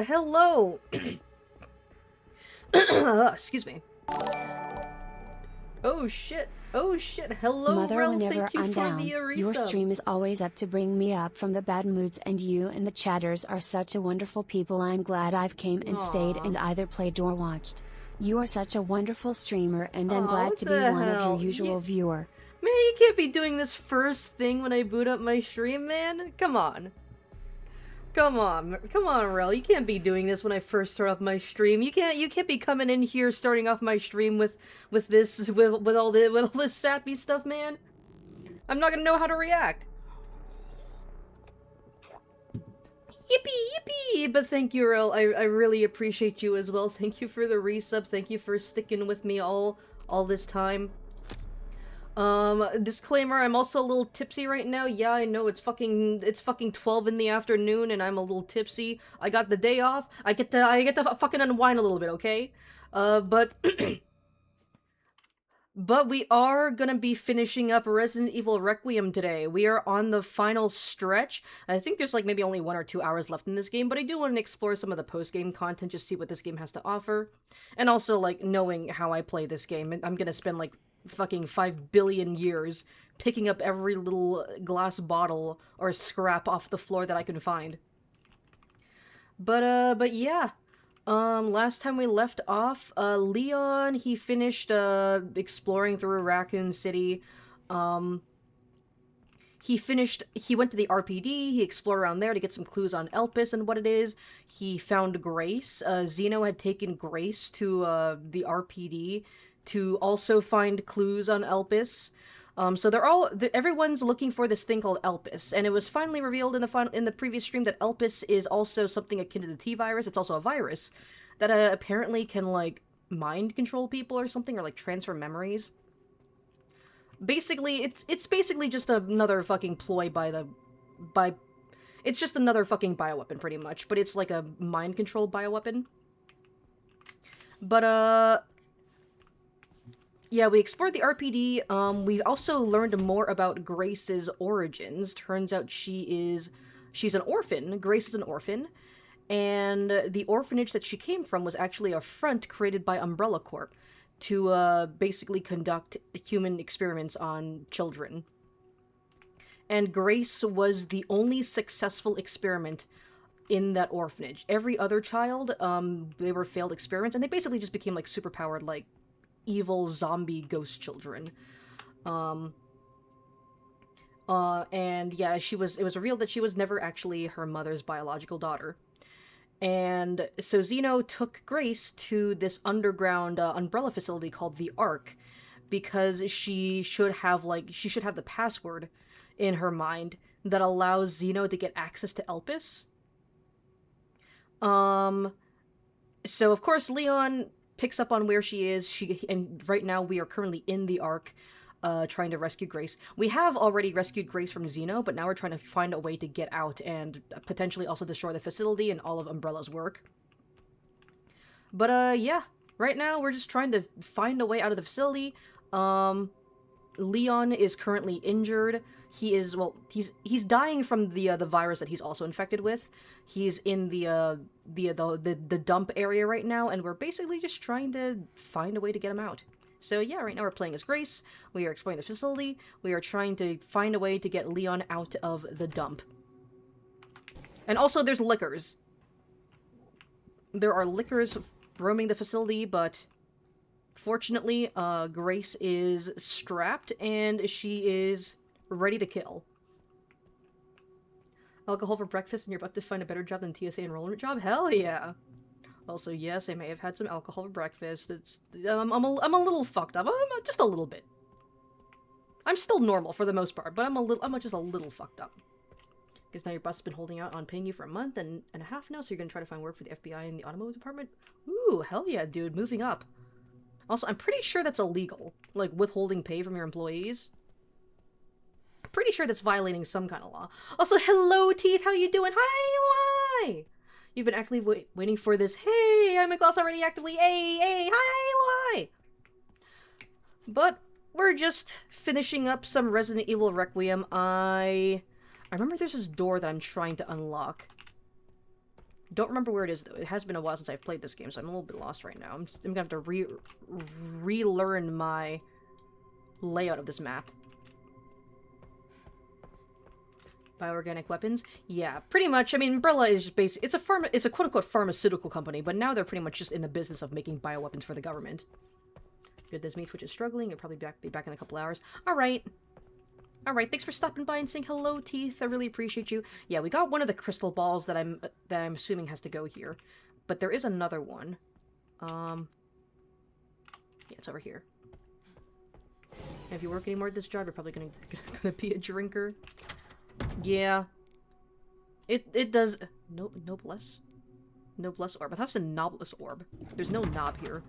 Hello! Excuse me. Oh shit. Oh shit. Hello, Mother, Rel. whenever Thank you I'm for down, the resub. your stream is always up to bring me up from the bad moods, and you and the chatters are such a wonderful people. I'm glad I've came and stayed and either played or watched. You are such a wonderful streamer, and I'm glad what to be the one of hell? your usual viewer. Man, you can't be doing this first thing when I boot up my stream, man. Come on. Come on, Rel. You can't be doing this when I first start up my stream. You can't be coming in here starting off my stream with all this sappy stuff, man. I'm not gonna know how to react. Yippee, yippee! But thank you, Rel. I really appreciate you as well. Thank you for the resub. Thank you for sticking with me all this time. Disclaimer, I'm also a little tipsy right now. Yeah, I know, it's fucking 12 in the afternoon and I'm a little tipsy. I got the day off. I get to fucking unwind a little bit, okay? But but we are gonna be finishing up Resident Evil Requiem today. We are on the final stretch. I think there's like maybe only 1 or 2 hours left in this game, but I do want to explore some of the post-game content, just see what this game has to offer. And also, like, knowing how I play this game. I'm gonna spend like fucking 5 billion years picking up every little glass bottle or scrap off the floor that I can find. But yeah. Last time we left off, Leon, he finished, exploring through Raccoon City. He went to the RPD, he explored around there to get some clues on Elpis and what it is. He found Grace. Zeno had taken Grace to, the RPD to also find clues on Elpis. So everyone's looking for this thing called Elpis, and it was finally revealed in the previous stream that Elpis is also something akin to the T-virus. It's also a virus that apparently can, like, mind control people or something, or like transfer memories. Basically, it's basically just another fucking ploy it's just another fucking bioweapon, pretty much, but it's like a mind control bioweapon. But yeah, we explored the RPD. We also learned more about Grace's origins. Turns out she's an orphan. Grace is an orphan. And the orphanage that she came from was actually a front created by Umbrella Corp to basically conduct human experiments on children. And Grace was the only successful experiment in that orphanage. Every other child, they were failed experiments, and they basically just became like superpowered, like, evil zombie ghost children. And yeah, it was revealed that she was never actually her mother's biological daughter. And so Zeno took Grace to this underground umbrella facility called the Ark, because she should have the password in her mind that allows Zeno to get access to Elpis. So of course Leon picks up on where she is. And right now we are currently in the Ark, trying to rescue Grace. We have already rescued Grace from Zeno, but now we're trying to find a way to get out and potentially also destroy the facility and all of Umbrella's work. But yeah, right now we're just trying to find a way out of the facility. Leon is currently injured. He's dying from the virus that he's also infected with. He's in the dump area right now, and we're basically just trying to find a way to get him out. So yeah, right now we're playing as Grace. We are exploring the facility. We are trying to find a way to get Leon out of the dump. And also there's lickers. There are lickers roaming the facility, but fortunately, Grace is strapped and she is ready to kill. Alcohol for breakfast and you're about to find a better job than TSA enrollment job? Hell yeah! Also, yes, I may have had some alcohol for breakfast. I'm a little fucked up. Just a little bit. I'm still normal for the most part, but I'm just a little fucked up. Because now your boss has been holding out on paying you for a month and a half now, so you're gonna try to find work for the FBI in the automotive department? Ooh, hell yeah, dude, moving up. Also, I'm pretty sure that's illegal. Like, withholding pay from your employees. I'm pretty sure that's violating some kind of law. Also, hello, Teeth, how you doing? Hi, Loi! You've been actively waiting for this. Hey, I'm in class already actively. Hey, hi, Loi! But we're just finishing up some Resident Evil Requiem. I remember there's this door that I'm trying to unlock. Don't remember where it is, though. It has been a while since I've played this game, so I'm a little bit lost right now. I'm gonna have to relearn my layout of this map. Bioorganic weapons? Yeah, pretty much. I mean, Umbrella is just basically... It's a quote-unquote pharmaceutical company, but now they're pretty much just in the business of making bioweapons for the government. Good, this meat switch is struggling. You'll probably be back in a couple hours. Alright. Alright, thanks for stopping by and saying hello, Teeth. I really appreciate you. Yeah, we got one of the crystal balls that I'm assuming has to go here. But there is another one. Yeah, it's over here. And if you work anymore at this job, you're probably gonna be a drinker. Yeah. It does... Noblesse? Noblesse orb. I thought it was a Noblesse orb. There's no knob here.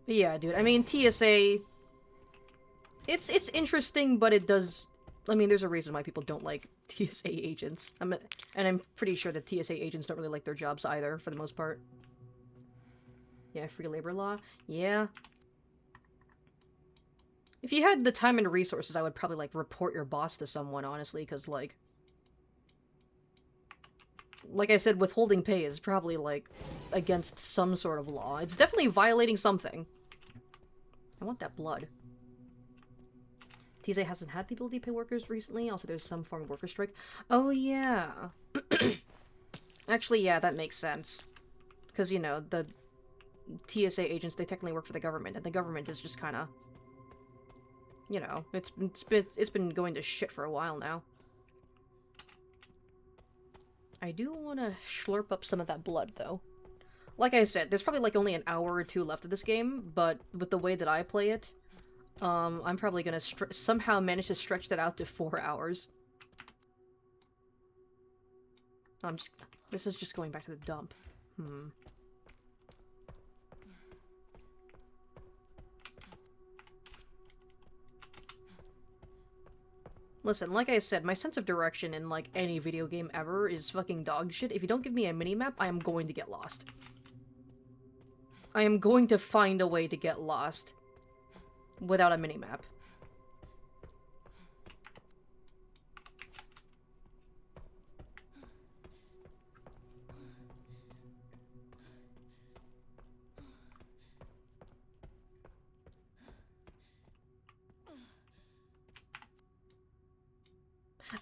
But yeah, dude. I mean, TSA... It's interesting, but it does... I mean, there's a reason why people don't like TSA agents. And I'm pretty sure that TSA agents don't really like their jobs either, for the most part. Yeah, free labor law. Yeah. If you had the time and resources, I would probably, like, report your boss to someone, honestly, because, like I said, withholding pay is probably, like, against some sort of law. It's definitely violating something. I want that blood. TSA hasn't had the ability to pay workers recently. Also, there's some form of worker strike. Oh, yeah. Actually, yeah, that makes sense. Because, you know, the TSA agents, they technically work for the government, and the government is just kind of... You know, it's been going to shit for a while now. I do want to slurp up some of that blood, though. Like I said, there's probably, like, only an hour or two left of this game, but with the way that I play it, I'm probably gonna somehow manage to stretch that out to 4 hours. This is just going back to the dump. Listen, like I said, my sense of direction in, like, any video game ever is fucking dog shit. If you don't give me a minimap, I am going to get lost. I am going to find a way to get lost without a minimap.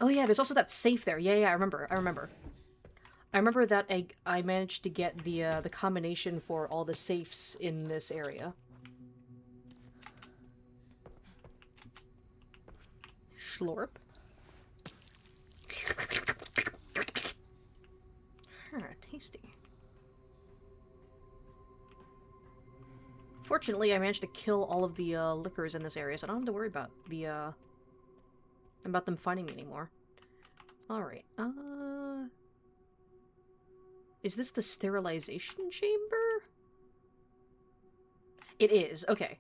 Oh yeah, there's also that safe there. Yeah, I remember. I remember that I managed to get the combination for all the safes in this area. Schlorp. Tasty. Fortunately, I managed to kill all of the liquors in this area, so I don't have to worry about them finding me anymore. Alright, is this the sterilization chamber? It is, okay.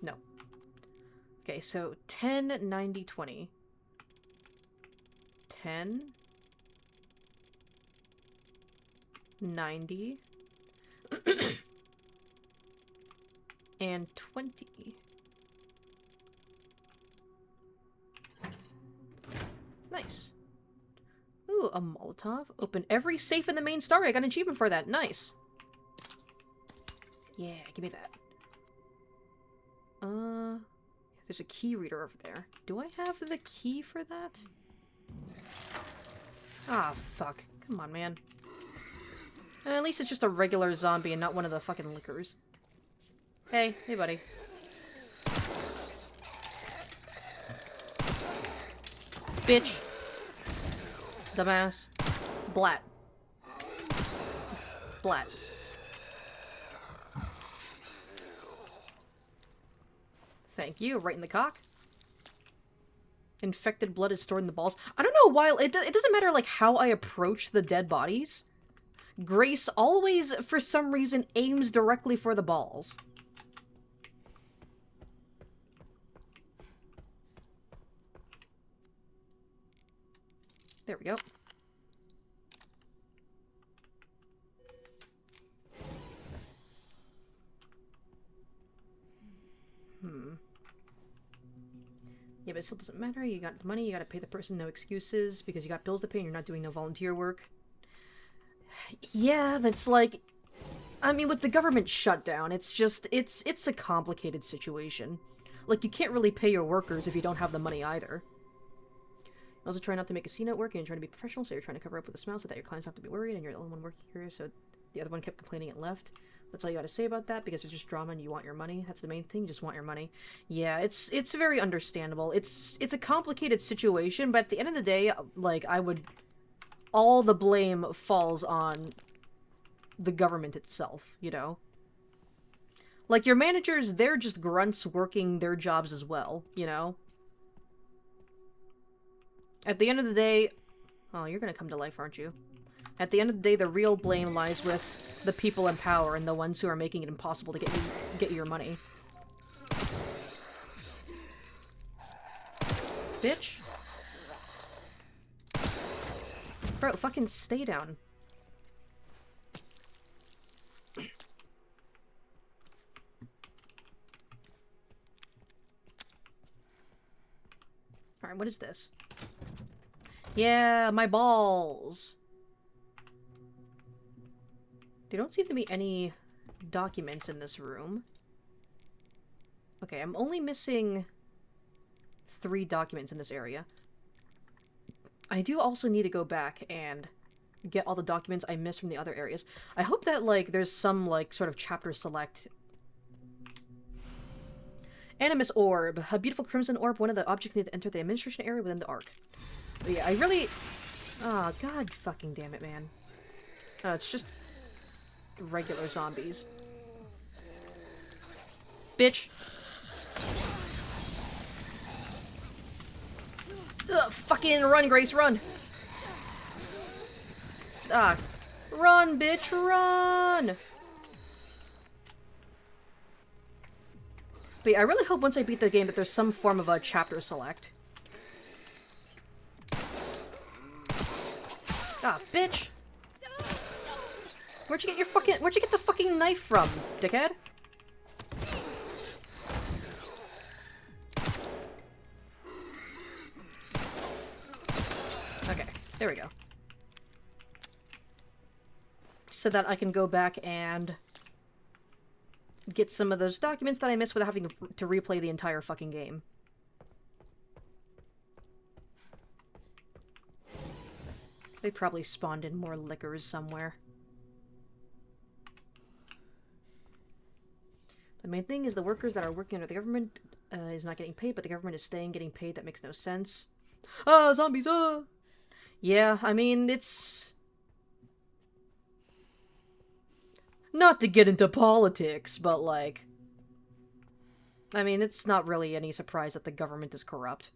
No. Okay, so 10, 90, 20. 10. 90. And 20. Nice. Ooh, a Molotov. Open every safe in the main story. I got an achievement for that. Nice. Yeah, give me that. There's a key reader over there. Do I have the key for that? Ah, fuck. Come on, man. At least it's just a regular zombie and not one of the fucking liquors. Hey, buddy. Bitch. Dumbass. Blat. Blat. Thank you. Right in the cock. Infected blood is stored in the balls. I don't know why. It doesn't matter, like, how I approach the dead bodies. Grace always, for some reason, aims directly for the balls. There we go. Yeah, but it still doesn't matter. You got the money, you gotta pay the person, no excuses, because you got bills to pay and you're not doing no volunteer work. Yeah, but it's like... I mean, with the government shutdown, it's just... It's a complicated situation. Like, you can't really pay your workers if you don't have the money either. Also, try not to make a scene at work and try to be professional, so you're trying to cover up with a smile so that your clients have to be worried and you're the only one working here, so the other one kept complaining and left. That's all you gotta say about that, because there's just drama and you want your money. That's the main thing, you just want your money. Yeah, it's very understandable. It's a complicated situation, but at the end of the day, like, all the blame falls on the government itself, you know? Like, your managers, they're just grunts working their jobs as well, you know? At the end of the day... Oh, you're gonna come to life, aren't you? At the end of the day, the real blame lies with the people in power and the ones who are making it impossible to get you your money. Bitch. Bro, fucking stay down. Alright, what is this? Yeah, my balls! There don't seem to be any documents in this room. Okay, I'm only missing 3 documents in this area. I do also need to go back and get all the documents I missed from the other areas. I hope that, like, there's some, like, sort of chapter select. Animus Orb. A beautiful crimson orb, one of the objects needed to enter the administration area within the Ark. But yeah, I really... Oh, god fucking damn it, man. It's just... regular zombies. Bitch! Ugh, fucking run, Grace, run! Ah. Run, bitch, run! But yeah, I really hope once I beat the game that there's some form of a chapter select. Ah, bitch! Where'd you get the fucking knife from, dickhead? Okay, there we go. So that I can go back and get some of those documents that I missed without having to replay the entire fucking game. They probably spawned in more liquors somewhere. The main thing is the workers that are working under the government is not getting paid, but the government is staying getting paid. That makes no sense. Ah, zombies, ah! Yeah, I mean, it's... Not to get into politics, but, like... I mean, it's not really any surprise that the government is corrupt.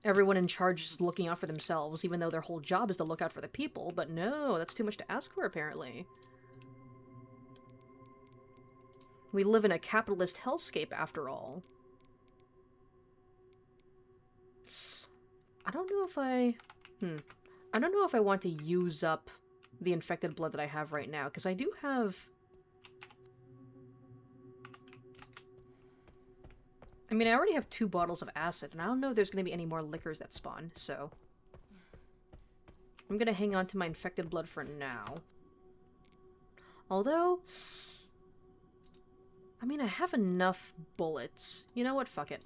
Everyone in charge is looking out for themselves, even though their whole job is to look out for the people, but no, that's too much to ask for, apparently. We live in a capitalist hellscape, after all. I don't know if I... I don't know if I want to use up the infected blood that I have right now, because I do have... I mean, I already have 2 bottles of acid, and I don't know if there's going to be any more liquors that spawn, so... I'm going to hang on to my infected blood for now. Although... I mean, I have enough bullets. You know what? Fuck it.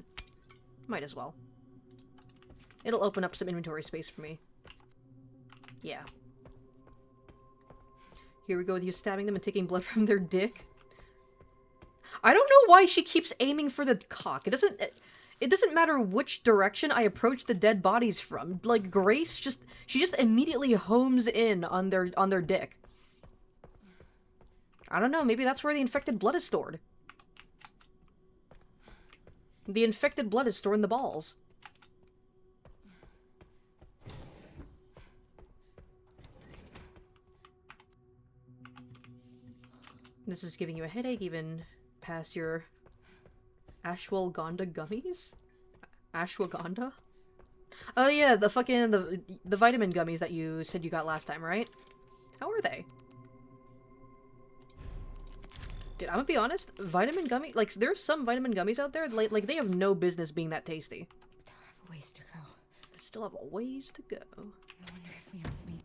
Might as well. It'll open up some inventory space for me. Yeah. Here we go with you stabbing them and taking blood from their dick. I don't know why she keeps aiming for the cock. It doesn't matter which direction I approach the dead bodies from. Like, Grace she just immediately homes in on their dick. I don't know, maybe that's where the infected blood is stored. The infected blood is stored in the balls. This is giving you a headache even past your ashwagandha gummies? Ashwagandha? Oh yeah, the fucking the vitamin gummies that you said you got last time, right? How are they? Dude, I'm gonna be honest, vitamin gummy, like, there's some vitamin gummies out there, like they have no business being that tasty. Still have a ways to go. They still have a ways to go. I wonder if Leon's made...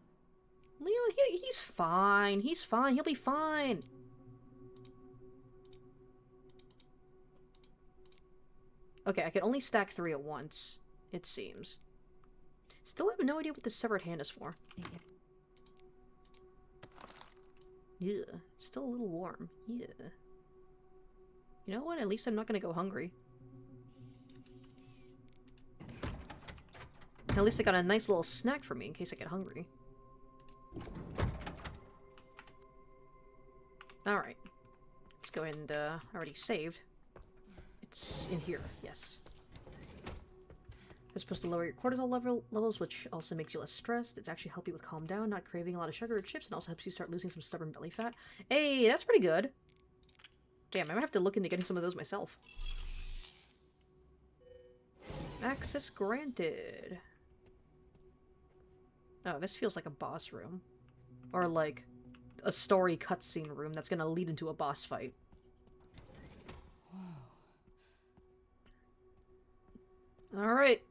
Leon, he's fine. He's fine. He'll be fine. Okay, I can only stack 3 at once, it seems. Still have no idea what this severed hand is for. Yeah, it's still a little warm. Yeah. You know what? At least I'm not gonna go hungry. At least I got a nice little snack for me in case I get hungry. Alright. Let's go and, I already saved. It's in here, yes. It's supposed to lower your cortisol levels, which also makes you less stressed. It's actually help you with calm down, not craving a lot of sugar or chips, and also helps you start losing some stubborn belly fat. Hey, that's pretty good. Damn, I might have to look into getting some of those myself. Access granted. Oh, this feels like a boss room. Or like a story cutscene room that's gonna lead into a boss fight. Alright.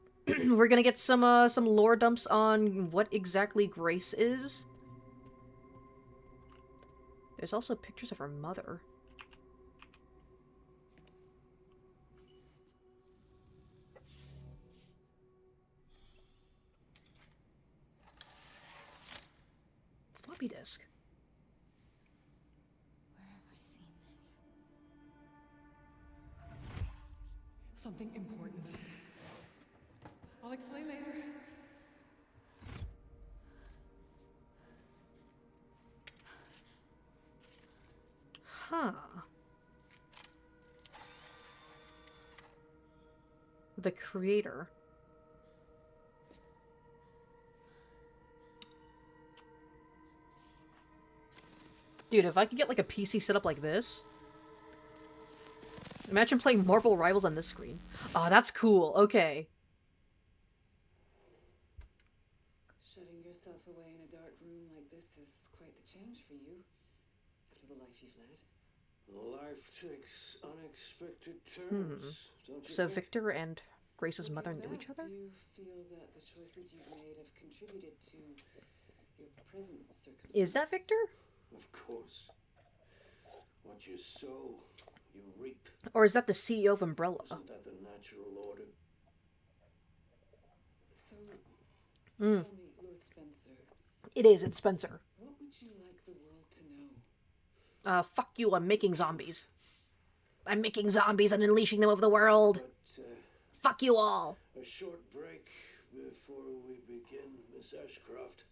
We're gonna get some lore dumps on what exactly Grace is. There's also pictures of her mother. Floppy disk. Where have I seen this? Something important. I'll explain later. Huh. The creator. Dude, if I could get like a PC set up like this. Imagine playing Marvel Rivals on this screen. Oh, that's cool. Okay. Shutting yourself away in a dark room like this is quite the change for you. After the life you've led. Life takes unexpected turns, don't you So think? Victor and Grace's mother knew each other? Do you feel that the choices you've made have contributed to your present circumstances? Is that Victor? Of course. What you sow, you reap. Or is that the CEO of Umbrella? Isn't that the natural order? So, tell me, Lord Spencer, It is, it's Spencer. what would you like the world to know? Fuck you, I'm making zombies. I'm making zombies and unleashing them over the world. But, Fuck you all. a short break before we begin, Miss Ashcroft.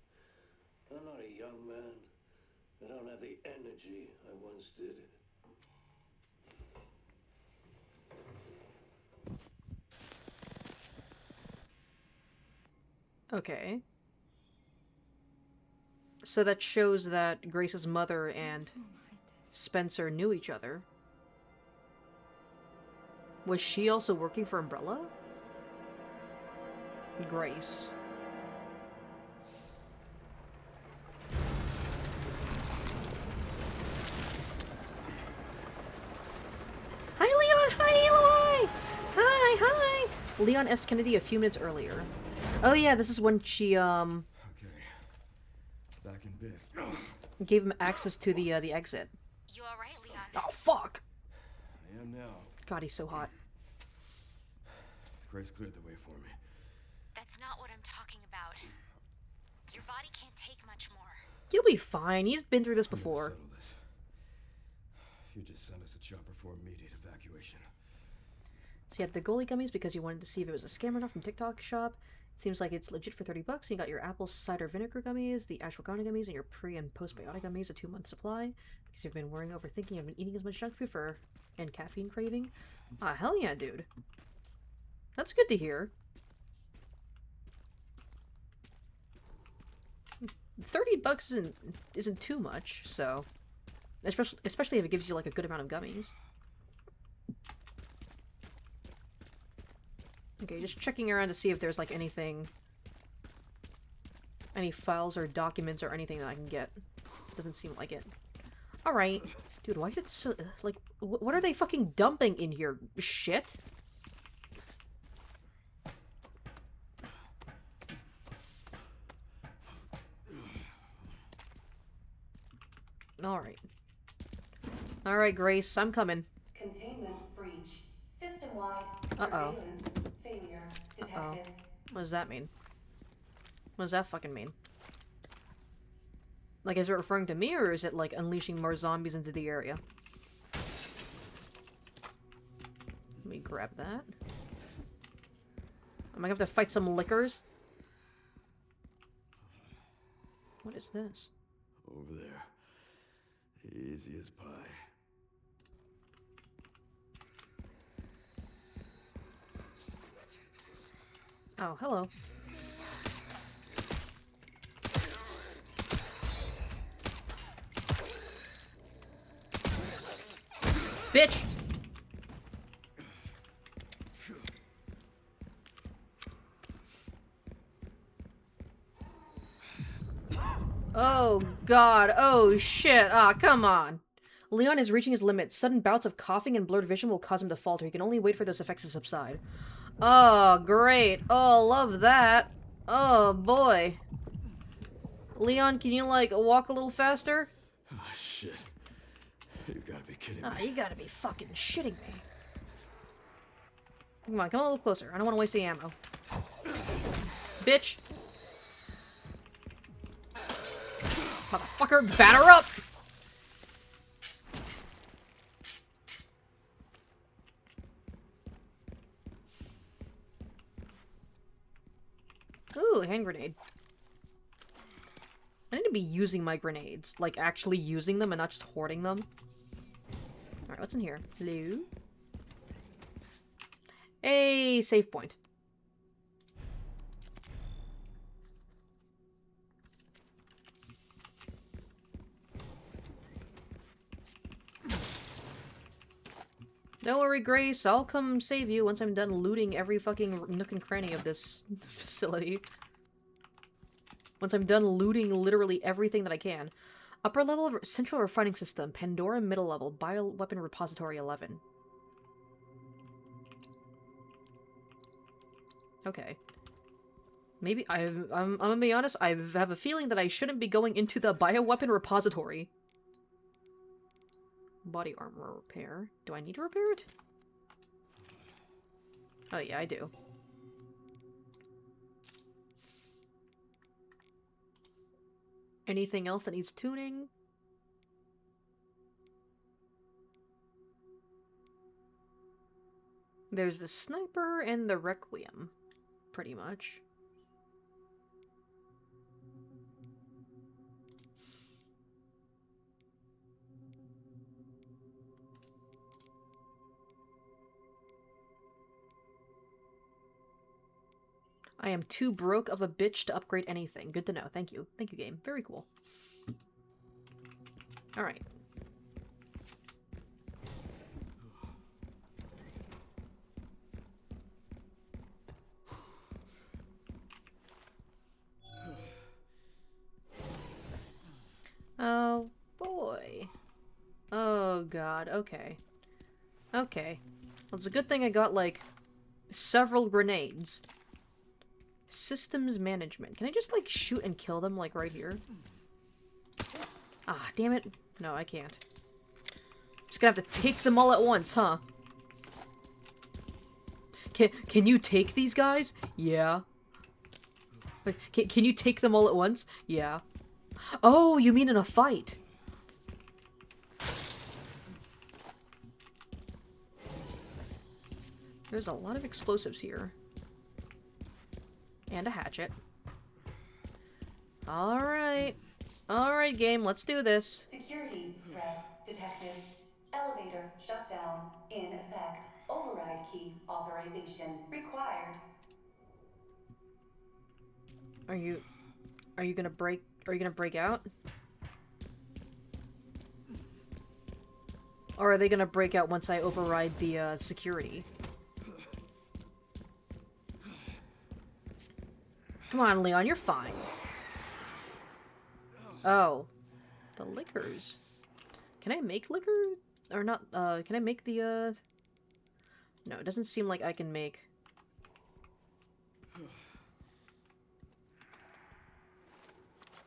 I'm not a young man. I don't have the energy I once did. Okay. So that shows that Grace's mother and Spencer knew each other. Was she also working for Umbrella? Grace. Hi, Leon! Hi, Eloy! Hi, hi! Leon S. Kennedy a few minutes earlier. Oh yeah, this is when she, Okay. Back in biz. gave him access to the exit. You alright, Leon? Oh, fuck! I am now. God, he's so hot. Grace cleared the way for me. That's not what I'm talking about. Your body can't take much more. He'll be fine. He's been through this I'm gonna before. settle this. You just sent us a chopper for immediate evacuation. So you had the goalie gummies because you wanted to see if it was a scam or not from TikTok shop. It seems like it's legit for $30. You got your apple cider vinegar gummies, the ashwagandha gummies, and your pre and postbiotic gummies, a 2-month supply. Because you've been worrying, overthinking, you've been eating as much junk food and caffeine craving. Ah, hell yeah, dude. That's good to hear. $30 isn't too much, so especially if it gives you like a good amount of gummies. Okay, just checking around to see if there's like anything, any files or documents or anything that I can get. Doesn't seem like it. All right, dude. Why is it so like? What are they fucking dumping in here? Shit. Alright. Alright, Grace, I'm coming. Containment breach. System-wide Uh-oh. surveillance failure Uh-oh. detected. What does that mean? What does that fucking mean? Like, is it referring to me, or is it, like, unleashing more zombies into the area? Let me grab that. Am I gonna have to fight some lickers? What is this? Over there. Easy as pie. Oh, hello. Bitch! Oh god, oh shit, ah, come on. Leon is reaching his limits. Sudden bouts of coughing and blurred vision will cause him to falter. He can only wait for those effects to subside. Oh, great. Oh, love that. Oh, boy. Leon, can you, like, walk a little faster? Oh, shit. You gotta be kidding Ah, me. you gotta be fucking shitting me. Come on, come a little closer. I don't want to waste the ammo. Bitch. Motherfucker, batter up! Ooh, hand grenade. I need to be using my grenades. Like, actually using them and not just hoarding them. Alright, what's in here? Hello? A save point. Don't worry, Grace. I'll come save you once I'm done looting every fucking nook and cranny of this facility. Once I'm done looting literally everything that I can. Upper level central refining system. Pandora middle level. Bioweapon repository 11. Okay. Maybe I'm gonna be honest, I have a feeling that I shouldn't be going into the bioweapon repository. Body armor repair. Do I need to repair it? Oh yeah, I do. Anything else that needs tuning? There's the sniper and the requiem, pretty much. I am too broke of a bitch to upgrade anything. Good to know. Thank you. Thank you, game. Very cool. Alright. Oh, boy. Oh, God. Okay. Okay. Well, it's a good thing I got, like, several grenades. Systems management. Can I just, like, shoot and kill them, like, right here? Ah, damn it. No, I can't. Just gonna have to take them all at once, huh? Can you take these guys? Yeah. Can you take them all at once? Yeah. Oh, you mean in a fight? There's a lot of explosives here. And a hatchet. Alright. Alright, game, let's do this. Security threat detected. Elevator shutdown in effect. Override key authorization required. Are you gonna break out? Or are they gonna break out once I override the, security? Come on, Leon, you're fine. Oh. The liquors. Can I make liquor? Or not, can I make the, No, it doesn't seem like I can make...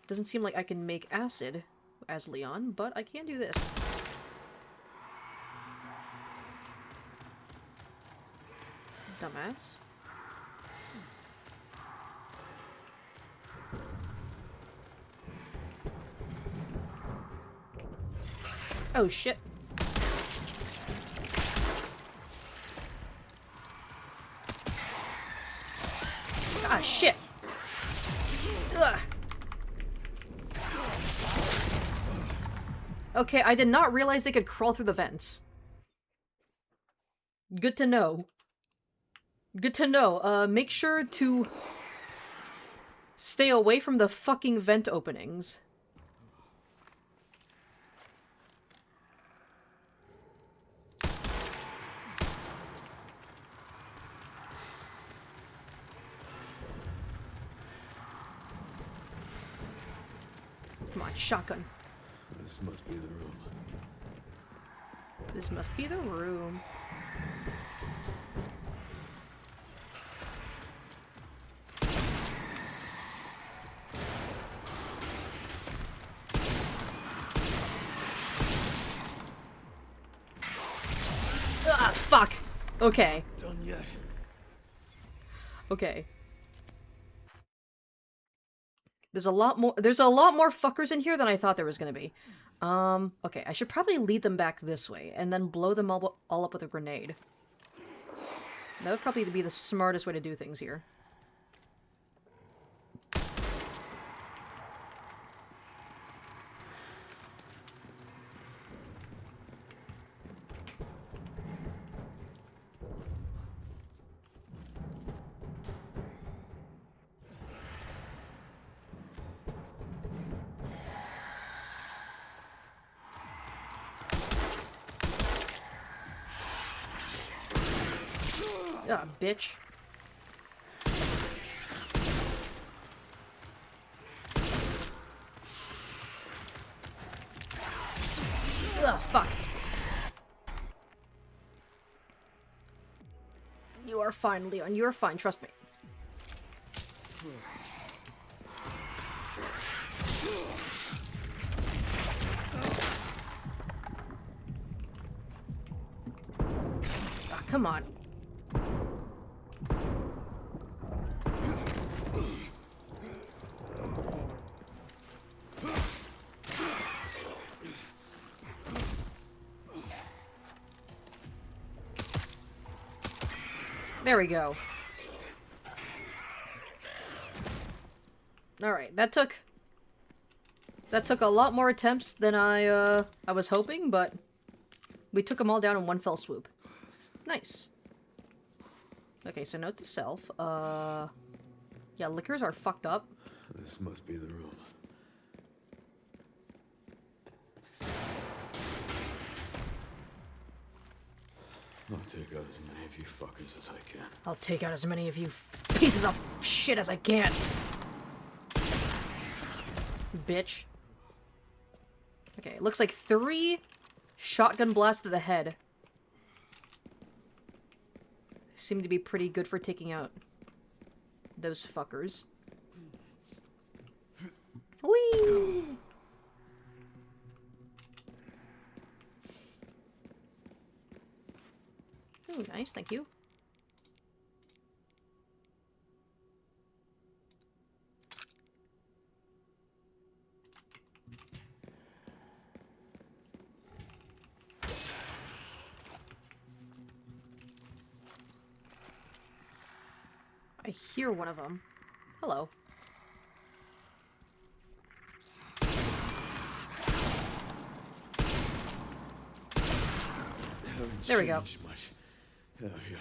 Doesn't seem like I can make acid. as Leon, but I can do this. Dumbass. Oh shit. Ah shit. Ugh. Okay, I did not realize they could crawl through the vents. Good to know. Good to know. Make sure to stay away from the fucking vent openings. Come on, shotgun. This must be the room. This must be the room. Ah, fuck! Okay. Done yet? Okay. There's a lot more fuckers in here than I thought there was gonna be. Okay, I should probably lead them back this way, and then blow them all up with a grenade. That would probably be the smartest way to do things here. Ah, bitch. Ugh, fuck. You are fine, Leon. You are fine. Trust me. Ah, come on. There we go. Alright, that took a lot more attempts than I was hoping, but we took them all down in one fell swoop. Nice. Okay, so note to self, yeah, liquors are fucked up. This must be the room. I'll take out as many of you fuckers as I can. I'll take out as many of you pieces of shit as I can. Bitch. Okay, it looks like 3 shotgun blasts to the head seem to be pretty good for taking out those fuckers. Whee! Oh, nice, thank you. I hear one of them. Hello. There we go. Much. Oh, yeah.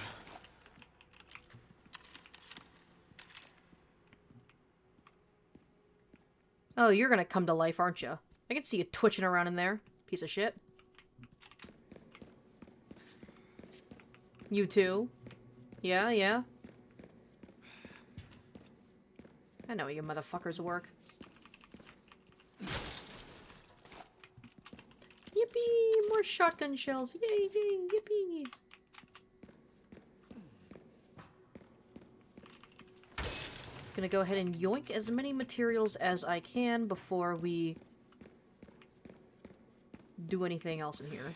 Oh, you're gonna come to life, aren't you? I can see you twitching around in there, piece of shit. You too? Yeah, yeah. I know you motherfuckers work. Yippee! More shotgun shells. Yay, yay, yippee! Gonna go ahead and yoink as many materials as I can before we do anything else in here.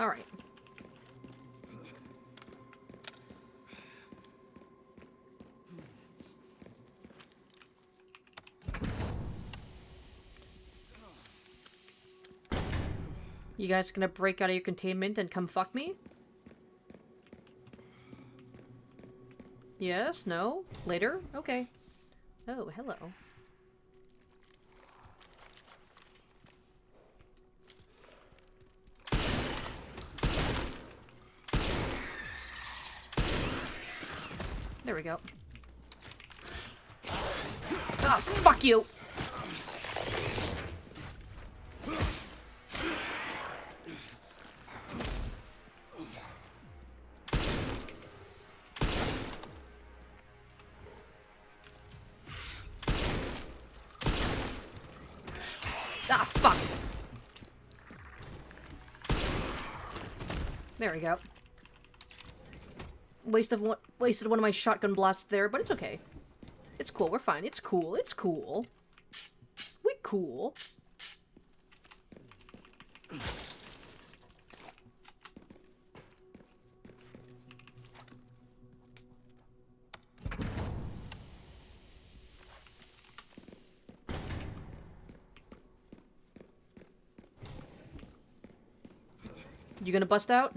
Alright. You guys gonna break out of your containment and come fuck me? Yes? No? Later? Okay. Oh, hello. There we go. Ah, fuck you! Ah, fuck! There we go. Wasted one of my shotgun blasts there, but it's okay. It's cool, we're fine. It's cool, it's cool. We cool. You gonna bust out?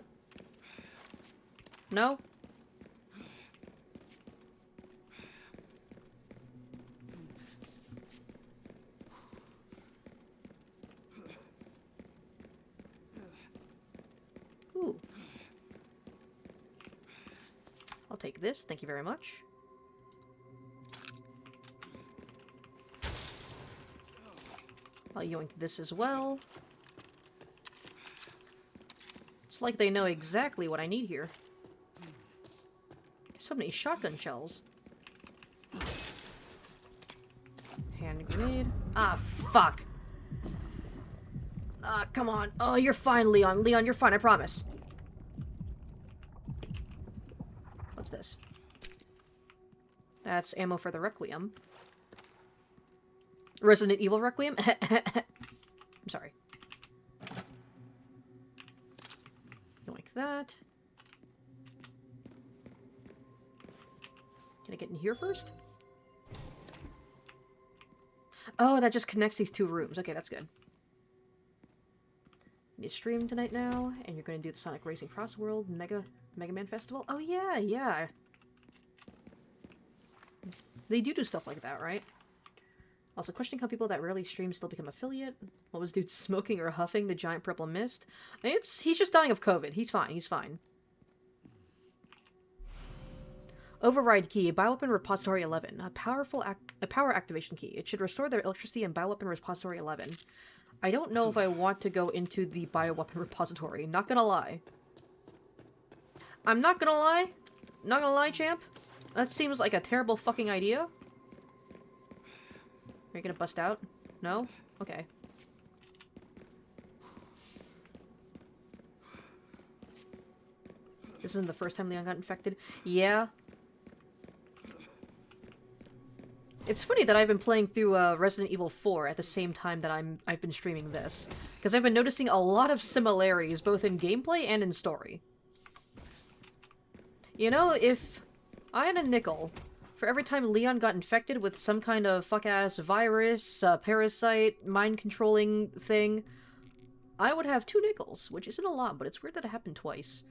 No? Ooh. I'll take this, thank you very much. I'll yoink this as well. It's like they know exactly what I need here. So many shotgun shells. Hand grenade. Ah, fuck. Ah, come on. Oh, you're fine, Leon. Leon, you're fine, I promise. What's this? That's ammo for the Requiem. Resident Evil Requiem? I'm sorry. Like that. Can I get in here first? Oh, that just connects these two rooms. Okay, that's good. You stream tonight now, and you're going to do the Sonic Racing Cross World Mega Man Festival? Oh yeah, yeah. They do stuff like that, right? Also, questioning how people that rarely stream still become affiliate. What was dude smoking or huffing the giant purple mist? He's just dying of COVID. He's fine. He's fine. Override key, bioweapon repository 11. A power activation key. It should restore their electricity in bioweapon repository 11. I don't know if I want to go into the bioweapon repository. Not gonna lie. I'm not gonna lie. Not gonna lie, champ. That seems like a terrible fucking idea. Are you gonna bust out? No? Okay. This isn't the first time Leon got infected. Yeah. It's funny that I've been playing through Resident Evil 4 at the same time that I've been streaming this. Because I've been noticing a lot of similarities, both in gameplay and in story. You know, if I had a nickel for every time Leon got infected with some kind of fuck-ass virus, parasite, mind-controlling thing, I would have 2 nickels, which isn't a lot, but it's weird that it happened twice.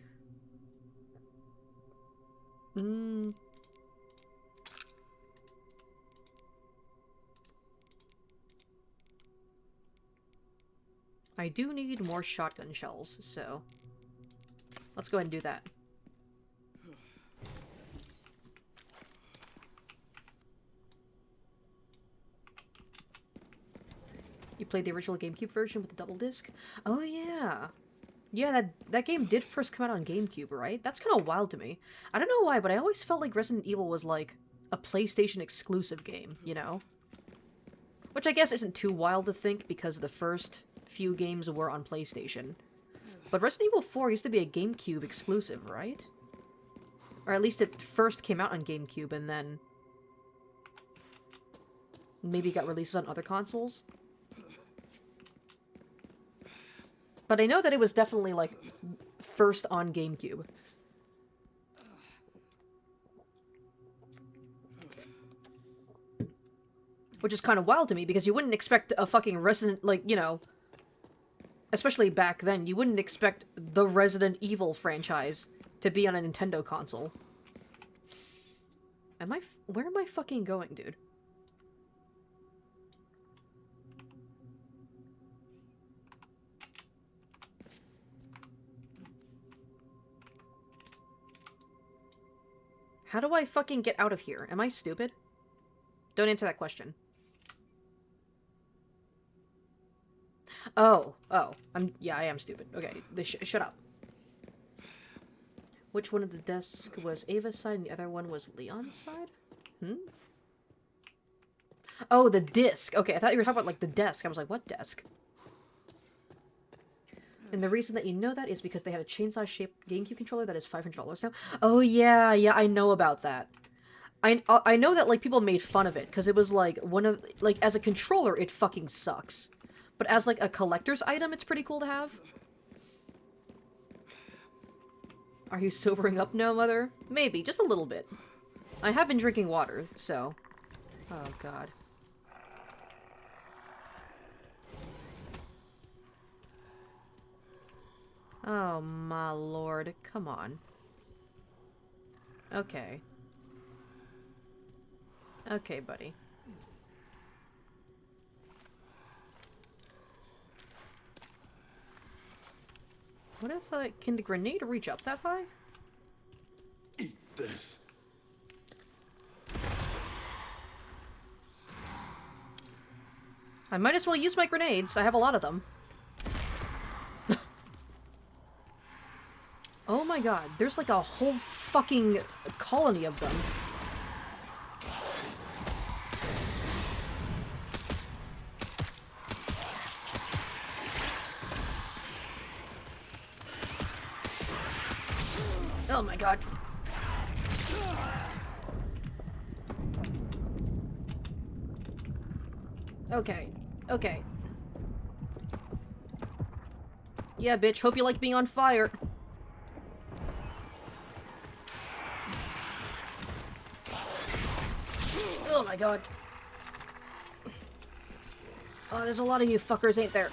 I do need more shotgun shells, so let's go ahead and do that. You played the original GameCube version with the double disc? Oh yeah. Yeah, that game did first come out on GameCube, right? That's kind of wild to me. I don't know why, but I always felt like Resident Evil was like a PlayStation exclusive game, you know? Which I guess isn't too wild to think because the first few games were on PlayStation. But Resident Evil 4 used to be a GameCube exclusive, right? Or at least it first came out on GameCube and then maybe got releases on other consoles. But I know that it was definitely, like, first on GameCube. Which is kind of wild to me, because you wouldn't expect a fucking Resident, like, you know... Especially back then, you wouldn't expect the Resident Evil franchise to be on a Nintendo console. Where am I fucking going, dude? How do I fucking get out of here? Am I stupid? Don't answer that question. Oh. Yeah, I am stupid. Okay, shut up. Which one of the desks was Ava's side and the other one was Leon's side? Oh, the disc. Okay, I thought you were talking about, like, the desk. I was like, what desk? And the reason that you know that is because they had a chainsaw-shaped GameCube controller that is $500 now. Oh, yeah, I know about that. I know that, like, people made fun of it, because it was, like, one of... Like, as a controller, it fucking sucks. But as, like, a collector's item, it's pretty cool to have. Are you sobering up now, Mother? Maybe, just a little bit. I have been drinking water, so... Oh, God. Oh, my lord. Come on. Okay. Okay, buddy. What if I... Can the grenade reach up that high? Eat this. I might as well use my grenades. I have a lot of them. Oh my god, there's like a whole fucking colony of them. Oh my god. Okay. Okay. Yeah, bitch, hope you like being on fire. Oh my god. Oh, there's a lot of you fuckers, ain't there?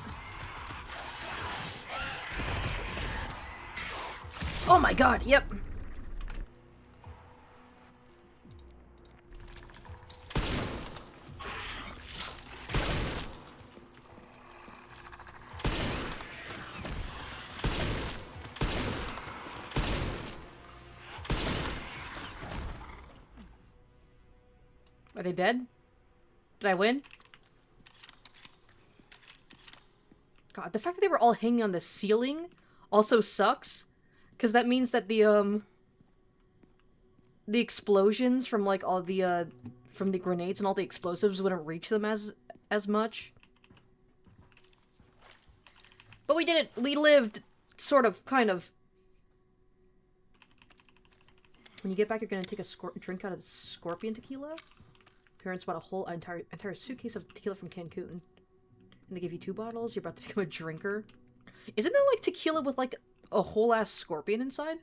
Oh my god, yep. Are they dead? Did I win? God, the fact that they were all hanging on the ceiling also sucks. Because that means that the explosions from, like, all the, from the grenades and all the explosives wouldn't reach them as much. But we did it! We lived! Sort of, kind of. When you get back, you're gonna take a drink out of the scorpion tequila? Parents bought a whole entire suitcase of tequila from Cancun. And they give you 2 bottles, you're about to become a drinker. Isn't there, like, tequila with, like, a whole-ass scorpion inside?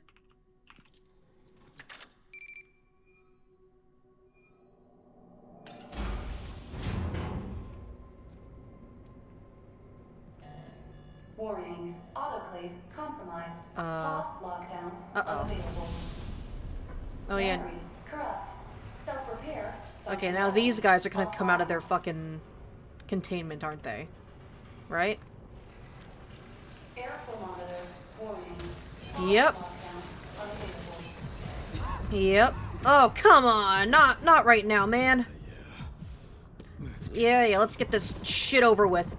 Warning, autoclave compromised. Pod lockdown unavailable. Oh, yeah. Battery corrupt. Self-repair. Okay, now these guys are gonna come out of their fucking containment, aren't they? Right? Airflow monitor. Warning. Yep. Lockdown unavailable. Yep. Oh, come on! Not right now, man! Yeah, let's get this shit over with.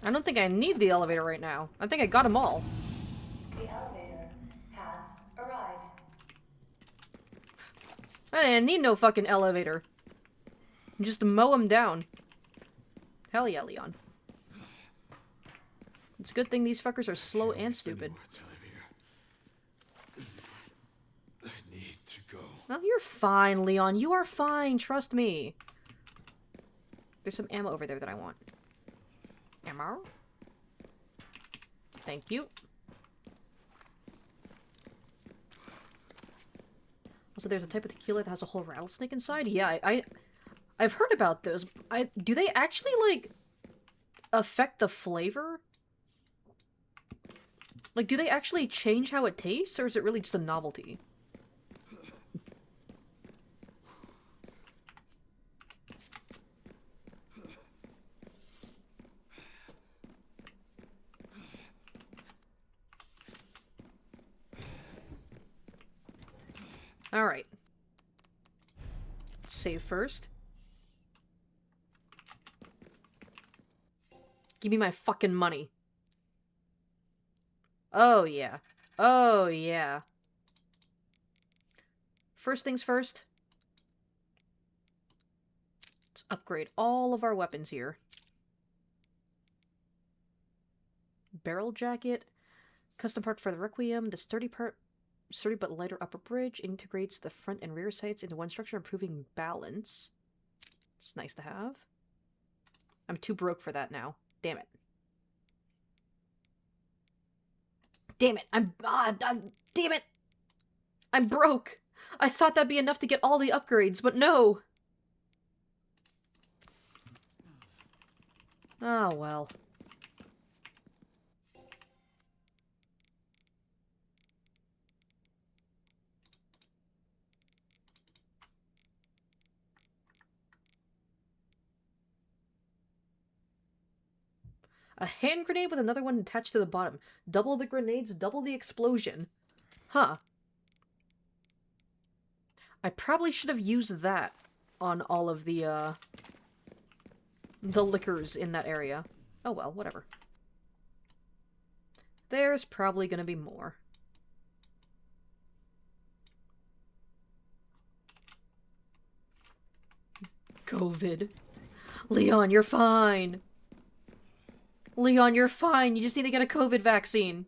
I don't think I need the elevator right now. I think I got them all. The elevator has arrived. I didn't need no fucking elevator. Just mow him down. Hell yeah, Leon. It's a good thing these fuckers are slow and stupid. I need to go. No, you're fine, Leon. You are fine. Trust me. There's some ammo over there that I want. Ammo? Thank you. Also, there's a type of tequila that has a whole rattlesnake inside. Yeah, I've heard about those. Do they actually, like, affect the flavor? Like, do they actually change how it tastes, or is it really just a novelty? Alright. Save first. Give me my fucking money. Oh, yeah. Oh, yeah. First things first. Let's upgrade all of our weapons here. Barrel jacket. Custom part for the requiem. The sturdy but lighter upper bridge integrates the front and rear sights into one structure, improving balance. It's nice to have. I'm too broke for that now. Damn it. Damn it. Damn it. I'm broke. I thought that'd be enough to get all the upgrades, but no. Oh, well. A hand grenade with another one attached to the bottom. Double the grenades, double the explosion. Huh. I probably should have used that on all of the liquors in that area. Oh well, whatever. There's probably gonna be more. COVID. Leon, you're fine. Leon, you're fine. You just need to get a COVID vaccine.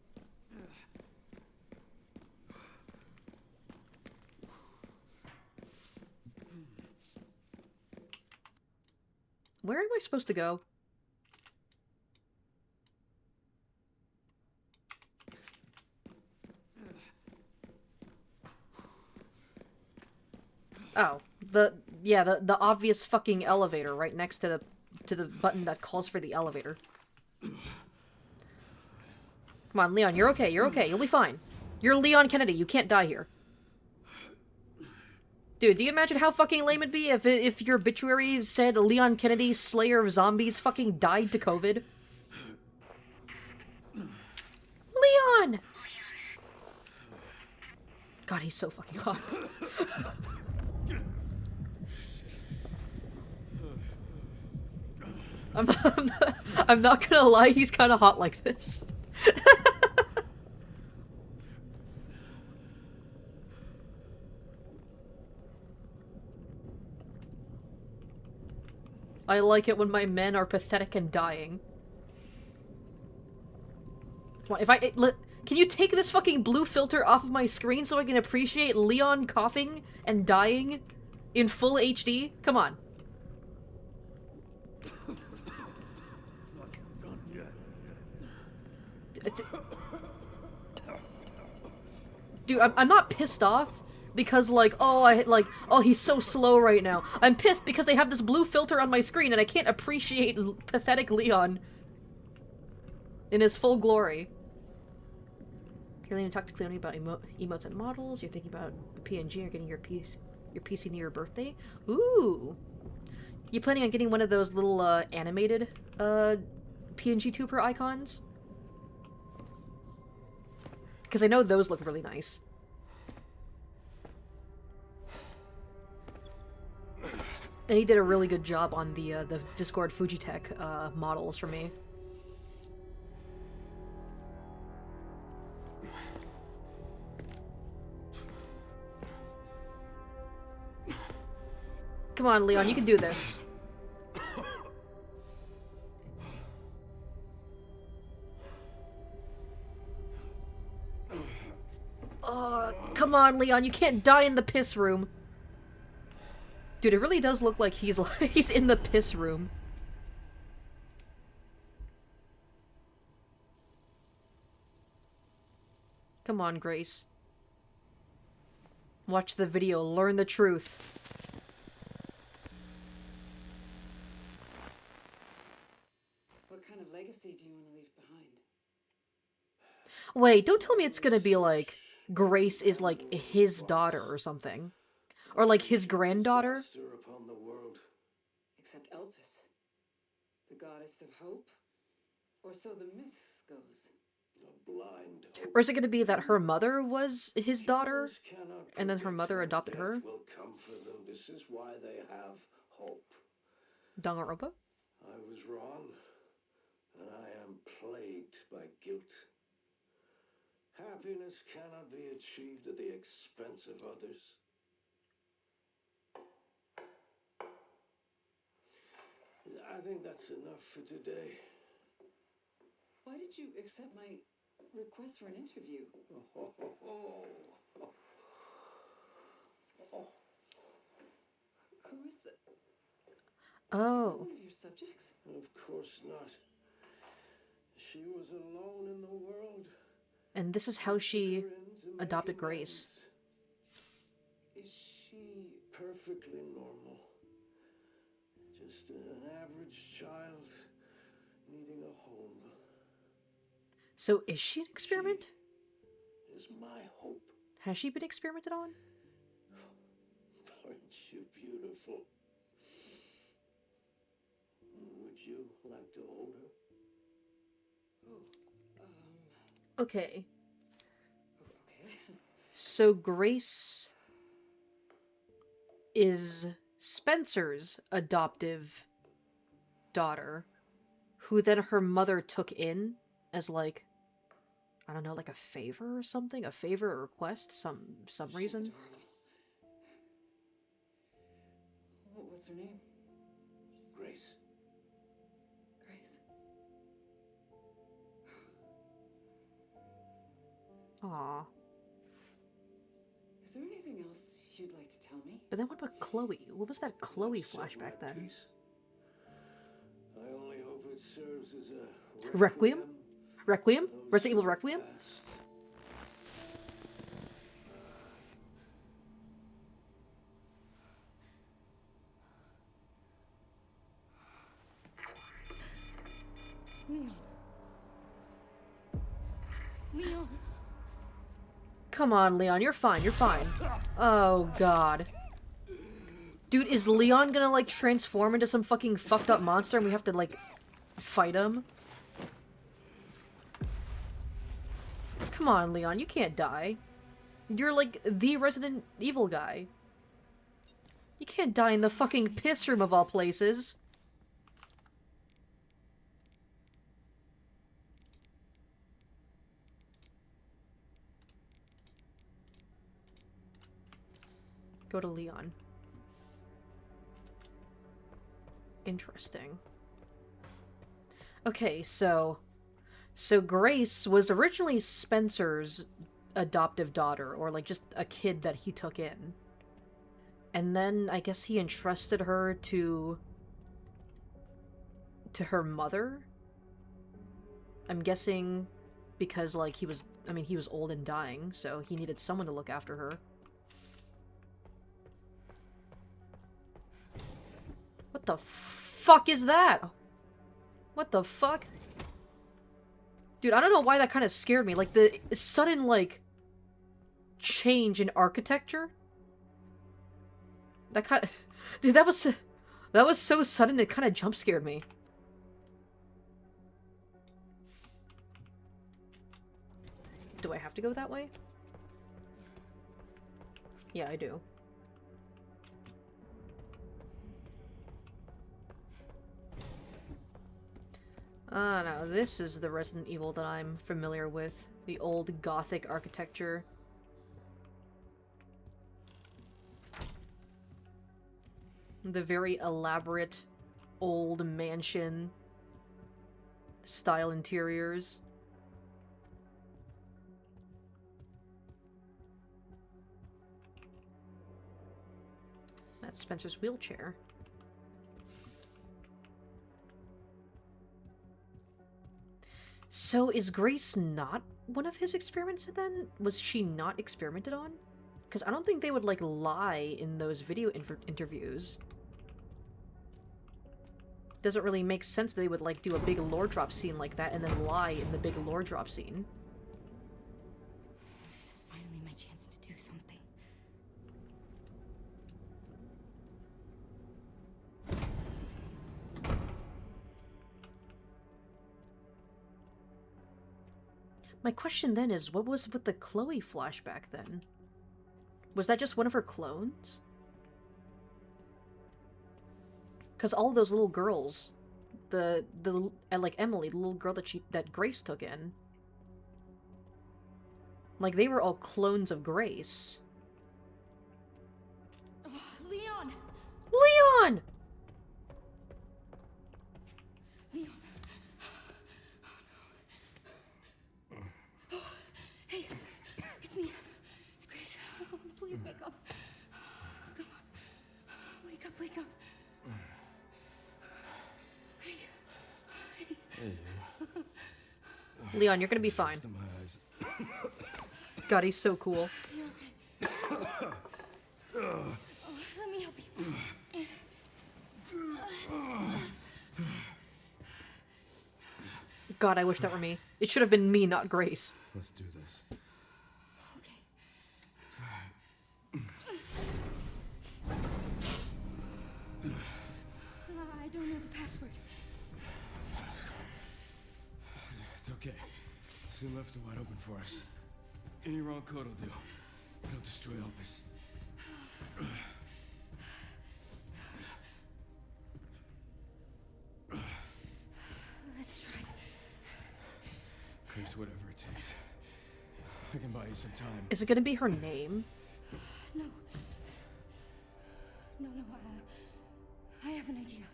Where am I supposed to go? Oh, the obvious fucking elevator right next to the button that calls for the elevator. Come on, Leon, you're okay, you're okay, you'll be fine. You're Leon Kennedy, you can't die here. Dude, do you imagine how fucking lame it'd be if your obituary said Leon Kennedy, Slayer of Zombies, fucking died to COVID? Leon! God, he's so fucking hot. I'm not gonna lie, he's kind of hot like this. I like it when my men are pathetic and dying. Come on, can you take this fucking blue filter off of my screen so I can appreciate Leon coughing and dying in full HD? Come on. Dude, I'm not pissed off because, like, oh, he's so slow right now. I'm pissed because they have this blue filter on my screen and I can't appreciate pathetic Leon in his full glory. You're going to talk to Cleone about emotes and models. You're thinking about PNG or getting your PC near your birthday. Ooh. You planning on getting one of those little, animated, PNG tuber icons? Because I know those look really nice. And he did a really good job on the Discord Fujitech models for me. Come on, Leon, you can do this. Come on, Leon, you can't die in the piss room. Dude, it really does look like he's in the piss room. Come on, Grace. Watch the video, learn the truth. What kind of legacy do you want to leave behind? Wait, don't tell me it's gonna be like Grace is like his daughter or something. Or like his granddaughter. Disaster upon the world. Except Elpis, the goddess of hope? Or so the myth goes. A blind hope. Or is it gonna be that her mother was his daughter? Humans cannot And then her predict mother when adopted her? death will come for them. This is why they have hope. Danganronpa? I was wrong, and I am plagued by guilt. Happiness cannot be achieved at the expense of others. I think that's enough for today. Why did you accept my request for an interview? Who is that? Oh. One of your subjects? Of course not. She was alone in the world. And this is how she adopted Grace. Is she perfectly normal? Just an average child needing a home. So is she an experiment? She is my hope. Has she been experimented on? Aren't you beautiful? Would you like to hold her? Okay. Okay. So Grace is Spencer's adoptive daughter, who then her mother took in as like, I don't know, like a favor or something? A favor or request? Some reason? What's her name? Grace. Grace. Aw. Is there anything else you'd like to tell me? But then what about Chloe? What was that Chloe flashback then? I only hope it serves as a Requiem? Requiem? for those Resident Evil who Requiem? passed. Leon. Leon. Come on, Leon, you're fine, you're fine. Oh, God. Dude, is Leon gonna, like, transform into some fucking fucked up monster and we have to, like, fight him? Come on, Leon, you can't die. You're, like, the Resident Evil guy. You can't die in the fucking piss room of all places. Go to Leon. Interesting. Okay, so Grace was originally Spencer's adoptive daughter, or like just a kid that he took in. And then I guess he entrusted her to her mother. I'm guessing because like he was old and dying, so he needed someone to look after her. What the fuck is that? What the fuck? Dude, I don't know why that kind of scared me. Like, the sudden, like, change in architecture? That kind of... Dude, that was so sudden, it kind of jump scared me. Do I have to go that way? Yeah, I do. No, this is the Resident Evil that I'm familiar with. The old Gothic architecture. The very elaborate old mansion style interiors. That's Spencer's wheelchair. So is Grace not one of his experiments then? Was she not experimented on? Because I don't think they would, like, lie in those video interviews. Doesn't really make sense they would, like, do a big lore drop scene like that and then lie in the big lore drop scene. This is finally my chance to do something. My question then is, what was with the Chloe flashback then? Was that just one of her clones? Because all those little girls, like Emily, the little girl that Grace took in, like they were all clones of Grace. Oh, Leon! Leon! Leon! Oh, no. Hey, it's me. It's Grace. Oh, please wake up. Come on. Wake up, wake up. Leon, you're gonna be fine. Just in my eyes. God, he's so cool. You okay? Oh, let me help you. God, I wish that were me. It should have been me, not Grace. Let's do this. Okay. I don't know the password. It's okay. Soon left it wide open for us. Any wrong code will do. It'll destroy Elpis. Let's try. Grace, whatever it takes. I can buy you some time. Is it gonna be her name? No. No, I have an idea.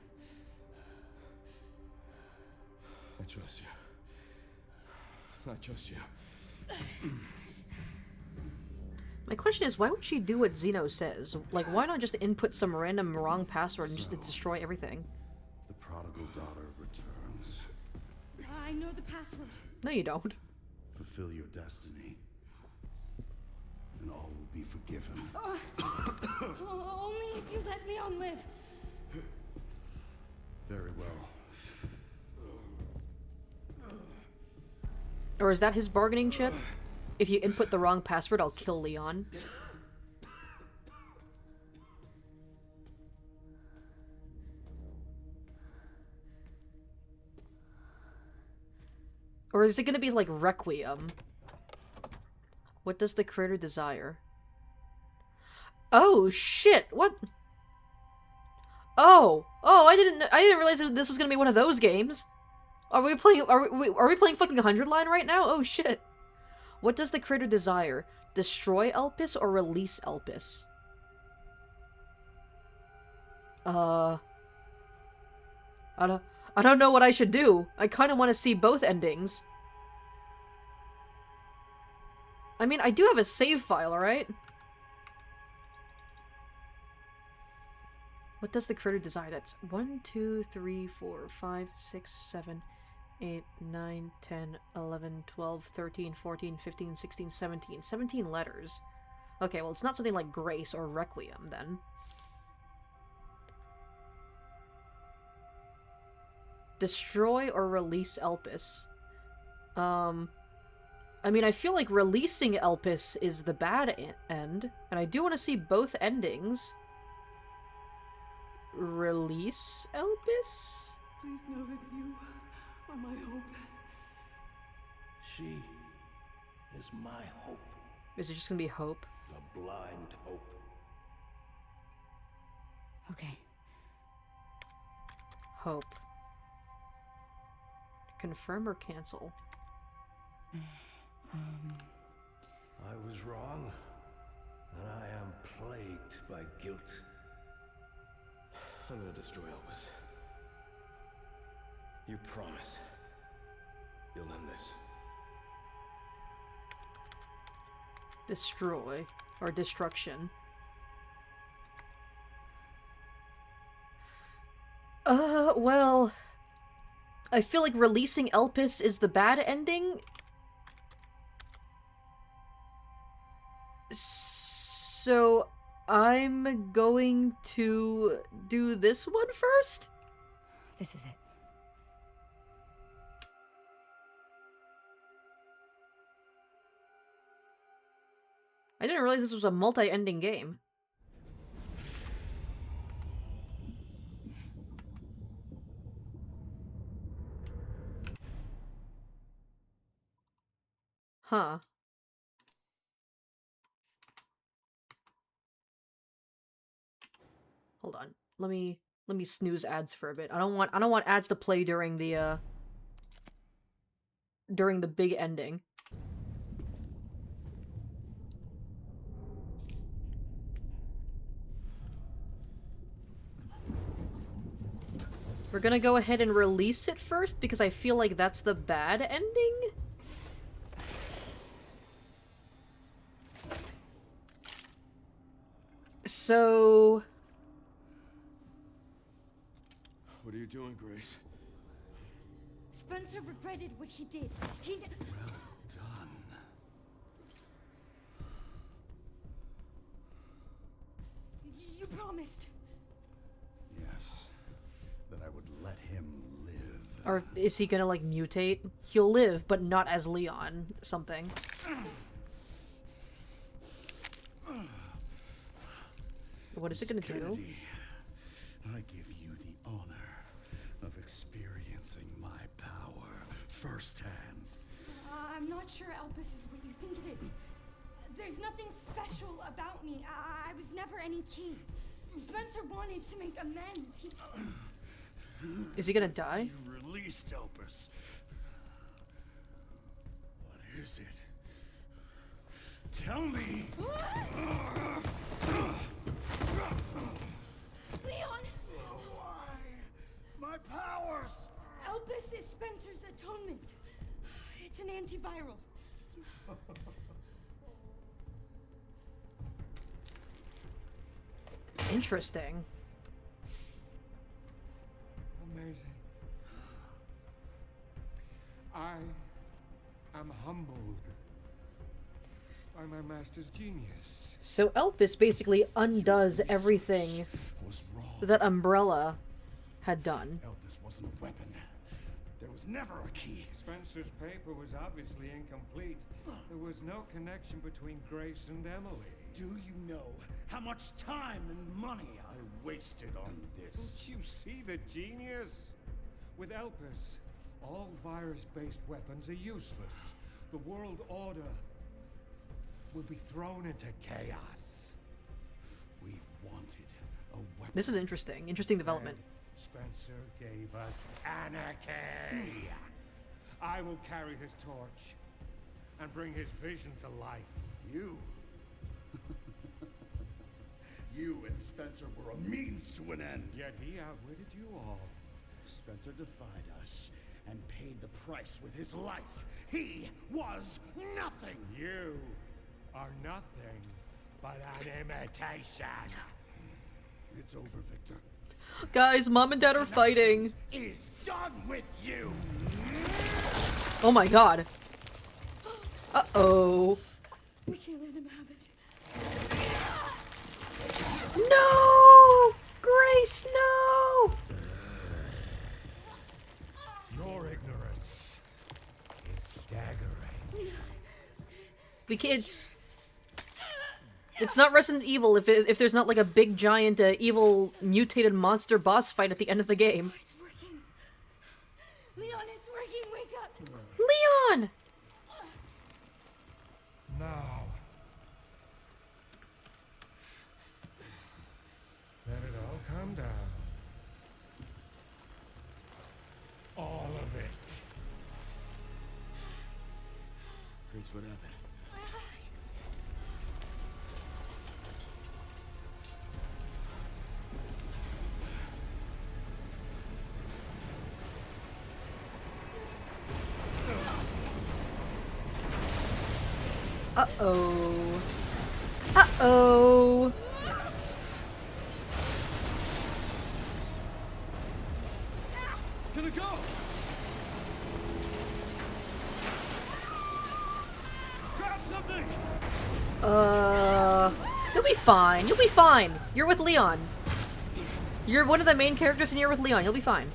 I trust you. I trust you. My question is, why would she do what Zeno says? Like, why not just input some random wrong password and just destroy everything? The prodigal daughter returns. I know the password. No, you don't. Fulfill your destiny, and all will be forgiven. Only if you let Leon live. Very well. Or is that his bargaining chip? If you input the wrong password, I'll kill Leon. Or is it gonna be like Requiem? What does the creator desire? Oh shit! What? Oh, I didn't realize that this was gonna be one of those games. Are we playing fucking 100 line right now? Oh shit. What does the creator desire? Destroy Elpis or release Elpis? I don't know what I should do. I kind of want to see both endings. I mean, I do have a save file, right? What does the creator desire? That's 1, 2, 3, 4, 5, 6, 7, 8, 9, 10, 11, 12, 13, 14, 15, 16, 17. 17 letters. Okay, well, it's not something like Grace or Requiem, then. Destroy or release Elpis. I mean, I feel like releasing Elpis is the bad end, and I do want to see both endings. Release Elpis? Please know that you are my hope. She is my hope. Is it just gonna be hope? A blind hope. Okay. Hope. Confirm or cancel? I was wrong, and I am plagued by guilt. I'm gonna destroy Elvis. You promise you'll end this. Destroy. Or destruction. Well... I feel like releasing Elpis is the bad ending. So... I'm going to do this one first? This is it. I didn't realize this was a multi-ending game. Huh. Hold on. Let me snooze ads for a bit. I don't want ads to play during the big ending. We're gonna go ahead and release it first because I feel like that's the bad ending. So... What are you doing, Grace? Spencer regretted what he did. Well done. You promised. Yes. That I would let him live. Or is he gonna, like, mutate? He'll live, but not as Leon. Something. What is it gonna do? Kennedy, I give you the honor of experiencing my power firsthand. I'm not sure Elpis is what you think it is. There's nothing special about me. I was never any king. Spencer wanted to make amends. Is he gonna die? You released Elpis. What is it? Tell me! Leon! Why? My powers! Elpis is Spencer's atonement. It's an antiviral. Interesting. Amazing. I am humbled by my master's genius. So Elpis basically undoes everything Was wrong. that Umbrella had done. Elpis wasn't a weapon. There was never a key. Spencer's paper was obviously incomplete. There was no connection between Grace and Emily. Do you know how much time and money I wasted on this? Don't you see the genius? With Elpis, all virus-based weapons are useless. The world order will be thrown into chaos. We wanted a weapon. This is interesting. Interesting development. And Spencer gave us anarchy. I will carry his torch and bring his vision to life. You? You and Spencer were a means to an end. Yet he outwitted you all. Spencer defied us and paid the price with his life. He was nothing. You are nothing but an imitation. It's over, Victor. Guys, Mom and Dad are fighting. Is done with you. Oh my god. Uh-oh. We can't let him have it. No! Grace, no! Your ignorance is staggering. We can't... It's not Resident Evil if there's not like a big giant evil mutated monster boss fight at the end of the game. It's working. Leon, it's working. Wake up. Leon! Now, let it all come down. All of it. Grace, what happened? Uh-oh. Uh-oh. It's gonna go! Grab something! You'll be fine. You'll be fine. You're with Leon. You're one of the main characters and you're with Leon. You'll be fine.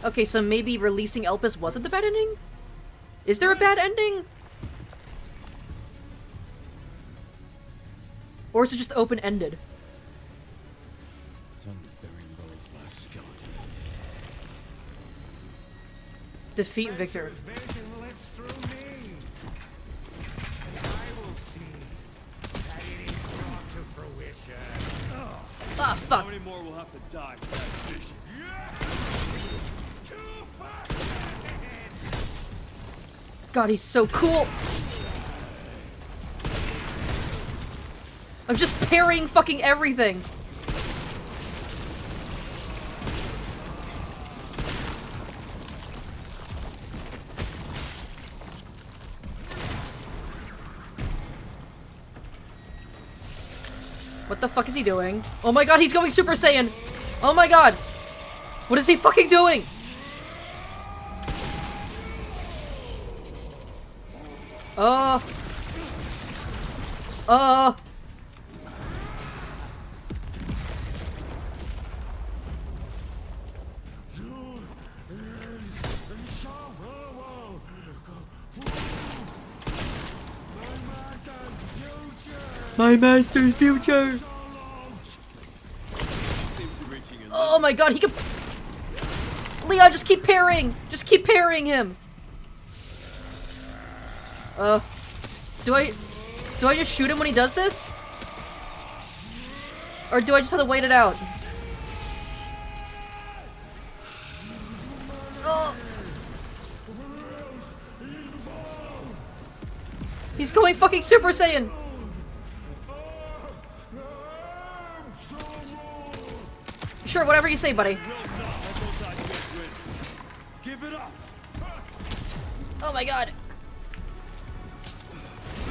Okay, so maybe releasing Elpis wasn't the bad ending? Is there a bad ending? Or is it just open-ended? Time to bury Bo's last skeleton. Defeat Victor. Vision lives through me. And I will see that it is brought to fruition. Ah, fuck. How many more will have to die for that vision? God, he's so cool. I'm just parrying fucking everything. What the fuck is he doing? Oh my god, he's going Super Saiyan! Oh my god! What is he fucking doing? My master's future! Oh my god, he could... Leon, just keep parrying! Just keep parrying him! Do I just shoot him when he does this? Or do I just have to wait it out? Oh. He's going fucking Super Saiyan! Sure, whatever you say, buddy. Give it up. Oh my god.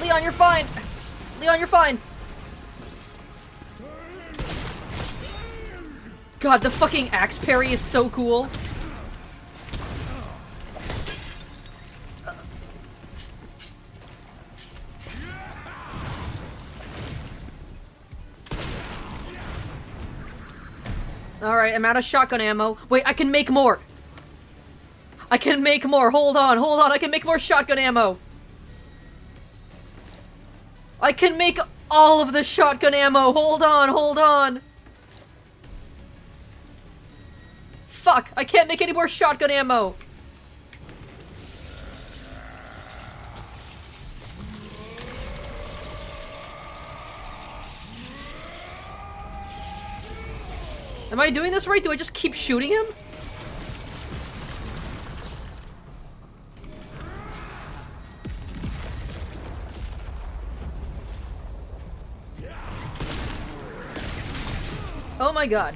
Leon, you're fine! Leon, you're fine! God, the fucking axe parry is so cool. Alright, I'm out of shotgun ammo. Wait, I can make more! I can make more! Hold on, I can make more shotgun ammo! I can make all of the shotgun ammo! Hold on! Fuck! I can't make any more shotgun ammo! Am I doing this right? Do I just keep shooting him? Oh my god.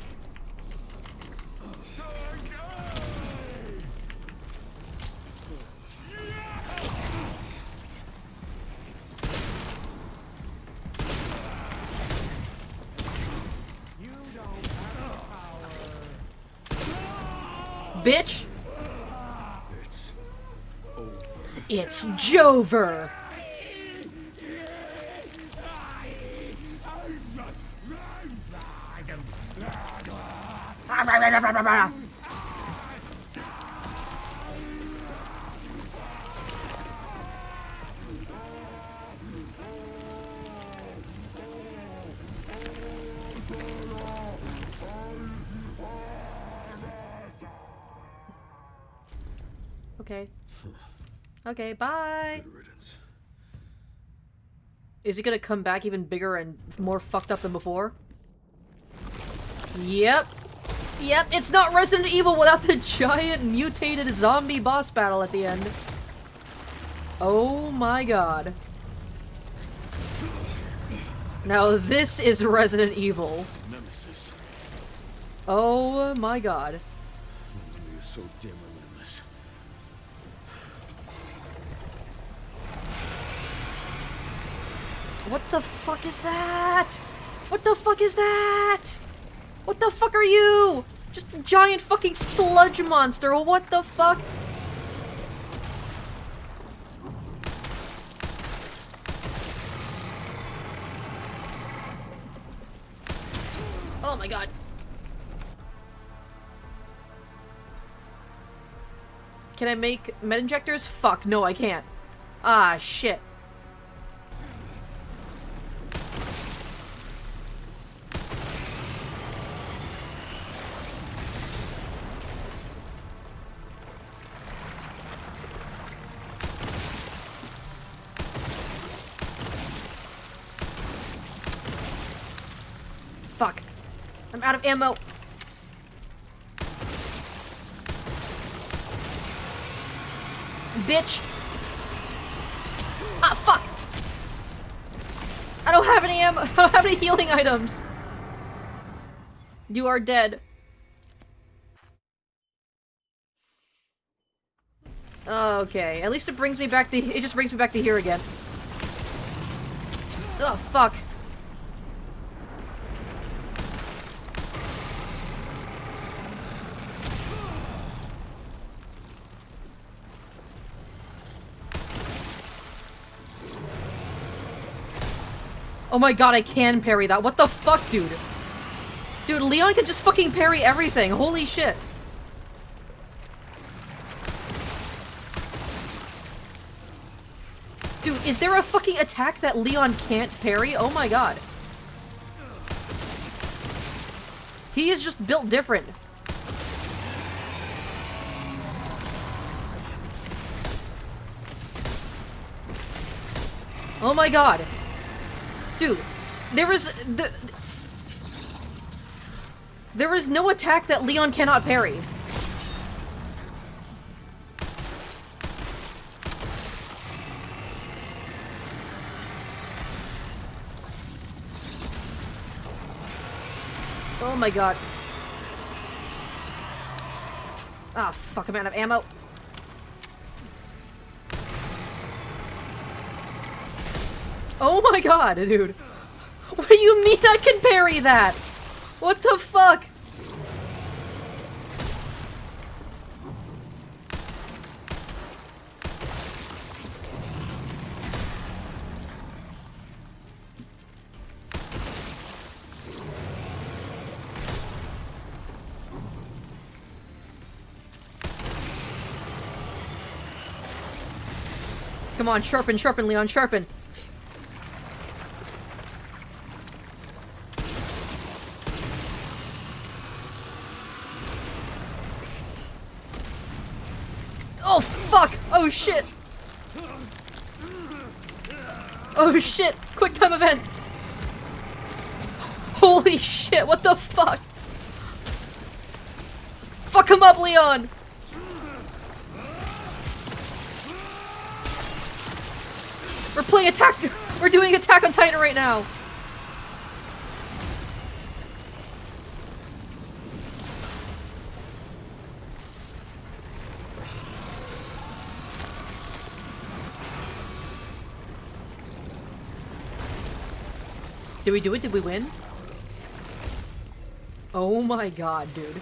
Bitch! It's Jover! Okay. Okay, bye! Good riddance. Is he gonna come back even bigger and more fucked up than before? Yep. Yep, it's not Resident Evil without the giant mutated zombie boss battle at the end. Oh my god. Now this is Resident Evil. Nemesis. Oh my god. You're so dim and relentless. What the fuck is that? What the fuck is that? What the fuck are you? Just a giant fucking sludge monster. What the fuck? Oh my god. Can I make med injectors? Fuck, no I can't. Ah, shit. Fuck. I'm out of ammo. Bitch. Ah, fuck. I don't have any ammo. I don't have any healing items. You are dead. Okay, at least it brings me back to- it just brings me back to here again. Oh, fuck. Oh my god, I can parry that. What the fuck, dude? Dude, Leon can just fucking parry everything. Holy shit. Dude, is there a fucking attack that Leon can't parry? Oh my god. He is just built different. Oh my god. Dude, there is no attack that Leon cannot parry. Oh my god. Ah, fuck, I'm out of ammo. Oh my god, dude. What do you mean I can parry that? What the fuck? Come on, sharpen, sharpen, Leon, sharpen. Oh, fuck! Oh, shit! Oh, shit! Quick time event! Holy shit, what the fuck? Fuck him up, Leon! We're playing attack- We're doing Attack on Titan right now! Did we do it? Did we win? Oh my god, dude.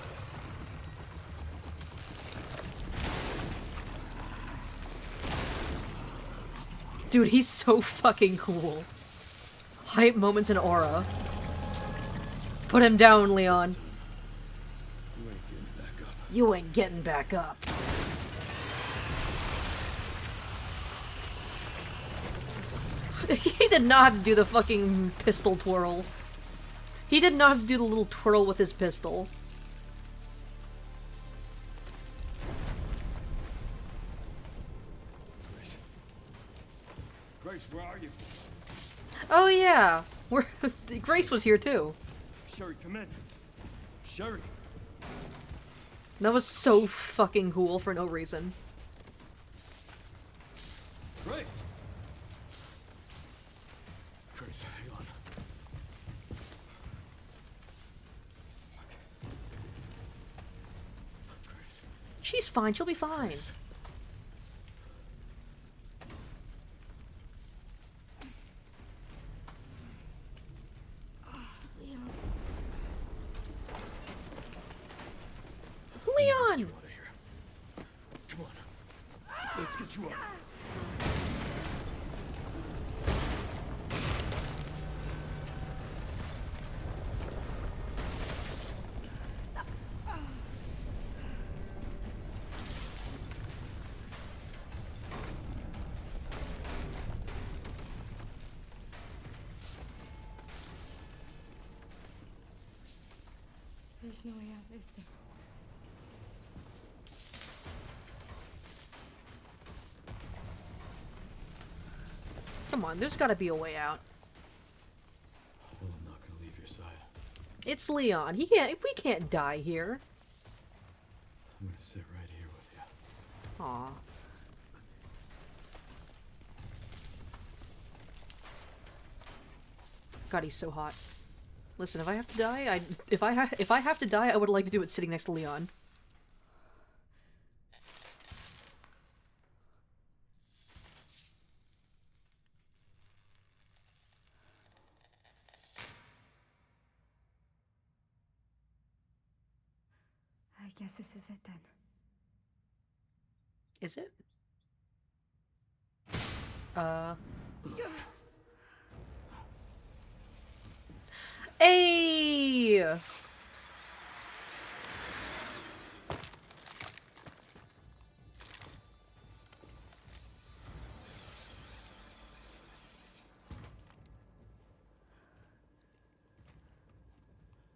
Dude, he's so fucking cool. Hype moments and aura. Put him down, Leon. You ain't getting back up. He did not have to do the fucking pistol twirl. He did not have to do the little twirl with his pistol. Grace, where are you? Oh yeah, Grace was here too. Sherry, come in. Sherry. That was so fucking cool for no reason. Grace. Grace, hang on. Grace. She's fine, she'll be fine. Grace. Let's get you up. There's no way out, is there? Come on, there's gotta be a way out. Well, I'm not gonna leave your side. It's Leon. He can't. We can't die here. I'm gonna sit right here with you. Aw. God, he's so hot. Listen, if I have to die, if I have to die, I would like to do it sitting next to Leon. I guess this is it then. Is it? Hey!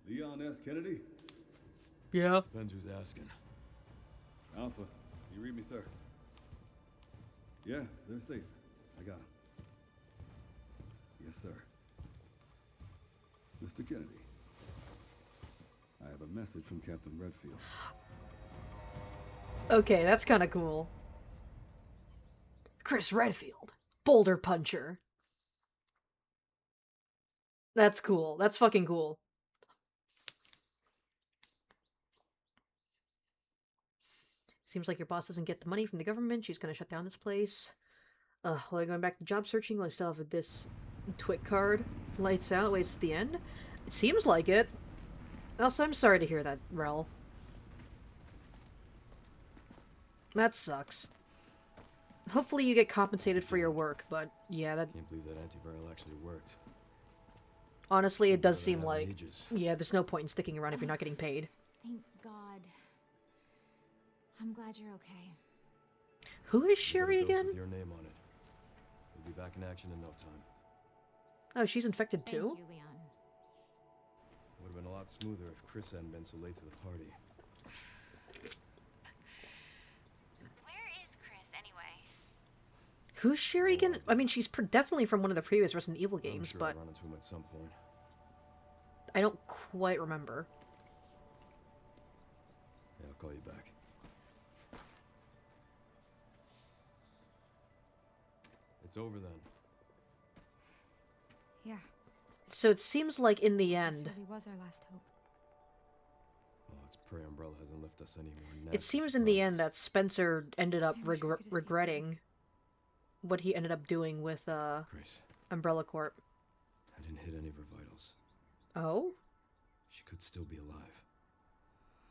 Leon S. Kennedy? Yeah. Depends who's asking. Alpha, you read me, sir? Yeah, they're safe. I got them. Yes, sir. Mr. Kennedy, I have a message from Captain Redfield. Okay, that's kind of cool. Chris Redfield, Boulder Puncher. That's cool. That's fucking cool. Seems like your boss doesn't get the money from the government. She's gonna shut down this place. While I'm going back to job searching, will I still have this twit card? Lights out. Wait, it's the end? It seems like it. Also, I'm sorry to hear that, Rel. That sucks. Hopefully you get compensated for your work, but yeah, that... Can't believe that antiviral actually worked. Honestly, it does Better seem than like... ages. Yeah, there's no point in sticking around if you're not getting paid. Thank God. I'm glad you're okay. Who is You got a Sherry dose again? with your name on it. We'll be back in action in no time. Oh, she's infected Thank too? you, Leon. Would have been a lot smoother if Chris hadn't been so late to the party. Where is Chris, anyway? Who's Sherry again? I mean, she's definitely from one of the previous Resident Evil I'm games, sure but I'll run into him at some point. I don't quite remember. Yeah, I'll call you back. It's over then. Yeah, So it seems like in the this end, really was our last hope. Well, let's pray Umbrella hasn't left us any more it nasty seems in the end surprises. that Spencer ended up I wish we could've saved regretting what he ended up doing with Grace, Umbrella Corp. I didn't hit any of her vitals. Oh? She could still be alive.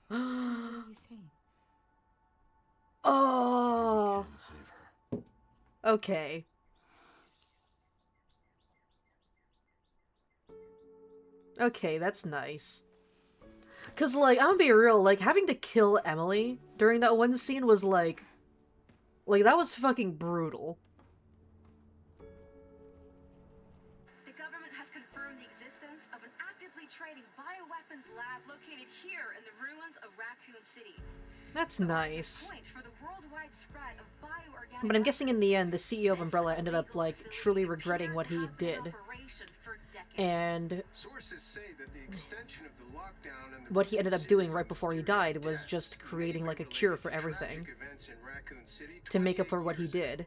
What are you saying? Oh. We can save her. Okay. Okay, that's nice. Cause, like, I'm gonna be real, like, having to kill Emily during that one scene was, like, that was fucking brutal. The government has confirmed the existence of an actively trading bioweapons lab located here in the ruins of Raccoon City. That's nice. Point for the worldwide spread of bioorganic But I'm guessing in the end, the weapons. CEO of Umbrella ended up, like, This truly facility regretting what he appears to have did. been in operation for decades. And Sources say that the extension of the lockdown and the what he ended up recent doing series right of before he mysterious died was deaths just may creating, be like, a cure related for to everything. tragic events in Raccoon City To make up 28 for what he years ago. did.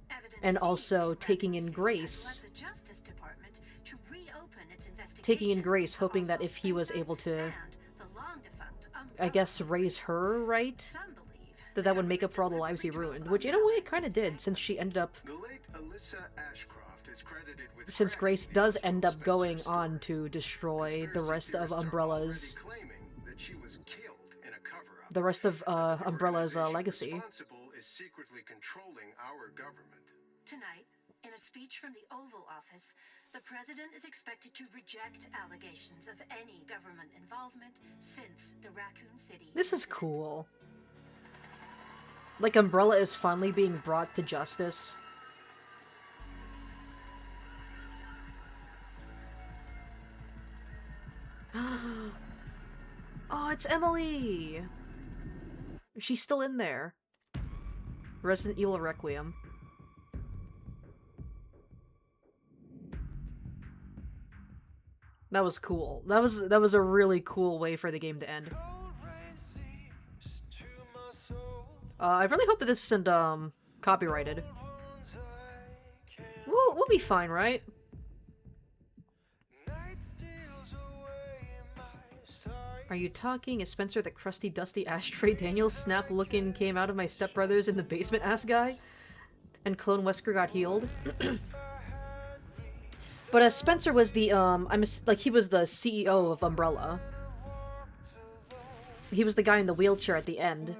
Evidence And seized also in taking Raccoon in City Grace. has led the Justice Department to reopen its Taking in investigation Grace, of hoping that Oswald if he was Spencer able to, and the long-defunct I Umbrella guess, Corp. raise her right, Some believe that would make up for all the lives he ruined. Which, in a way, it kind of did, since she ended up... The late Alyssa Ashcroft is credited with Since Grace does end up going Spencer's on to destroy the Conspiracy rest of theorists are Umbrella's... already claiming that she was killed in a cover-up. The rest of, The Umbrella's, organization legacy. responsible is secretly controlling our government. Tonight, in a speech from the Oval Office, the president is expected to reject allegations of any government involvement since the Raccoon City. This is cool. Like, Umbrella is finally being brought to justice. Oh, it's Emily! She's still in there. Resident Evil Requiem. That was cool. That was a really cool way for the game to end. I really hope that this isn't copyrighted. We'll be fine, right? Are you talking? Is Spencer the crusty, dusty ashtray Daniel snap-looking came out of my stepbrothers in the basement ass guy? And Clone Wesker got healed? But Spencer was the, he was the CEO of Umbrella. He was the guy in the wheelchair at the end.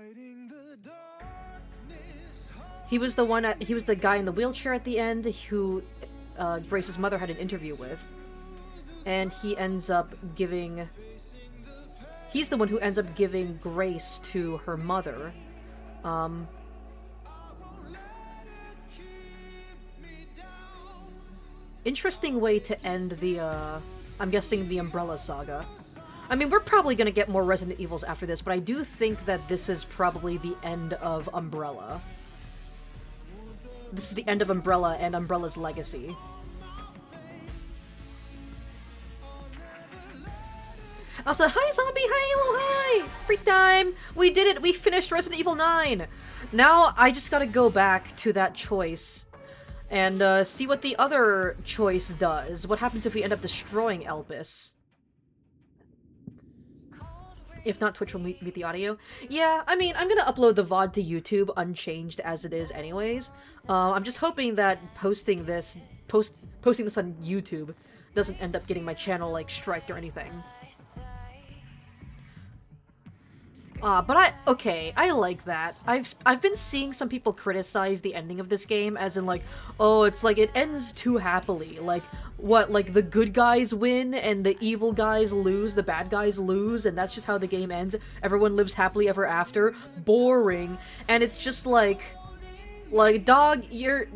He was the guy in the wheelchair at the end who Grace's mother had an interview with. And he ends up giving... He's the one who ends up giving Grace to her mother. Interesting way to end the, I'm guessing the Umbrella saga. I mean, we're probably gonna get more Resident Evils after this, but I do think that this is probably the end of Umbrella. This is the end of Umbrella and Umbrella's legacy. Also, hi Zombie, hi, free time! We did it, we finished Resident Evil 9! Now, I just gotta go back to that choice and see what the other choice does. What happens if we end up destroying Elpis? If not, Twitch will mute the audio. Yeah, I mean, I'm gonna upload the VOD to YouTube unchanged as it is anyways. I'm just hoping that posting this on YouTube doesn't end up getting my channel, like, striked or anything. But okay, I like that. I've been seeing some people criticize the ending of this game as in like, oh, it's like it ends too happily. Like, what, like the good guys win and the evil guys lose, the bad guys lose, and that's just how the game ends. Everyone lives happily ever after. Boring. And it's just like, dog, you're,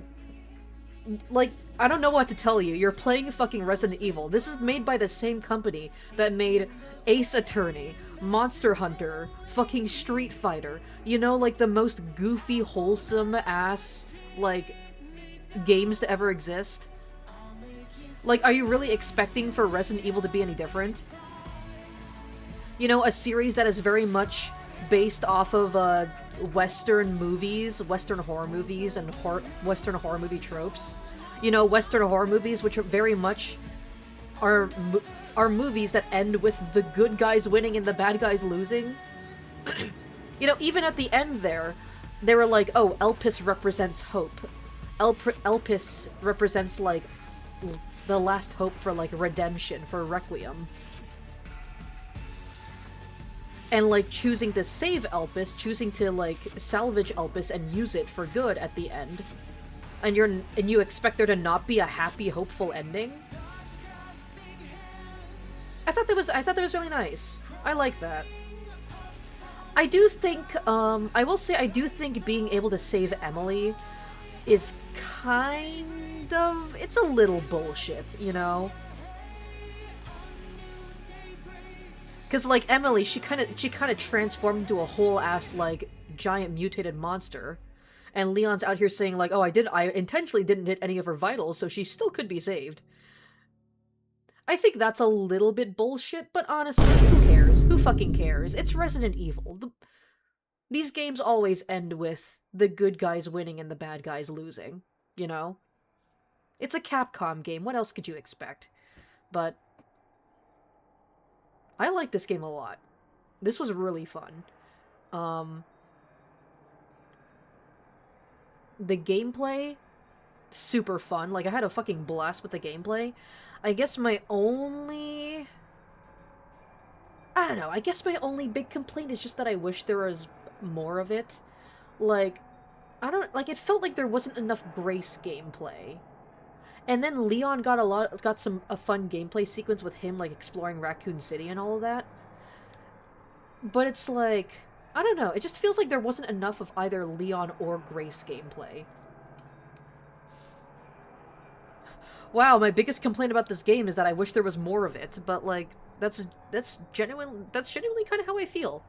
like, I don't know what to tell you. You're playing fucking Resident Evil. This is made by the same company that made Ace Attorney, Monster Hunter, fucking Street Fighter. You know, like, the most goofy, wholesome-ass, like, games to ever exist? Like, are you really expecting for Resident Evil to be any different? You know, a series that is very much based off of, Western movies, Western horror movies, and Western horror movie tropes. You know, Western horror movies, which are very much are movies that end with the good guys winning and the bad guys losing. You know, even at the end there, they were like, oh, Elpis represents hope. Elpis represents, like, the last hope for, like, redemption, for Requiem. And, like, choosing to save Elpis, choosing to, like, salvage Elpis and use it for good at the end. And you expect there to not be a happy, hopeful ending? I thought that was really nice. I like that. I do think, I will say I do think being able to save Emily is kind of, it's a little bullshit, you know? Because, like, Emily, she kind of transformed into a whole-ass, like, giant mutated monster. And Leon's out here saying, like, oh, I intentionally didn't hit any of her vitals, so she still could be saved. I think that's a little bit bullshit, but honestly, who cares? Who fucking cares? It's Resident Evil. These games always end with the good guys winning and the bad guys losing, you know? It's a Capcom game, what else could you expect? But I like this game a lot. This was really fun. The gameplay, super fun. Like, I had a fucking blast with the gameplay. I guess my only... I don't know, I guess my only big complaint is just that I wish there was more of it. Like, I don't, like, it felt like there wasn't enough Grace gameplay. And then Leon got a fun gameplay sequence with him, like, exploring Raccoon City and all of that. But it's like, I don't know, it just feels like there wasn't enough of either Leon or Grace gameplay. Wow, my biggest complaint about this game is that I wish there was more of it, but, like, that's genuinely kind of how I feel.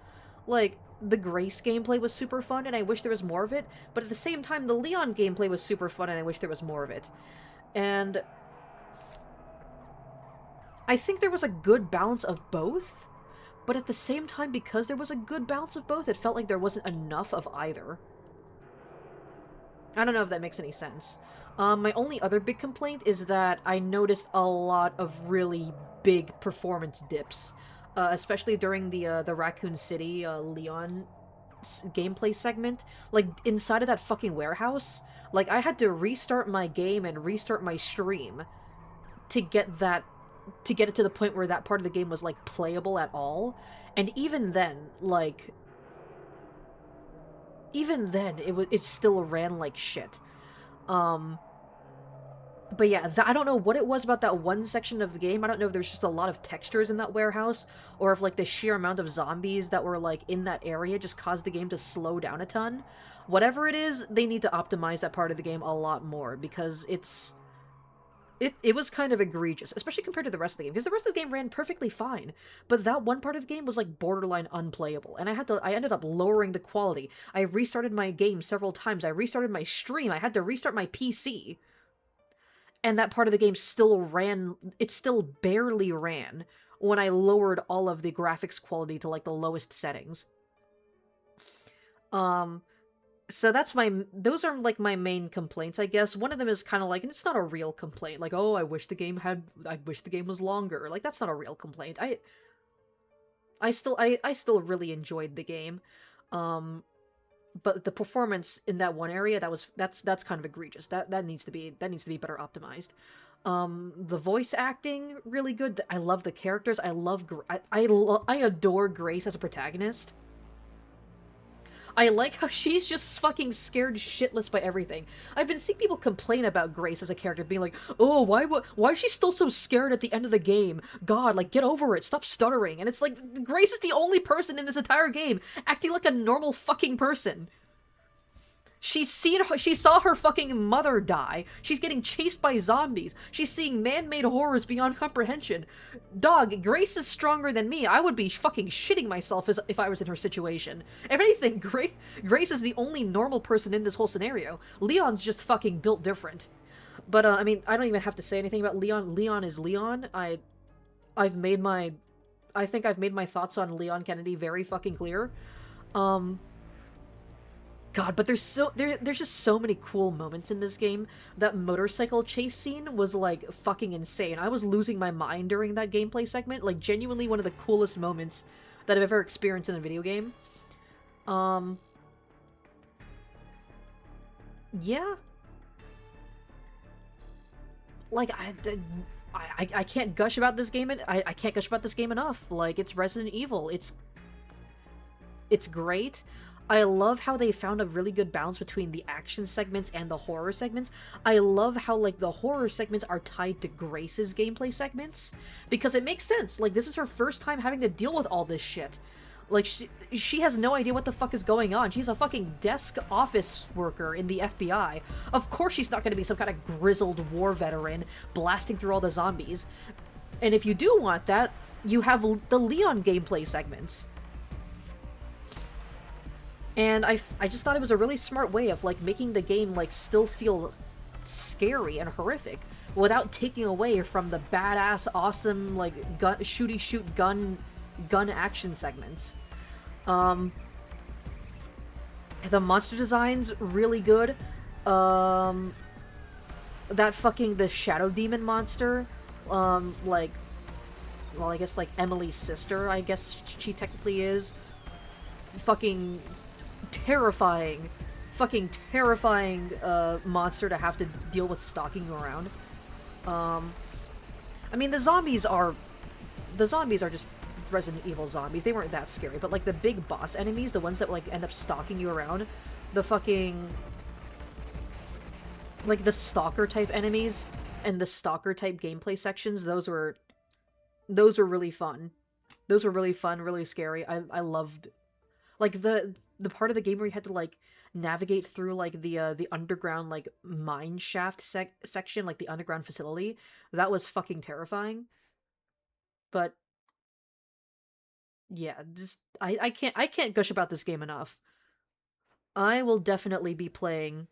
Like, the Grace gameplay was super fun, and I wish there was more of it, but at the same time, the Leon gameplay was super fun, and I wish there was more of it. And I think there was a good balance of both, but at the same time, because there was a good balance of both, it felt like there wasn't enough of either. I don't know if that makes any sense. My only other big complaint is that I noticed a lot of really big performance dips, especially during the Raccoon City Leon gameplay segment. Like, inside of that fucking warehouse, like, I had to restart my game and restart my stream to get it to the point where that part of the game was, like, playable at all. And even then, like, it still ran like shit. But yeah, I don't know what it was about that one section of the game. I don't know if there's just a lot of textures in that warehouse, or if, like, the sheer amount of zombies that were, like, in that area just caused the game to slow down a ton. Whatever it is, they need to optimize that part of the game a lot more, because it was kind of egregious, especially compared to the rest of the game, because the rest of the game ran perfectly fine, but that one part of the game was, like, borderline unplayable, and I ended up lowering the quality. I restarted my game several times. I restarted my stream. I had to restart my PC. And that part of the game still ran, it still barely ran when I lowered all of the graphics quality to, like, the lowest settings. So those are, like, my main complaints, I guess. One of them is kind of like, and it's not a real complaint, like, oh, I wish the game was longer. Like, that's not a real complaint. I still really enjoyed the game. But the performance in that one area, that's kind of egregious. That needs to be better optimized. The voice acting, really good. I love the characters. I adore Grace as a protagonist. I like how she's just fucking scared shitless by everything. I've been seeing people complain about Grace as a character, being like, oh, why is she still so scared at the end of the game? God, like, get over it, stop stuttering. And it's like, Grace is the only person in this entire game acting like a normal fucking person. She saw her fucking mother die. She's getting chased by zombies. She's seeing man-made horrors beyond comprehension. Dog, Grace is stronger than me. I would be fucking shitting myself if I was in her situation. If anything, Grace is the only normal person in this whole scenario. Leon's just fucking built different. But, I mean, I don't even have to say anything about Leon. Leon is Leon. I think I've made my thoughts on Leon Kennedy very fucking clear. God, but there's just so many cool moments in this game. That motorcycle chase scene was, like, fucking insane. I was losing my mind during that gameplay segment. Like, genuinely one of the coolest moments that I've ever experienced in a video game. Yeah. Like, I can't gush about this game, I can't gush about this game enough. Like, it's Resident Evil. It's great. I love how they found a really good balance between the action segments and the horror segments. I love how, like, the horror segments are tied to Grace's gameplay segments, because it makes sense. Like, this is her first time having to deal with all this shit. Like, she has no idea what the fuck is going on. She's a fucking desk office worker in the FBI. Of course she's not going to be some kind of grizzled war veteran blasting through all the zombies. And if you do want that, you have the Leon gameplay segments. And I just thought it was a really smart way of, like, making the game, like, still feel scary and horrific without taking away from the badass, awesome, like, shoot gun action segments. The monster design's really good. The Shadow Demon monster, like, well, I guess, like, Emily's sister, I guess she technically is. Fucking terrifying monster to have to deal with stalking you around. I mean, the zombies are just Resident Evil zombies. They weren't that scary, but, like, the big boss enemies, the ones that, like, end up stalking you around, the fucking like the stalker type enemies and the stalker type gameplay sections, those were really fun. Those were really fun, really scary. I loved like the part of the game where you had to like navigate through like the underground like mine shaft section, like the underground facility. That was fucking terrifying. But yeah, just I can't gush about this game enough. I will definitely be playing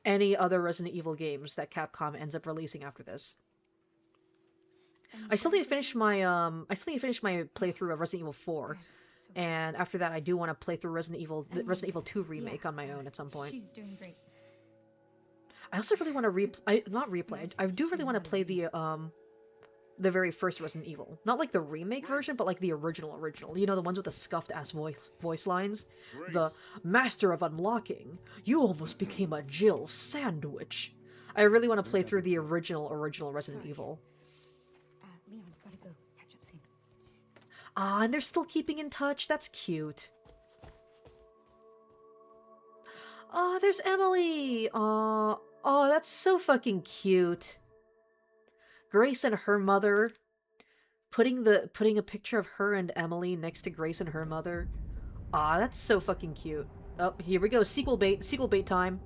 any other Resident Evil games that Capcom ends up releasing after this. I still need to finish my playthrough of Resident Evil 4. And after that I do want to play through Resident Evil 2 remake on my own at some point. She's doing great. I also really want to not replay. I do really want to play the very first Resident Evil. Not like the remake version, but like the original. You know, the ones with the scuffed ass voice lines. The master of unlocking. You almost became a Jill sandwich. I really want to play through the original Resident Evil. Leon, gotta go. Catch up soon. Ah, and they're still keeping in touch. That's cute. Oh, there's Emily. Oh, that's so fucking cute. Grace and her mother, putting a picture of her and Emily next to Grace and her mother. Ah, that's so fucking cute. Oh, here we go. Sequel bait time.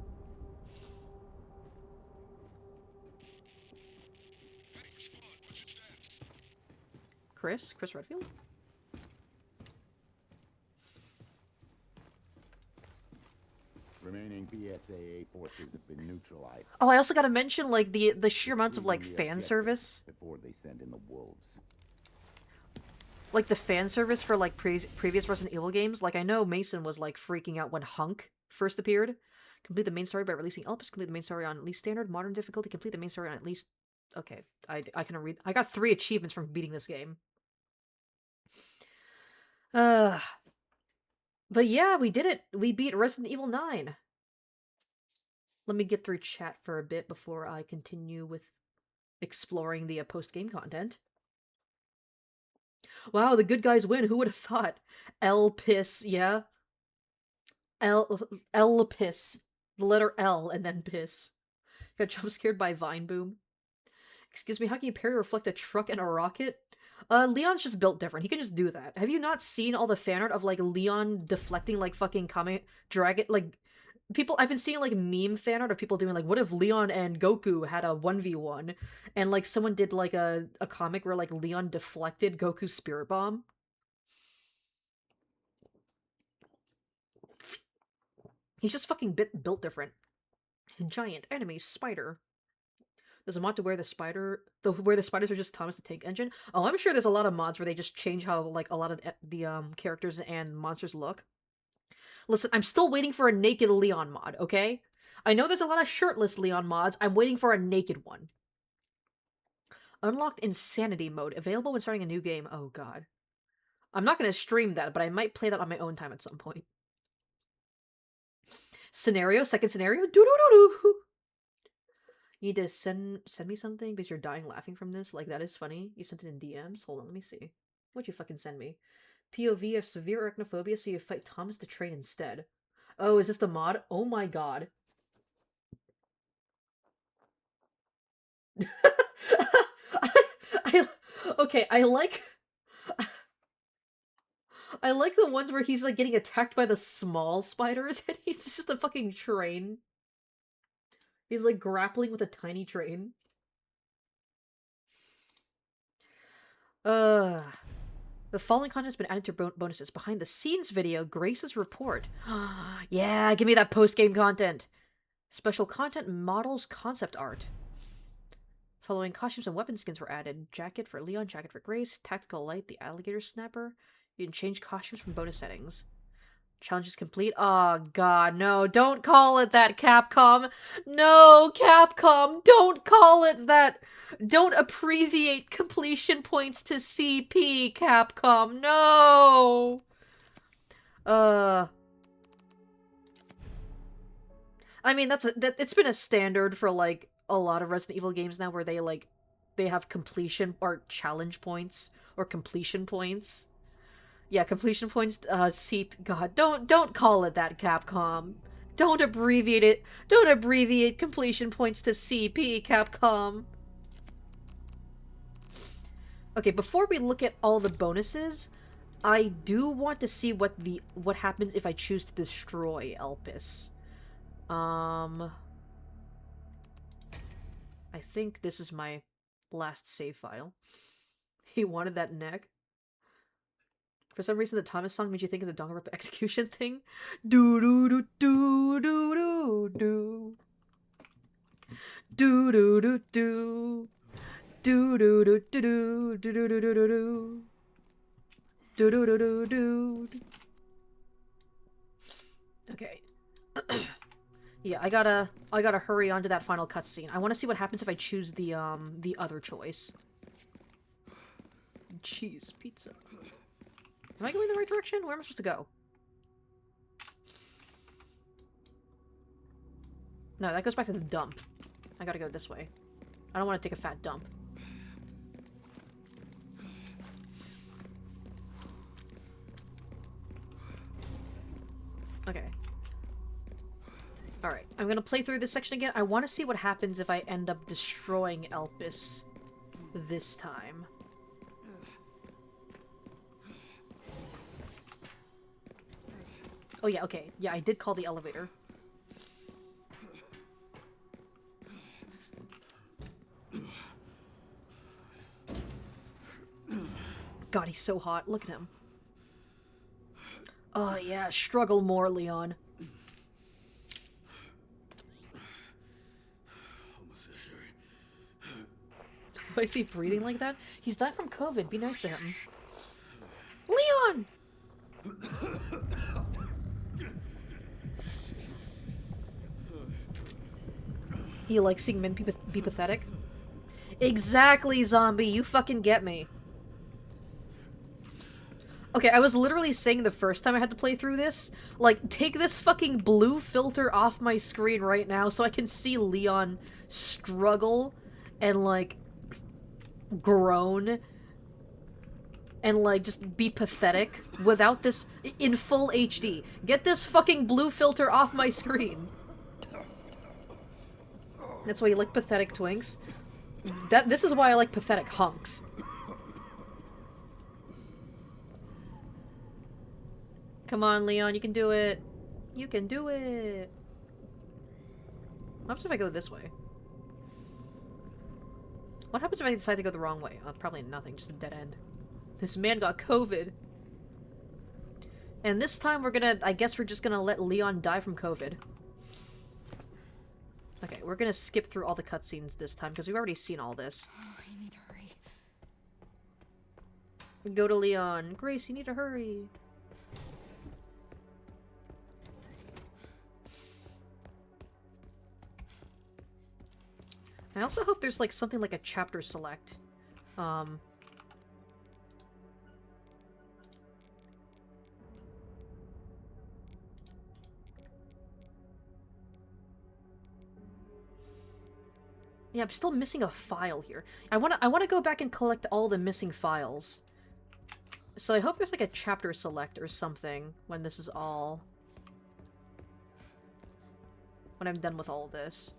Chris Redfield? Remaining BSAA forces have been neutralized. Oh, I also gotta mention, like, the sheer amounts of, like, fan service. Before they send in the wolves. Like, the fan service for, like, previous Resident Evil games. Like, I know Mason was, like, freaking out when Hunk first appeared. Complete the main story by releasing Elpis. Complete the main story on at least standard, modern difficulty. Complete the main story on at least... Okay, I can read... I got 3 achievements from beating this game. But yeah, we did it. We beat Resident Evil 9. Let me get through chat for a bit before I continue with exploring the post-game content. Wow, the good guys win. Who would have thought? L-piss, yeah? L-piss. The letter L and then piss. Got jump scared by Vine Boom. Excuse me, how can you parry reflect a truck and a rocket? Leon's just built different. He can just do that. Have you not seen all the fan art of, like, Leon deflecting, like, fucking dragon, like, people, I've been seeing, like, meme fan art of people doing, like, what if Leon and Goku had a 1v1? And, like, someone did, like, a comic where, like, Leon deflected Goku's spirit bomb. He's just fucking built different. Giant enemy spider. Does a mod to where the spiders are just Thomas the Tank Engine? Oh, I'm sure there's a lot of mods where they just change how, like, a lot of the characters and monsters look. Listen, I'm still waiting for a naked Leon mod, okay? I know there's a lot of shirtless Leon mods. I'm waiting for a naked one. Unlocked Insanity mode. Available when starting a new game. Oh, God. I'm not going to stream that, but I might play that on my own time at some point. Scenario? Second scenario? Doo-doo-doo-doo! You need to send me something because you're dying laughing from this? Like, that is funny. You sent it in DMs? Hold on, let me see. What'd you fucking send me? POV of severe arachnophobia, so you fight Thomas the Train instead. Oh, is this the mod? Oh my god. Okay, I like the ones where he's, like, getting attacked by the small spiders and he's just a fucking train. He's, like, grappling with a tiny train. The following content has been added to bonuses. Behind the scenes video, Grace's report. Yeah, give me that post-game content. Special content models concept art. Following costumes and weapon skins were added. Jacket for Leon, jacket for Grace, tactical light, the alligator snapper. You can change costumes from bonus settings. Challenge is complete. Oh, God, no. Don't call it that, Capcom. No, Capcom, don't call it that. Don't abbreviate completion points to CP, Capcom. No. I mean, it's been a standard for, like, a lot of Resident Evil games now where they have completion or challenge points or completion points. Yeah, completion points, God, don't call it that, Capcom. Don't abbreviate it. Don't abbreviate completion points to CP, Capcom. Okay, before we look at all the bonuses, I do want to see what happens if I choose to destroy Elpis. I think this is my last save file. He wanted that neck. For some reason, the Thomas song made you think of the Danganronpa execution thing. Do do do do do do do. Do do do do. Do do do do do do do do do do. Do do do do do. Okay. Yeah, I gotta hurry on to that final cutscene. I want to see what happens if I choose the other choice. Cheese pizza. Am I going in the right direction? Where am I supposed to go? No, that goes back to the dump. I gotta go this way. I don't want to take a fat dump. Okay. Alright, I'm gonna play through this section again. I want to see what happens if I end up destroying Elpis this time. Oh yeah, okay. Yeah, I did call the elevator. God, he's so hot. Look at him. Oh yeah, struggle more, Leon. Why is he breathing like that? He's died from COVID. Be nice to him. Leon! You like seeing men be pathetic? Exactly, zombie. You fucking get me. Okay, I was literally saying the first time I had to play through this, like, take this fucking blue filter off my screen right now so I can see Leon struggle and, like, groan and, like, just be pathetic without this in full HD. Get this fucking blue filter off my screen. That's why you like pathetic twinks. This is why I like pathetic hunks. Come on, Leon, you can do it. You can do it. What happens if I go this way? What happens if I decide to go the wrong way? Probably nothing, just a dead end. This man got COVID. And this time I guess we're just gonna let Leon die from COVID. Okay, we're gonna skip through all the cutscenes this time, because we've already seen all this. Oh, I need to hurry. Go to Leon. Grace, you need to hurry. I also hope there's, like, something like a chapter select. Yeah, I'm still missing a file here. I wanna go back and collect all the missing files. So I hope there's like a chapter select or something when this is all... when I'm done with all of this.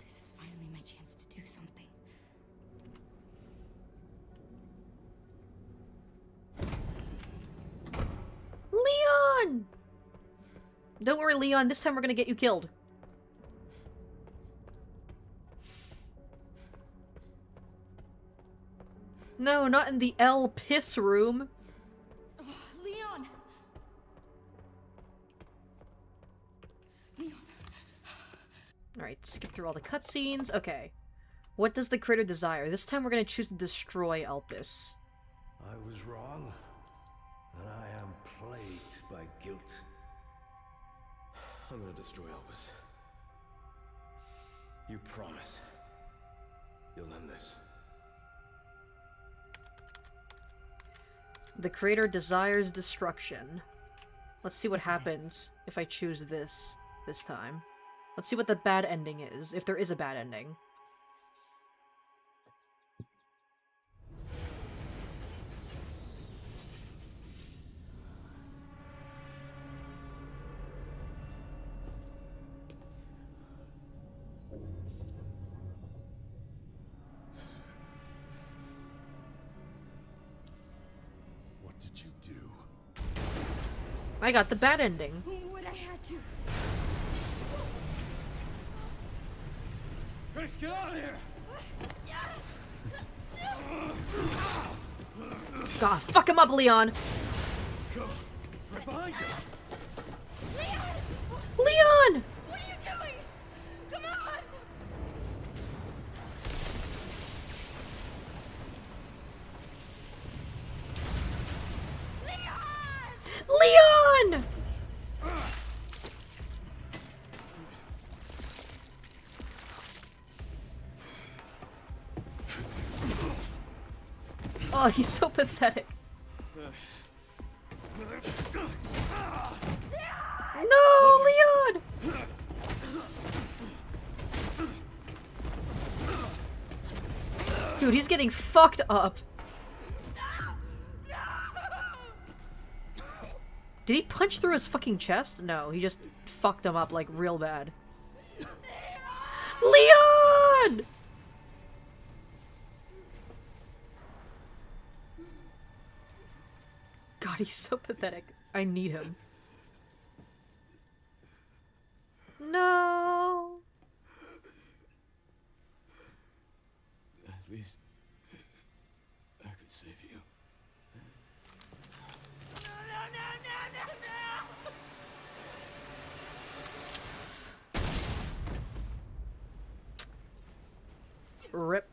This is finally my chance to do something. Leon! Don't worry, Leon. This time we're gonna get you killed. No, not in the L piss room. Oh, Leon! Leon. Alright, skip through all the cutscenes. Okay. What does the creator desire? This time we're gonna choose to destroy Elpis. I was wrong, and I am plagued by guilt. I'm gonna destroy Elpis. You promise you'll end this. The creator desires destruction. Let's see what happens if I choose this time. Let's see what the bad ending is, if there is a bad ending. did you do? I got the bad ending. What I had to. Chris, get out of here! God, fuck him up, Leon! Go! Right behind you! Leon! What are you doing? Come on! Leon! Oh, he's so pathetic. No, Leon! Dude, he's getting fucked up. Did he punch through his fucking chest? No, he just fucked him up, like, real bad. Leon! God, he's so pathetic. I need him. No! At least I could save you. Rip.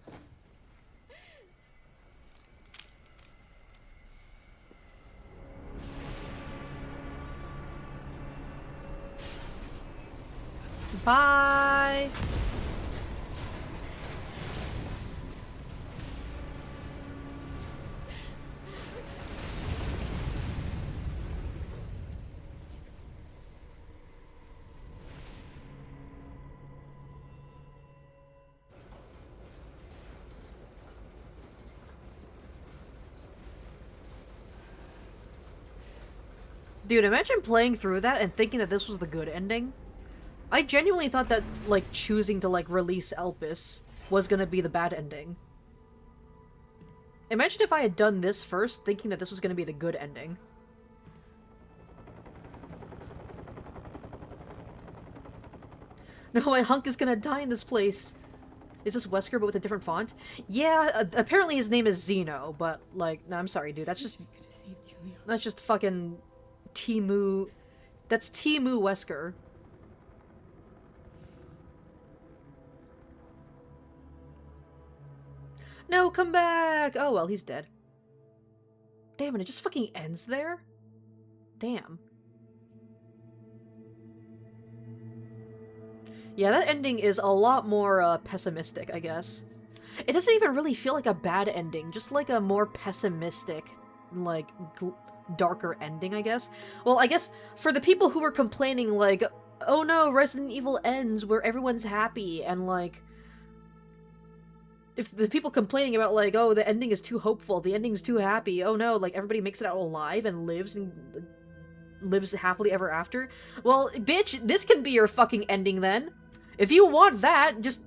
Bye! Dude, imagine playing through that and thinking that this was the good ending. I genuinely thought that, like, choosing to, like, release Elpis was gonna be the bad ending. Imagine if I had done this first, thinking that this was gonna be the good ending. No, my hunk is gonna die in this place. Is this Wesker but with a different font? Yeah, apparently his name is Zeno, but, like, no, I'm sorry, dude, that's just... That's just fucking... Timu... That's Timu Wesker. No, come back! Oh, well, he's dead. Damn, and it just fucking ends there? Damn. Yeah, that ending is a lot more, pessimistic, I guess. It doesn't even really feel like a bad ending, just like a more pessimistic, like, darker ending, I guess. Well, I guess for the people who were complaining, like, oh no, Resident Evil ends where everyone's happy, and, like... If the people complaining about, like, oh, the ending is too hopeful, the ending's too happy, oh no, like, everybody makes it out alive and lives happily ever after. Well, bitch, this can be your fucking ending then. If you want that, just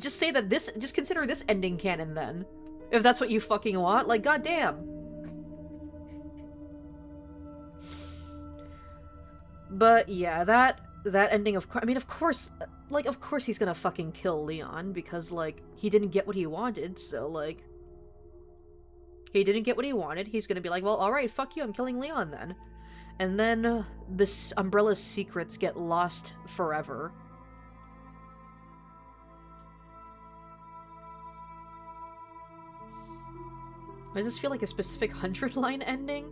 say that this, just consider this ending canon then. If that's what you fucking want, like, goddamn. But yeah, that ending of course, I mean, of course, like, of course he's gonna fucking kill Leon, because, like, he didn't get what he wanted, so, like... He didn't get what he wanted, he's gonna be like, well, alright, fuck you, I'm killing Leon then. And then, this Umbrella's secrets get lost forever. Does this feel like a specific 100-line ending?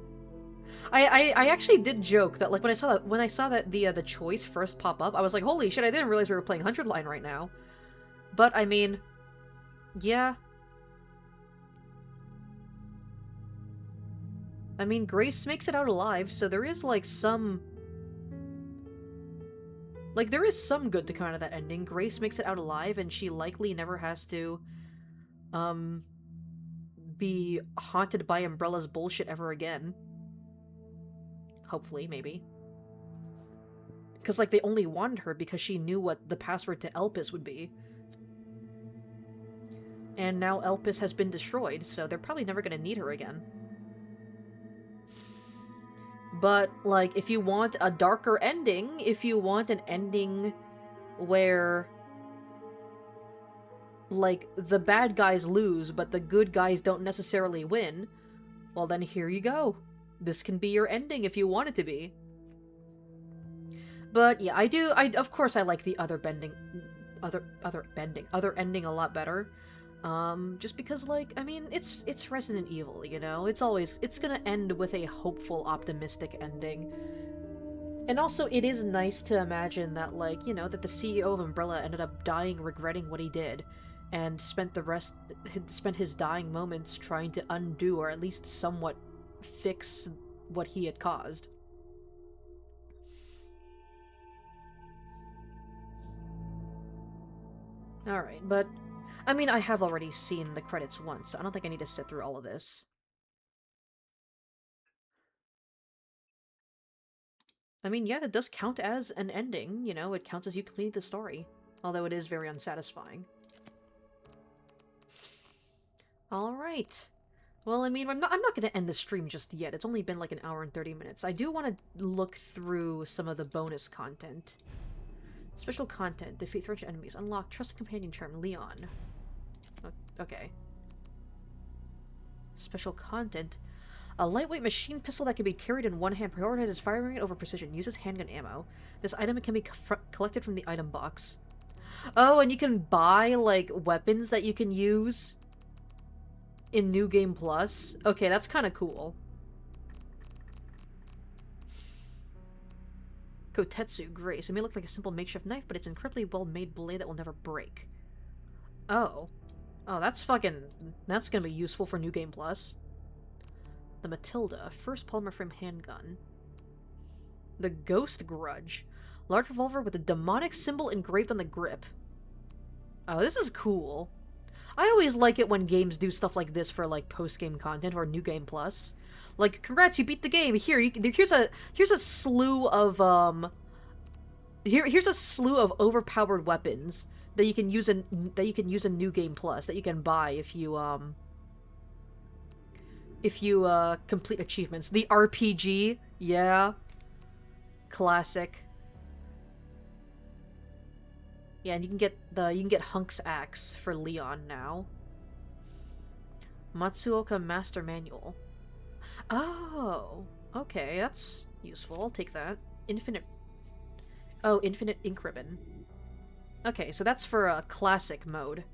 I actually did joke that, like, when I saw that the choice first pop up, I was like, holy shit, I didn't realize we were playing 100-line right now. But I mean, yeah. I mean, Grace makes it out alive, so there is, like, some... Like, there is some good to come out of that ending. Grace makes it out alive, and she likely never has to, be haunted by Umbrella's bullshit ever again. Hopefully, maybe. Because, like, they only wanted her because she knew what the password to Elpis would be. And now Elpis has been destroyed, so they're probably never gonna need her again. But, like, if you want a darker ending, if you want an ending where, like, the bad guys lose, but the good guys don't necessarily win, well then here you go. This can be your ending if you want it to be. But yeah, of course I like the other ending a lot better. Just because, like, I mean, it's Resident Evil, you know? It's gonna end with a hopeful, optimistic ending. And also, it is nice to imagine that, like, you know, that the CEO of Umbrella ended up dying regretting what he did, and spent his dying moments trying to undo, or at least somewhat fix, what he had caused. Alright, but, I mean, I have already seen the credits once, so I don't think I need to sit through all of this. I mean, yeah, that does count as an ending, you know, it counts as you completed the story. Although it is very unsatisfying. Alright. Well, I mean, I'm not gonna end the stream just yet. It's only been like an hour and 30 minutes. I do want to look through some of the bonus content. Special content. Defeat threatened enemies. Unlock Trusted Companion Charm Leon. Okay. Special content. A lightweight machine pistol that can be carried in one hand prioritizes firing it over precision. Uses handgun ammo. This item can be collected from the item box. Oh, and you can buy, like, weapons that you can use in New Game Plus. Okay, that's kind of cool. Kotetsu Grace. It may look like a simple makeshift knife, but it's an incredibly well-made blade that will never break. Oh. Oh, that's gonna be useful for New Game Plus. The Matilda. First polymer frame handgun. The Ghost Grudge. Large revolver with a demonic symbol engraved on the grip. Oh, this is cool. I always like it when games do stuff like this for, like, post-game content or New Game Plus. Like, congrats, you beat the game. Here, here's a slew of here's a slew of overpowered weapons that you can use in New Game Plus that you can buy if you complete achievements. The RPG, yeah, classic. Yeah, and you can get Hunk's axe for Leon now. Matsuoka Master Manual. Oh, okay, that's useful. I'll take that. Infinite ink ribbon. Okay, so that's for a classic mode.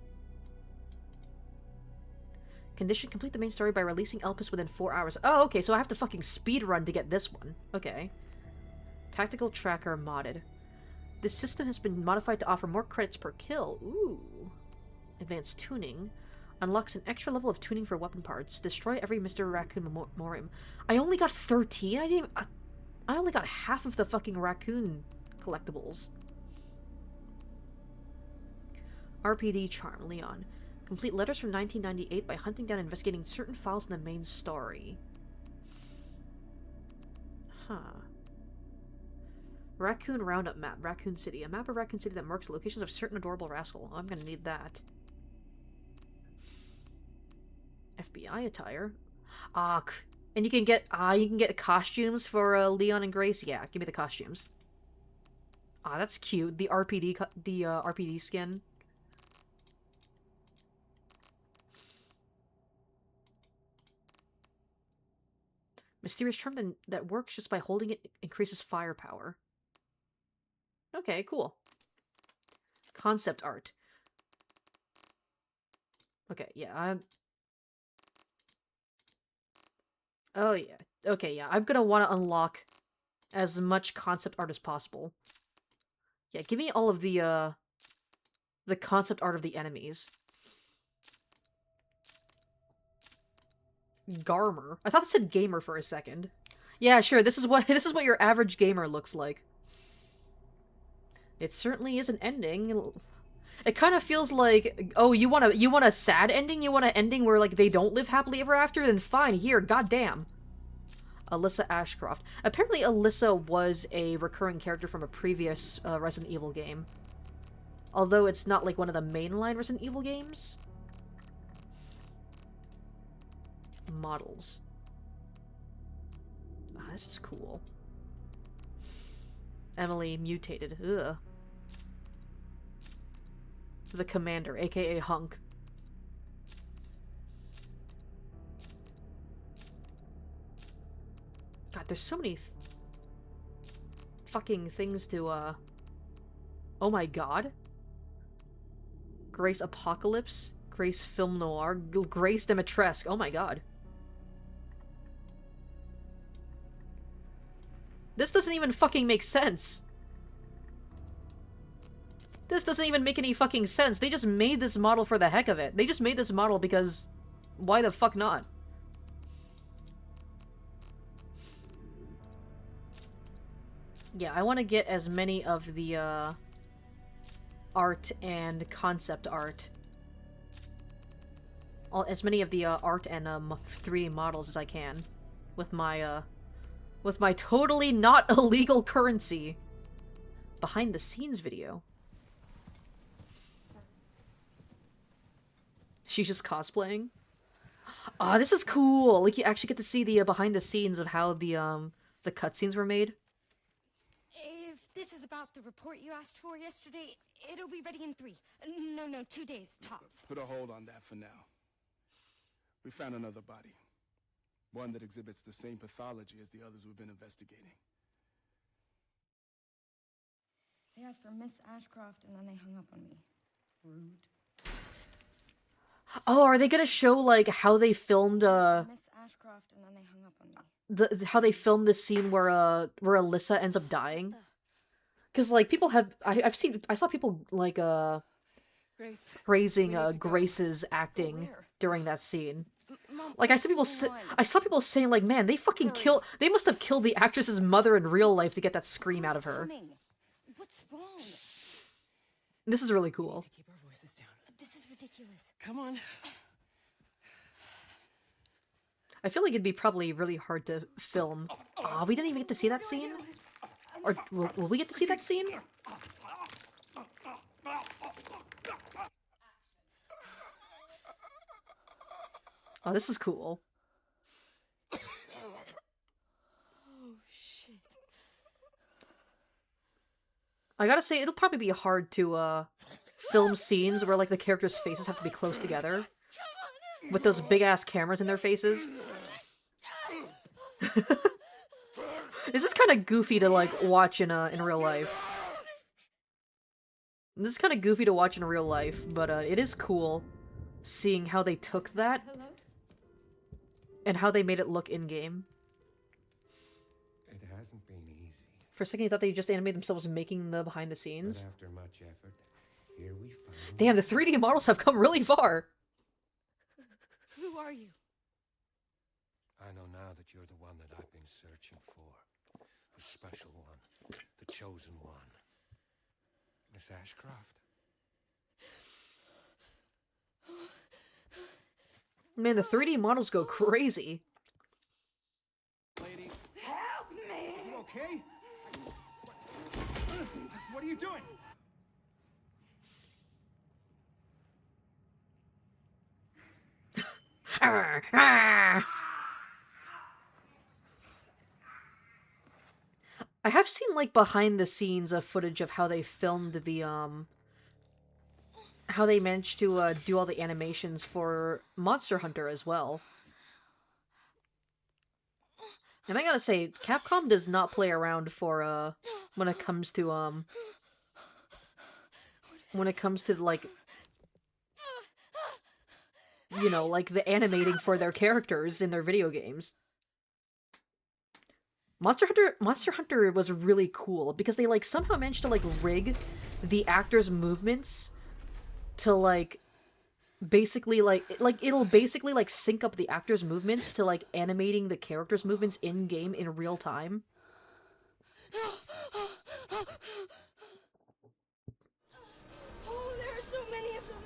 Condition: complete the main story by releasing Elpis within 4 hours. Oh, okay, so I have to fucking speedrun to get this one. Okay. Tactical tracker modded. This system has been modified to offer more credits per kill. Ooh. Advanced tuning. Unlocks an extra level of tuning for weapon parts. Destroy every Mr. Raccoon Memoriam. I only got 13? I only got half of the fucking raccoon collectibles. RPD Charm, Leon. Complete letters from 1998 by hunting down and investigating certain files in the main story. Huh. Raccoon Roundup map. Raccoon City. A map of Raccoon City that marks the locations of certain adorable rascal. I'm gonna need that. FBI attire. And you can get costumes for Leon and Grace. Yeah, give me the costumes. That's cute. The RPD skin. Mysterious charm that works just by holding it increases firepower. Okay, cool. Concept art. Okay, yeah. Oh, yeah. Okay, yeah. I'm gonna want to unlock as much concept art as possible. Yeah, give me all of the concept art of the enemies. Garmer. I thought it said gamer for a second. Yeah, sure. This is what your average gamer looks like. It certainly is an ending. It kind of feels like, oh, you want a sad ending? You want an ending where, like, they don't live happily ever after? Then fine, here, goddamn. Alyssa Ashcroft. Apparently Alyssa was a recurring character from a previous Resident Evil game. Although it's not, like, one of the mainline Resident Evil games. Models. This is cool. Emily mutated. Ugh. The commander, aka Hunk. God, there's so many fucking things to, Oh my god. Grace Apocalypse. Grace Film Noir. Grace Demetresque. Oh my god. This doesn't even fucking make sense. This doesn't even make any fucking sense. They just made this model for the heck of it. They just made this model because... why the fuck not? Yeah, I want to get as many of the, art and concept art. As many of the, art and, 3D models as I can. With my totally not illegal currency. Behind the scenes video. She's just cosplaying. Ah, this is cool! Like, you actually get to see the behind the scenes of how the cutscenes were made. If this is about the report you asked for yesterday, it'll be ready in 3. No, 2 days, tops. Put a hold on that for now. We found another body. One that exhibits the same pathology as the others we've been investigating. They asked for Miss Ashcroft and then they hung up on me. Rude. Oh, are they gonna show, like, how they filmed, Miss Ashcroft and then they hung up on me. how they filmed the scene where Alyssa ends up dying? Because, like, people have... I saw people, like, Grace, praising, Grace's acting during that scene. Like, I saw people saying, like, man, they fucking they must have killed the actress's mother in real life to get that scream out of her. What's wrong? This is really cool. Keep our voices down. This is ridiculous. Come on. I feel like it'd be probably really hard to film. Aw, we didn't even get to see that scene? Or will we get to see that scene? Oh, this is cool. Oh, shit. I gotta say, it'll probably be hard to, film scenes where, like, the characters' faces have to be close together. With those big-ass cameras in their faces. This is kind of goofy to, like, watch in real life. This is kind of goofy to watch in real life, but, it is cool seeing how they took that and how they made it look in-game. It hasn't been easy. For a second, you thought they just animated themselves making the behind-the-scenes. But after much effort, here we find... Damn, the 3D models have come really far! Who are you? I know now that you're the one that I've been searching for. The special one. The chosen one. Miss Ashcroft. Man, the 3D models go crazy. Lady. Help me! You okay? What are you doing? I have seen, like, behind the scenes of footage of how they filmed the, how they managed to, do all the animations for Monster Hunter as well. And I gotta say, Capcom does not play around for, when it comes to, like, you know, like, the animating for their characters in their video games. Monster Hunter was really cool because they, like, somehow managed to, like, rig the actors' movements to, like, basically, it'll basically, like, sync up the actors' movements to, like, animating the characters' movements in-game in real time. Oh, there are so many of them.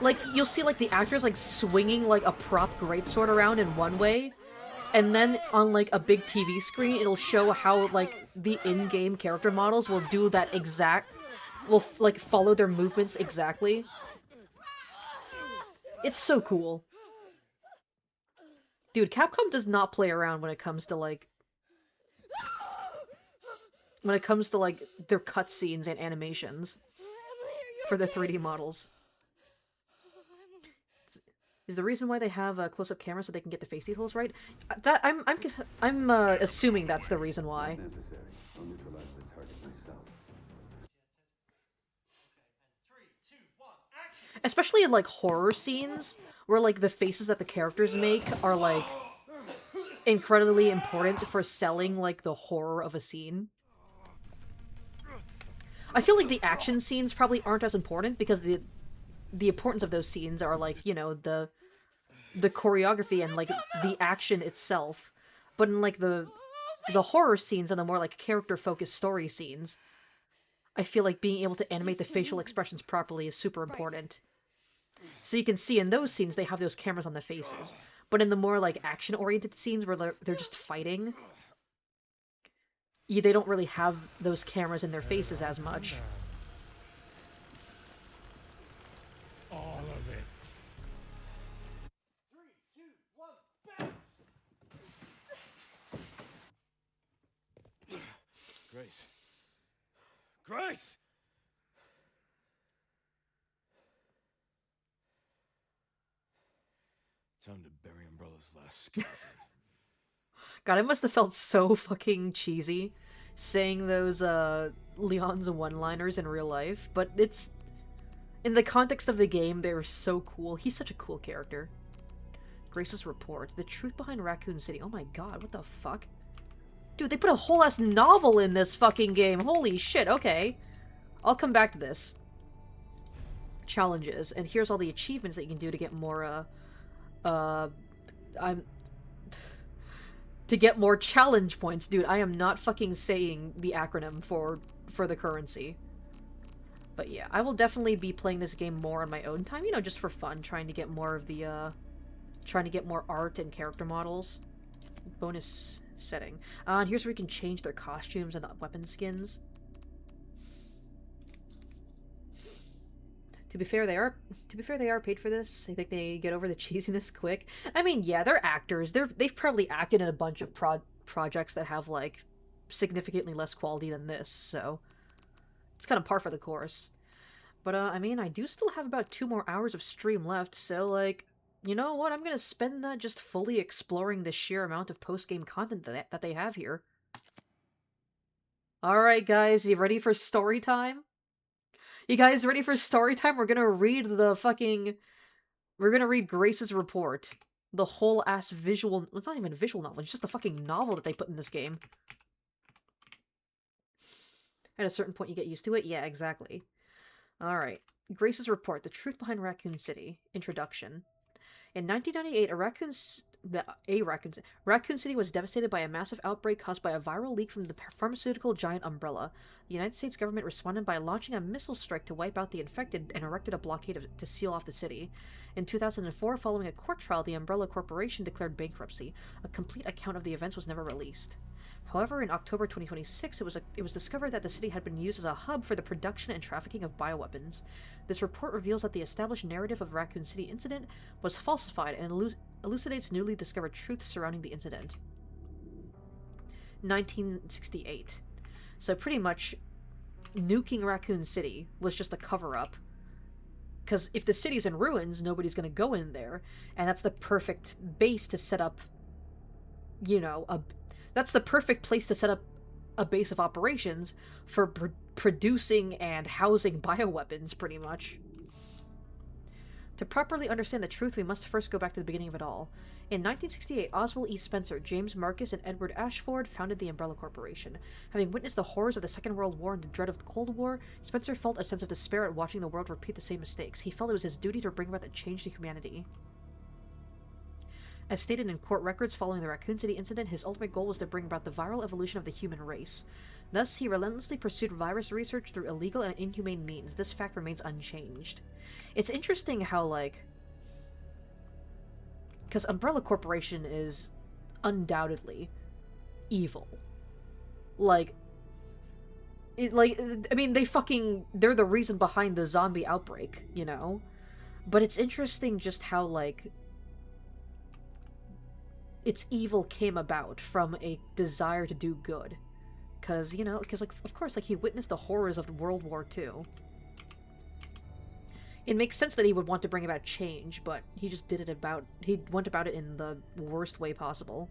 Like, you'll see, like, the actors, like, swinging, like, a prop greatsword around in one way, and then on, like, a big TV screen, it'll show how, like, the in-game character models will do that exact... will, like, follow their movements exactly. It's so cool. Dude, Capcom does not play around when it comes to, like... When it comes to, like, their cutscenes and animations. For the 3D models. Is the reason why they have a close-up camera so they can get the face details right? I'm assuming that's the reason why. Necessary. I'll neutralize the target myself. Especially in, like, horror scenes, where, like, the faces that the characters make are, like, incredibly important for selling, like, the horror of a scene. I feel like the action scenes probably aren't as important, because the importance of those scenes are, like, you know, the choreography and, like, the action itself. But in, like, the horror scenes and the more, like, character-focused story scenes, I feel like being able to animate the facial expressions properly is super important. So you can see in those scenes they have those cameras on the faces. But in the more, like, action-oriented scenes where they're just fighting, they don't really have those cameras in their faces as much. All of it. 3, 2, 1, bounce! Grace. Grace! Time to bury Umbrella's last skeleton. God, it must have felt so fucking cheesy saying those, Leon's one-liners in real life, but it's... In the context of the game, they were so cool. He's such a cool character. Grace's report. The truth behind Raccoon City. Oh my god, what the fuck? Dude, they put a whole-ass novel in this fucking game. Holy shit, okay. I'll come back to this. Challenges. And here's all the achievements that you can do to get more, to get more challenge points. Dude, I am not fucking saying the acronym for the currency. But yeah, I will definitely be playing this game more on my own time, you know, just for fun, trying to get more of the, trying to get more art and character models. Bonus setting. And here's where you can change their costumes and the weapon skins. To be fair, they are paid for this. I think they get over the cheesiness quick. I mean, yeah, they're actors. They've probably acted in a bunch of projects that have, like, significantly less quality than this, so it's kind of par for the course. But, I mean, I do still have about 2 more hours of stream left, so, like, you know what? I'm gonna spend that just fully exploring the sheer amount of post-game content that they have here. Alright, guys, you ready for story time? You guys ready for story time? We're gonna read we're gonna read Grace's report. The whole ass visual... Well, it's not even a visual novel, it's just a fucking novel that they put in this game. At a certain point you get used to it? Yeah, exactly. Alright. Grace's report. The truth behind Raccoon City. Introduction. In 1998, Raccoon City was devastated by a massive outbreak caused by a viral leak from the pharmaceutical giant Umbrella. The United States government responded by launching a missile strike to wipe out the infected and erected a blockade to seal off the city. In 2004, following a court trial, the Umbrella Corporation declared bankruptcy. A complete account of the events was never released. However, in October 2026, it was discovered that the city had been used as a hub for the production and trafficking of bioweapons. This report reveals that the established narrative of Raccoon City incident was falsified and elucidates newly discovered truths surrounding the incident. 1968. So pretty much, nuking Raccoon City was just a cover-up. Because if the city's in ruins, nobody's going to go in there. And that's the perfect base to set up, you know, that's the perfect place to set up a base of operations for producing and housing bioweapons, pretty much. To properly understand the truth, we must first go back to the beginning of it all. In 1968, Oswald E. Spencer, James Marcus, and Edward Ashford founded the Umbrella Corporation. Having witnessed the horrors of the Second World War and the dread of the Cold War, Spencer felt a sense of despair at watching the world repeat the same mistakes. He felt it was his duty to bring about a change to humanity. As stated in court records following the Raccoon City incident, his ultimate goal was to bring about the viral evolution of the human race. Thus, he relentlessly pursued virus research through illegal and inhumane means. This fact remains unchanged. It's interesting how, like... Because Umbrella Corporation is undoubtedly evil. Like... I mean, they're the reason behind the zombie outbreak, you know? But it's interesting just how, like... its evil came about from a desire to do good. Because, you know, like, of course, like, he witnessed the horrors of World War II. It makes sense that he would want to bring about change, but he just did it he went about it in the worst way possible.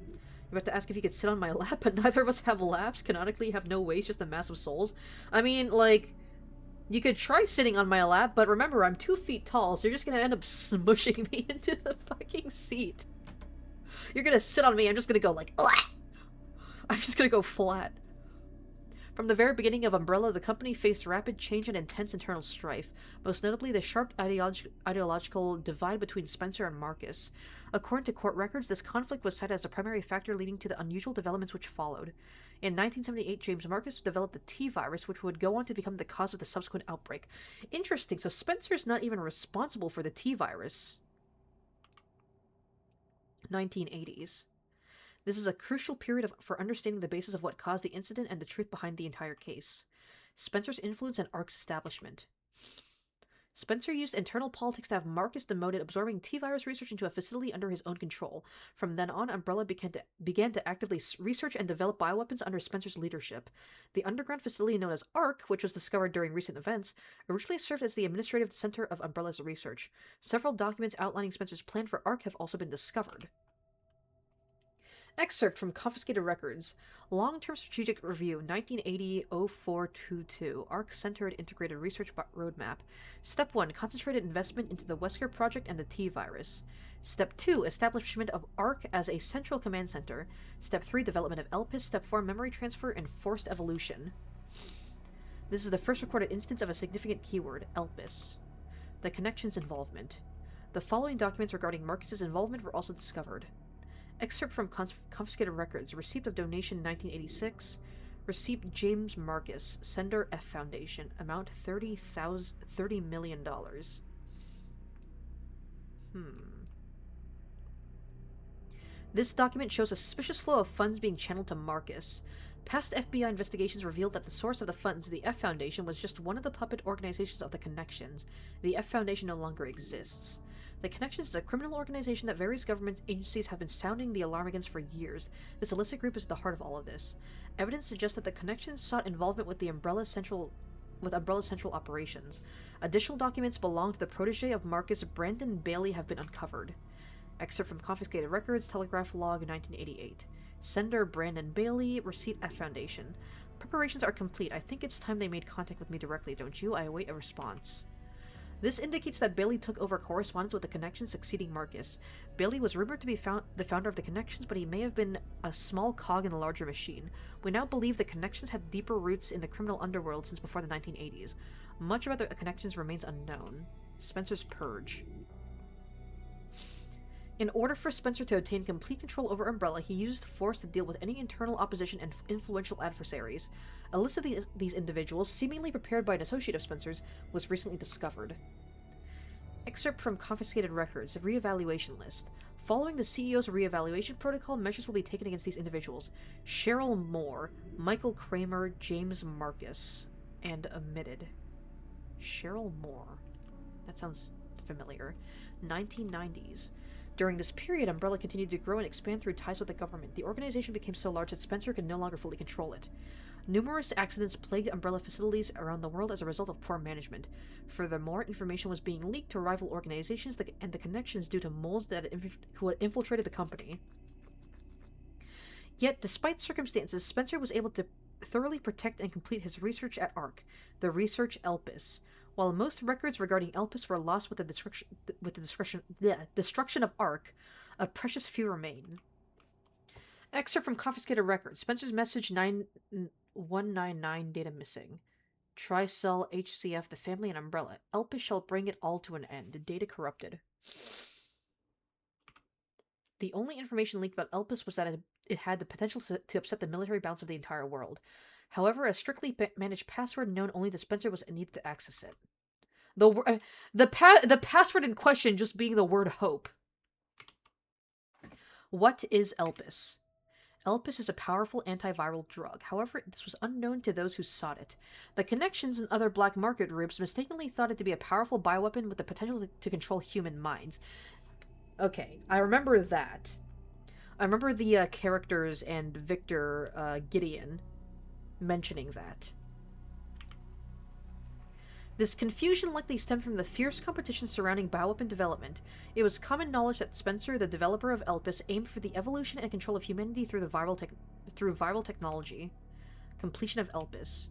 You're about to ask if he could sit on my lap, but neither of us have laps, canonically have no waist, just a mass of souls. I mean, like, you could try sitting on my lap, but remember, I'm 2 feet tall, so you're just gonna end up smushing me into the fucking seat. You're gonna sit on me, I'm just gonna go like, "Ugh!" I'm just gonna go flat. From the very beginning of Umbrella, the company faced rapid change and intense internal strife, most notably the sharp ideological divide between Spencer and Marcus. According to court records, this conflict was cited as a primary factor leading to the unusual developments which followed. In 1978, James Marcus developed the T-virus, which would go on to become the cause of the subsequent outbreak. Interesting, so Spencer's not even responsible for the T-virus. 1980s. This is a crucial period for understanding the basis of what caused the incident and the truth behind the entire case. Spencer's influence and ARC's establishment. Spencer used internal politics to have Marcus demoted, absorbing T-virus research into a facility under his own control. From then on, Umbrella began to actively research and develop bioweapons under Spencer's leadership. The underground facility known as ARC, which was discovered during recent events, originally served as the administrative center of Umbrella's research. Several documents outlining Spencer's plan for ARC have also been discovered. Excerpt from Confiscated Records. Long-Term Strategic Review, 1980-0422. ARC-Centered Integrated Research Roadmap. Step 1. Concentrated investment into the Wesker Project and the T-Virus. Step 2. Establishment of ARC as a central command center. Step 3. Development of ELPIS. Step 4. Memory transfer and forced evolution. This is the first recorded instance of a significant keyword, ELPIS. The Connections Involvement. The following documents regarding Marcus's involvement were also discovered. Excerpt from Confiscated Records. Receipt of donation 1986. Receipt James Marcus. Sender F Foundation. Amount $30 million. This document shows a suspicious flow of funds being channeled to Marcus. Past FBI investigations revealed that the source of the funds, the F Foundation, was just one of the puppet organizations of the Connections. The F Foundation no longer exists. The Connections is a criminal organization that various government agencies have been sounding the alarm against for years. This illicit group is the heart of all of this. Evidence suggests that the Connections sought involvement with Umbrella's central operations. Additional documents belonging to the protege of Marcus, Brandon Bailey, have been uncovered. Excerpt from Confiscated Records, Telegraph Log 1988. Sender Brandon Bailey, Receipt F Foundation. Preparations are complete. I think it's time they made contact with me directly, don't you? I await a response. This indicates that Bailey took over correspondence with the Connections succeeding Marcus. Bailey was rumored to be the founder of the Connections, but he may have been a small cog in the larger machine. We now believe the Connections had deeper roots in the criminal underworld since before the 1980s. Much about the Connections remains unknown. Spencer's Purge. In order for Spencer to obtain complete control over Umbrella, he used force to deal with any internal opposition and influential adversaries. A list of these individuals, seemingly prepared by an associate of Spencer's, was recently discovered. Excerpt from Confiscated Records, the Reevaluation List. Following the CEO's reevaluation protocol, measures will be taken against these individuals. Cheryl Moore, Michael Kramer, James Marcus, and omitted. Cheryl Moore. That sounds familiar. 1990s. During this period, Umbrella continued to grow and expand through ties with the government. The organization became so large that Spencer could no longer fully control it. Numerous accidents plagued Umbrella facilities around the world as a result of poor management. Furthermore, information was being leaked to rival organizations and the Connections due to moles who had infiltrated the company. Yet, despite circumstances, Spencer was able to thoroughly protect and complete his research at ARC, the research ELPIS. While most records regarding ELPIS were lost with the destruction of ARC, a precious few remain. Excerpt from Confiscated Records. Spencer's message 9199, data missing. Tricell, HCF, the family, and Umbrella. ELPIS shall bring it all to an end. Data corrupted. The only information leaked about ELPIS was that it had the potential to upset the military balance of the entire world. However, a strictly managed password known only to Spencer was needed to access it. The password in question just being the word hope. What is ELPIS? ELPIS is a powerful antiviral drug. However, this was unknown to those who sought it. The Connections and other black market groups mistakenly thought it to be a powerful bioweapon with the potential to control human minds. Okay, I remember that. I remember the characters and Victor Gideon mentioning that. This confusion likely stemmed from the fierce competition surrounding bioweapon development. It was common knowledge that Spencer, the developer of Elpis, aimed for the evolution and control of humanity through viral technology. Completion of Elpis.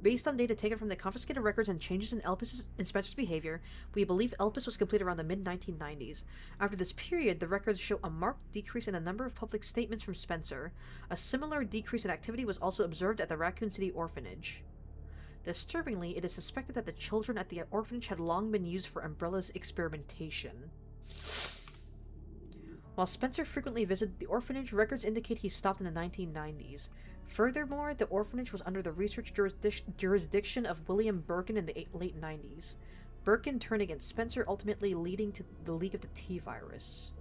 Based on data taken from the confiscated records and changes in Spencer's behavior, we believe Elpis was completed around the mid-1990s. After this period, the records show a marked decrease in the number of public statements from Spencer. A similar decrease in activity was also observed at the Raccoon City orphanage. Disturbingly, it is suspected that the children at the orphanage had long been used for Umbrella's experimentation. While Spencer frequently visited the orphanage, records indicate he stopped in the 1990s. Furthermore, the orphanage was under the research jurisdiction of William Birkin in the late 90s. Birkin turned against Spencer, ultimately leading to the leak of the T-virus.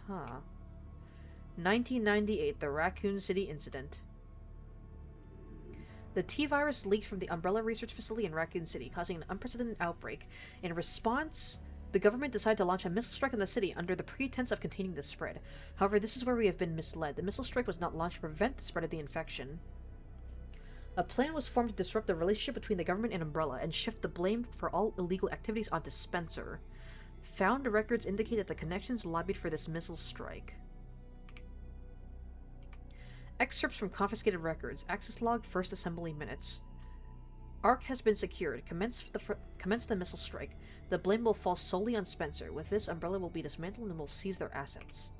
1998, the Raccoon City incident. The T-virus leaked from the Umbrella Research Facility in Raccoon City, causing an unprecedented outbreak. In response, the government decided to launch a missile strike on the city under the pretense of containing the spread. However, this is where we have been misled. The missile strike was not launched to prevent the spread of the infection. A plan was formed to disrupt the relationship between the government and Umbrella and shift the blame for all illegal activities onto Spencer. Found records indicate that the connections lobbied for this missile strike. Excerpts from confiscated records. Access log, first assembly minutes. Ark has been secured. Commence the missile strike. The blame will fall solely on Spencer. With this, Umbrella will be dismantled and will seize their assets.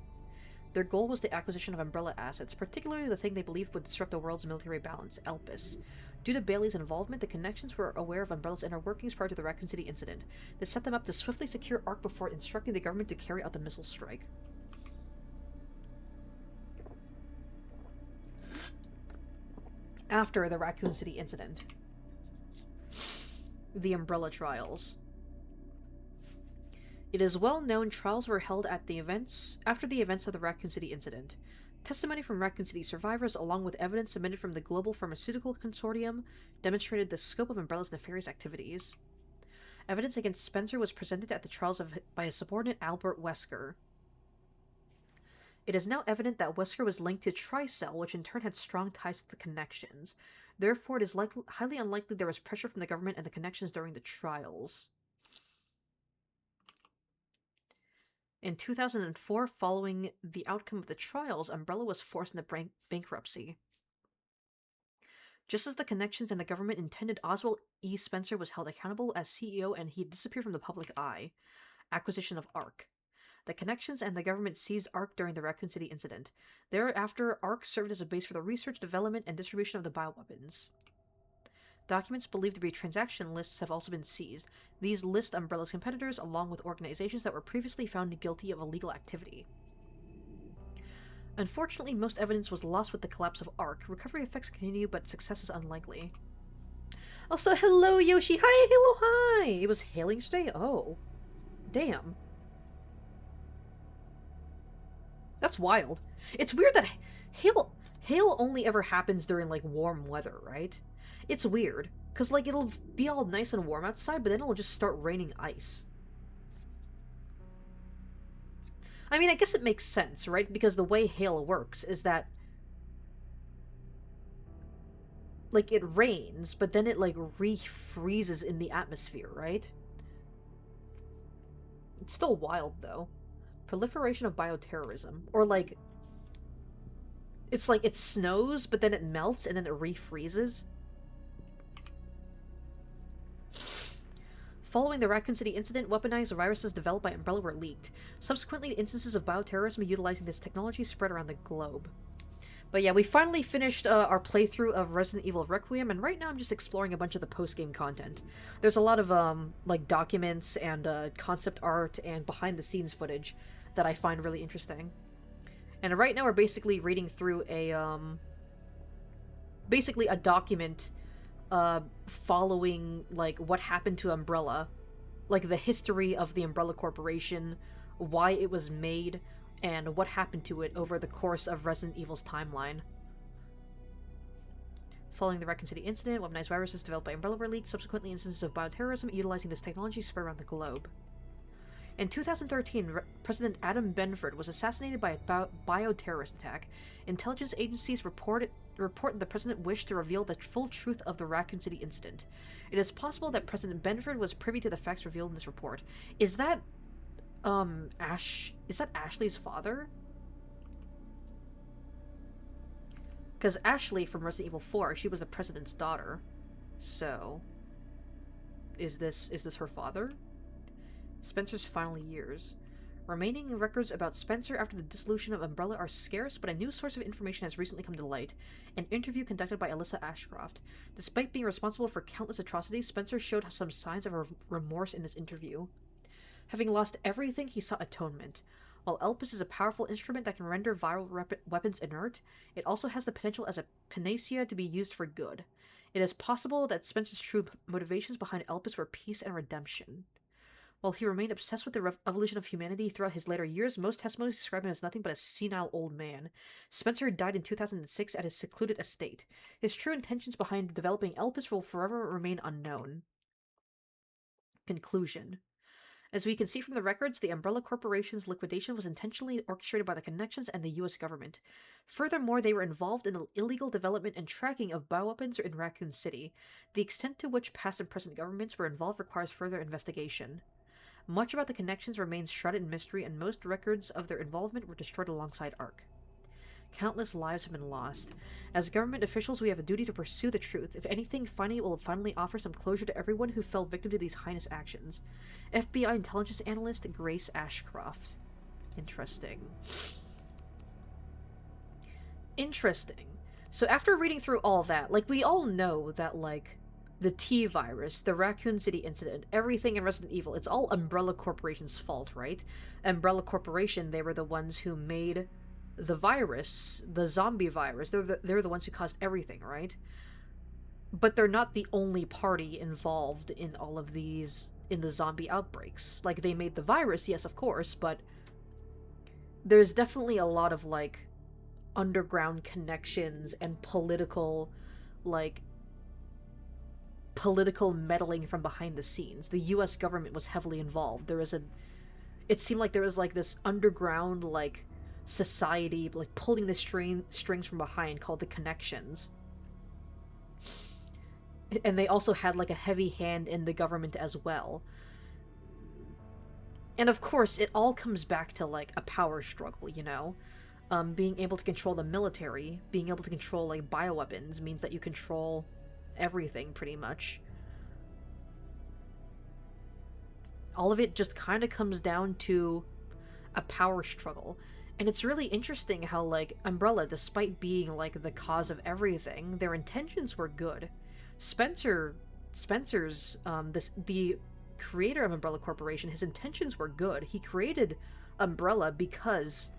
Their goal was the acquisition of Umbrella assets, particularly the thing they believed would disrupt the world's military balance, Elpis. Due to Bailey's involvement, the Connections were aware of Umbrella's inner workings prior to the Raccoon City incident. This set them up to swiftly secure Ark before instructing the government to carry out the missile strike. After the Raccoon City incident. The Umbrella Trials. It is well known trials were held after the events of the Raccoon City incident. Testimony from Raccoon City survivors, along with evidence submitted from the Global Pharmaceutical Consortium, demonstrated the scope of Umbrella's nefarious activities. Evidence against Spencer was presented at the trials by his subordinate Albert Wesker. It is now evident that Wesker was linked to Tricell, which in turn had strong ties to the Connections. Therefore, it is highly unlikely there was pressure from the government and the Connections during the trials. In 2004, following the outcome of the trials, Umbrella was forced into bankruptcy. Just as the Connections and the government intended, Oswald E. Spencer was held accountable as CEO and he disappeared from the public eye. Acquisition of Ark. The Connections and the government seized Ark during the Raccoon City incident. Thereafter, Ark served as a base for the research, development, and distribution of the bioweapons. Documents believed to be transaction lists have also been seized. These list Umbrella's competitors along with organizations that were previously found guilty of illegal activity. Unfortunately, most evidence was lost with the collapse of Ark. Recovery effects continue, but success is unlikely. Also, hello Yoshi! Hi, hello, hi! It was hailing today? Oh. Damn. That's wild. It's weird that hail only ever happens during, like, warm weather, right? It's weird, because, like, it'll be all nice and warm outside, but then it'll just start raining ice. I mean, I guess it makes sense, right? Because the way hail works is that, like, it rains, but then it, like, refreezes in the atmosphere, right? It's still wild, though. Proliferation of bioterrorism. Or, like, it's like it snows, but then it melts, and then it refreezes. Following the Raccoon City incident, weaponized viruses developed by Umbrella were leaked. Subsequently, instances of bioterrorism utilizing this technology spread around the globe. But yeah, we finally finished our playthrough of Resident Evil Requiem, and right now I'm just exploring a bunch of the post-game content. There's a lot of, like, documents and concept art and behind-the-scenes footage that I find really interesting. And right now we're basically reading through a, basically a document following, like, what happened to Umbrella. Like, the history of the Umbrella Corporation, why it was made, and what happened to it over the course of Resident Evil's timeline. Following the Raccoon City incident, weaponized viruses developed by Umbrella were leaked. Subsequently, instances of bioterrorism utilizing this technology spread around the globe. In 2013, President Adam Benford was assassinated by a bioterrorist attack. Intelligence agencies report the president wished to reveal the full truth of the Raccoon City incident. It is possible that President Benford was privy to the facts revealed in this report. Is that, is that Ashley's father? Because Ashley from Resident Evil 4, she was the president's daughter. So, is this her father? Spencer's final years. Remaining records about Spencer after the dissolution of Umbrella are scarce, but a new source of information has recently come to light. An interview conducted by Alyssa Ashcroft. Despite being responsible for countless atrocities, Spencer showed some signs of remorse in this interview. Having lost everything, he sought atonement. While Elpis is a powerful instrument that can render viral weapons inert, it also has the potential as a panacea to be used for good. It is possible that Spencer's true motivations behind Elpis were peace and redemption. While he remained obsessed with the evolution of humanity throughout his later years, most testimonies describe him as nothing but a senile old man. Spencer died in 2006 at his secluded estate. His true intentions behind developing Elpis will forever remain unknown. Conclusion. As we can see from the records, the Umbrella Corporation's liquidation was intentionally orchestrated by the Connections and the US government. Furthermore, they were involved in the illegal development and tracking of bioweapons in Raccoon City. The extent to which past and present governments were involved requires further investigation. Much about the Connections remains shrouded in mystery, and most records of their involvement were destroyed alongside ARC. Countless lives have been lost. As government officials, we have a duty to pursue the truth. If anything, finding it will finally offer some closure to everyone who fell victim to these heinous actions. FBI intelligence analyst Grace Ashcroft. Interesting. Interesting. So after reading through all that, like, we all know that, like, the T-Virus, the Raccoon City incident, everything in Resident Evil, it's all Umbrella Corporation's fault, right? Umbrella Corporation, they were the ones who made the virus, the zombie virus. They're the ones who caused everything, right? But they're not the only party involved in all of these, in the zombie outbreaks. Like, they made the virus, yes, of course, but there's definitely a lot of, like, underground connections and political, like, political meddling from behind the scenes. The US government was heavily involved. It seemed like there was, like, this underground, like, society, like, pulling the strings from behind, called the Connections. And they also had, like, a heavy hand in the government as well. And of course, it all comes back to, like, a power struggle, you know? Being able to control the military, being able to control, like, bioweapons means that you control everything, pretty much. All of it just kind of comes down to a power struggle. And it's really interesting how, like, Umbrella, despite being, like, the cause of everything, their intentions were good. Spencer's, the creator of Umbrella Corporation, his intentions were good. He created Umbrella because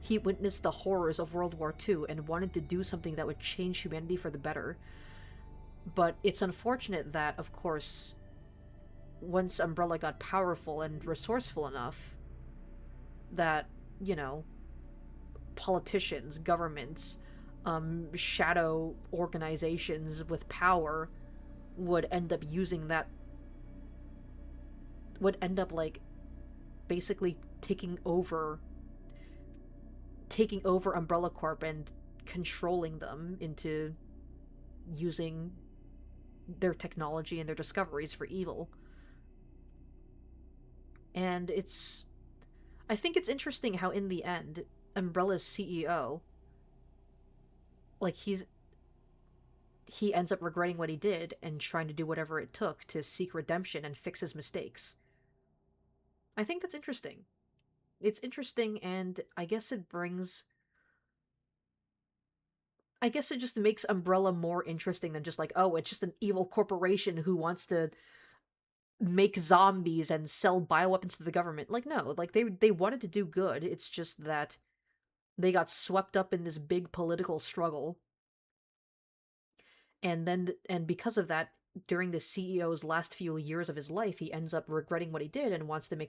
he witnessed the horrors of World War II and wanted to do something that would change humanity for the better. But it's unfortunate that, of course, once Umbrella got powerful and resourceful enough, that, you know, politicians, governments, shadow organizations with power would end up using that, would end up, like, basically taking over Umbrella Corp and controlling them into using their technology and their discoveries for evil. And I think it's interesting how in the end, Umbrella's CEO, like, he ends up regretting what he did and trying to do whatever it took to seek redemption and fix his mistakes. I think that's interesting. It's interesting, and I guess it just makes Umbrella more interesting than just like, oh, it's just an evil corporation who wants to make zombies and sell bioweapons to the government. Like, no, like, they wanted to do good. It's just that they got swept up in this big political struggle. And because of that, during the CEO's last few years of his life, he ends up regretting what he did and wants to make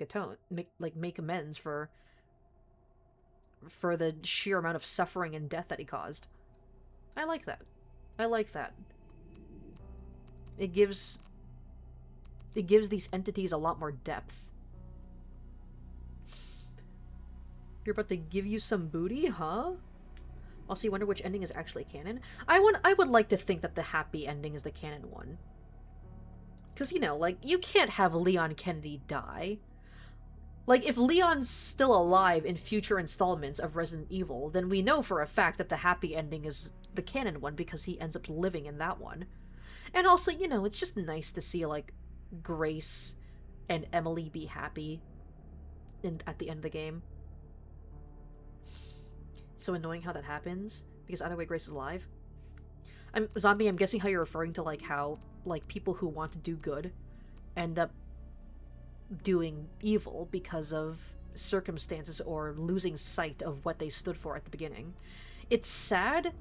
amends for the sheer amount of suffering and death that he caused. I like that. It gives these entities a lot more depth. You're about to give you some booty, huh? Also, you wonder which ending is actually canon? I would like to think that the happy ending is the canon one. Because, you know, like, you can't have Leon Kennedy die. Like, if Leon's still alive in future installments of Resident Evil, then we know for a fact that the happy ending is the canon one because he ends up living in that one. And also, you know, it's just nice to see, like, Grace and Emily be happy at the end of the game. It's so annoying how that happens, because either way Grace is alive. Zombie, I'm guessing how you're referring to, like, how, like, people who want to do good end up doing evil because of circumstances or losing sight of what they stood for at the beginning. It's sad,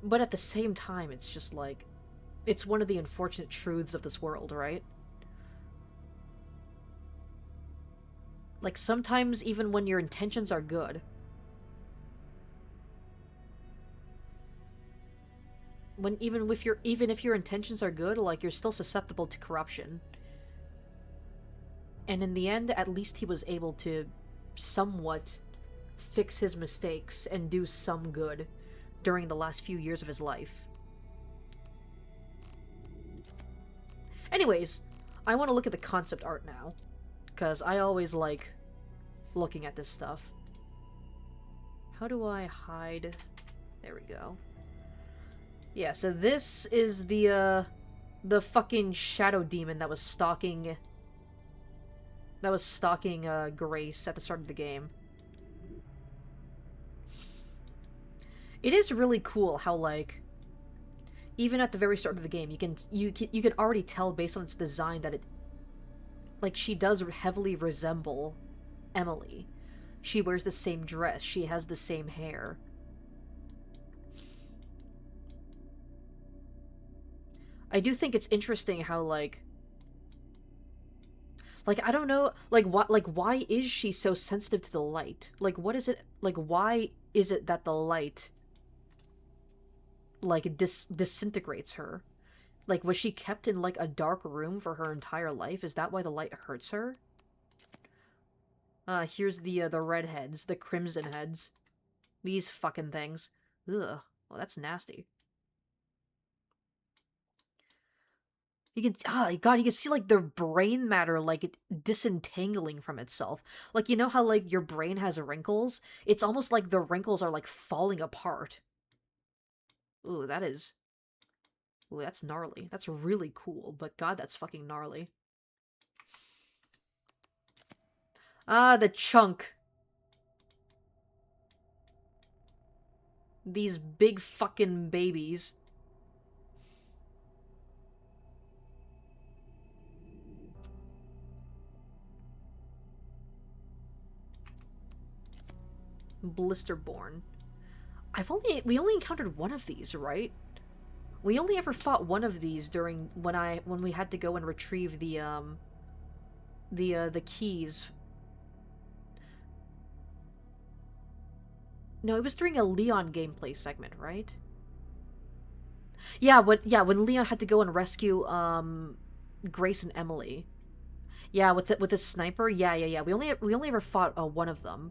but at the same time, it's just like, it's one of the unfortunate truths of this world, right? Like, sometimes even when your intentions are good, even if your intentions are good, like, you're still susceptible to corruption. And in the end, at least he was able to somewhat fix his mistakes and do some good during the last few years of his life. Anyways, I want to look at the concept art now, because I always like looking at this stuff. How do I hide? There we go. Yeah, so this is the fucking shadow demon that was stalking Grace at the start of the game. It is really cool how, like, even at the very start of the game, you can already tell based on its design that it, like, she does heavily resemble Emily. She wears the same dress, she has the same hair. I do think it's interesting how, like, I don't know, why is she so sensitive to the light? Like, what is it, like, why is it that the light, like, disintegrates her? Like, was she kept in, like, a dark room for her entire life? Is that why the light hurts her? Here's the redheads, the crimson heads. These fucking things. Ugh, well, that's nasty. You can, God, you can see, like, their brain matter, like, disentangling from itself. Like, you know how, like, your brain has wrinkles? It's almost like the wrinkles are, like, falling apart. Ooh, that's gnarly. That's really cool, but God, that's fucking gnarly. Ah, the chunk. These big fucking babies. Blisterborn. We only encountered one of these, right? We only ever fought one of these during when we had to go and retrieve the keys. No, it was during a Leon gameplay segment, right? Yeah, when Leon had to go and rescue Grace and Emily. Yeah, with the sniper. Yeah. We only ever fought one of them.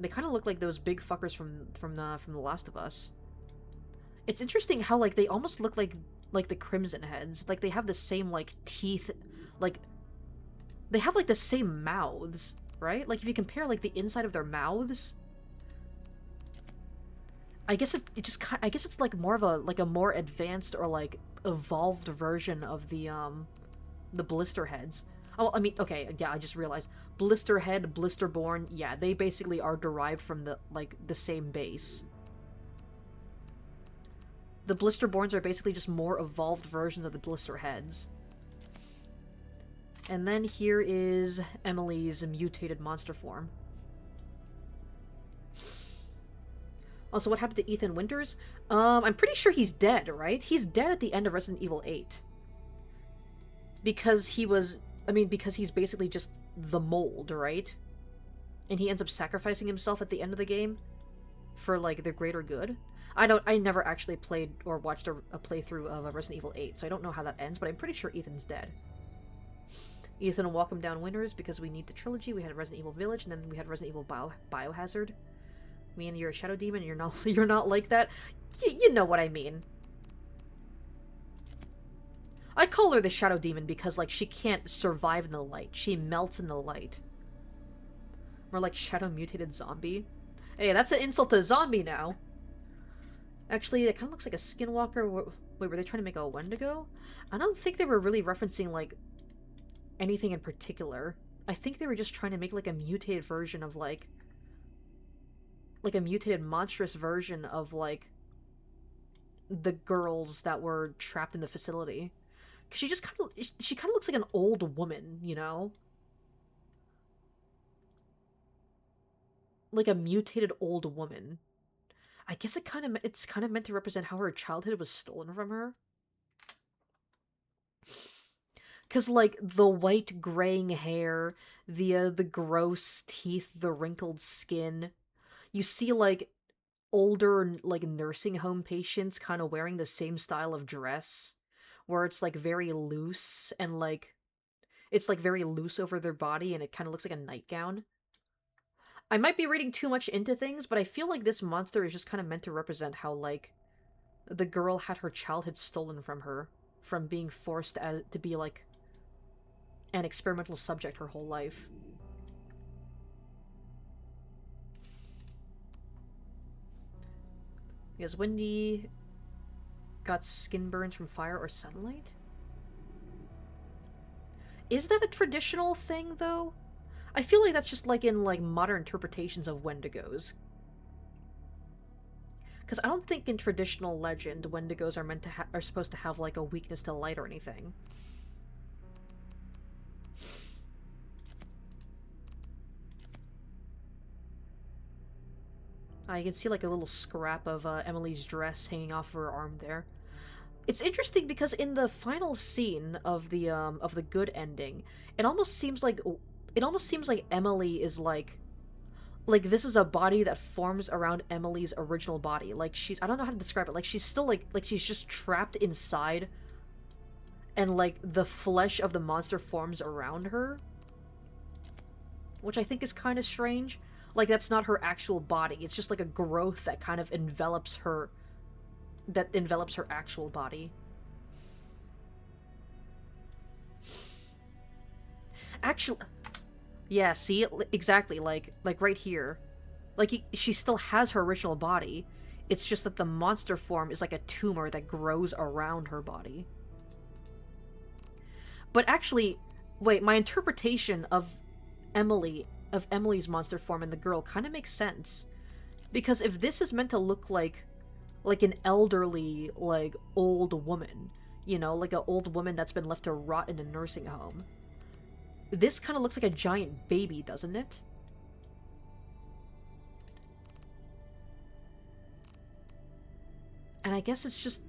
They kind of look like those big fuckers from the Last of Us. It's interesting how, like, they almost look like the Crimson Heads. Like, they have the same, like, teeth, like, they have, like, the same mouths, right? Like, if you compare, like, the inside of their mouths, I guess it's like more of a more advanced or, like, evolved version of the blister heads. Oh, I mean, okay, yeah, I just realized. Blisterhead, Blisterborn, yeah, they basically are derived from the same base. The Blisterborns are basically just more evolved versions of the Blisterheads. And then here is Emily's mutated monster form. Also, what happened to Ethan Winters? I'm pretty sure he's dead, right? He's dead at the end of Resident Evil 8. Because he's basically just the mold, right? And he ends up sacrificing himself at the end of the game for, like, the greater good. I never actually played or watched a playthrough of Resident Evil 8, so I don't know how that ends, but I'm pretty sure Ethan's dead. Ethan will walk them down winners because we need the trilogy. We had Resident Evil Village, and then we had Resident Evil Biohazard. Me and you're a shadow demon, and you're not you're not like that. You know what I mean. I call her the shadow demon because, like, she can't survive in the light. She melts in the light. More like shadow mutated zombie. Hey, that's an insult to zombie now. Actually, it kind of looks like a skinwalker. Wait, were they trying to make a Wendigo? I don't think they were really referencing, like, anything in particular. I think they were just trying to make, like, a mutated version of, like a mutated monstrous version of, like, the girls that were trapped in the facility. Cause she kind of looks like an old woman, you know? Like a mutated old woman. I guess it's kind of meant to represent how her childhood was stolen from her. Cause, like, the white graying hair, the gross teeth, the wrinkled skin. You see, like, older, like, nursing home patients kind of wearing the same style of dress, where it's, like, very loose, and, like, it's, like, very loose over their body, and it kind of looks like a nightgown. I might be reading too much into things, but I feel like this monster is just kind of meant to represent how, like, the girl had her childhood stolen from her, from being forced to be, like, an experimental subject her whole life. Because Wendy got skin burns from fire or sunlight? Is that a traditional thing, though? I feel like that's just, like, in, like, modern interpretations of Wendigos. Because I don't think in traditional legend Wendigos are supposed to have, like, a weakness to light or anything. You can see, like, a little scrap of Emily's dress hanging off of her arm there. It's interesting because in the final scene of the good ending, it almost seems like Emily is like this is a body that forms around Emily's original body. Like, I don't know how to describe it. Like, she's still like she's just trapped inside, and, like, the flesh of the monster forms around her, which I think is kind of strange. Like, that's not her actual body. It's just like a growth that kind of envelops her actual body. Actually, yeah, see? Exactly, like right here. Like, she still has her original body. It's just that the monster form is like a tumor that grows around her body. But actually, wait, my interpretation of Emily's monster form and the girl kind of makes sense. Because if this is meant to look like an elderly, like, old woman, you know, like an old woman that's been left to rot in a nursing home, this kind of looks like a giant baby, doesn't it? And I guess it's just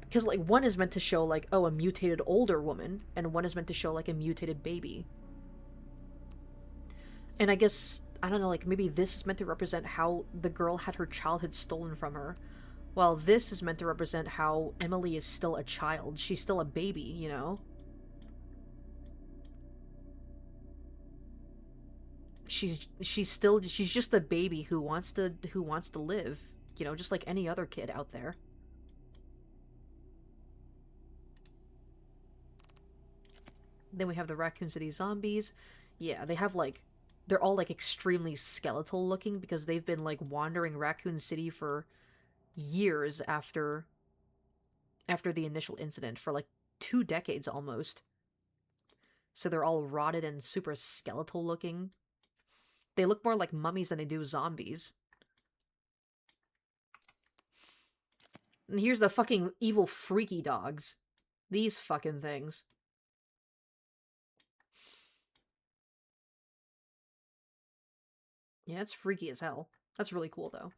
because, like, one is meant to show, like, oh, a mutated older woman, and one is meant to show, like, a mutated baby. And I guess, I don't know, like, maybe this is meant to represent how the girl had her childhood stolen from her, while this is meant to represent how Emily is still a child. She's still a baby, you know? She's just a baby who wants to live, you know, just like any other kid out there. Then we have the Raccoon City zombies. Yeah, they have, like, they're all, like, extremely skeletal looking because they've been, like, wandering Raccoon City for years after the initial incident, for, like, 2 decades almost. So they're all rotted and super skeletal looking. They look more like mummies than they do zombies. And here's the fucking evil freaky dogs. These fucking things. Yeah, it's freaky as hell. That's really cool, though.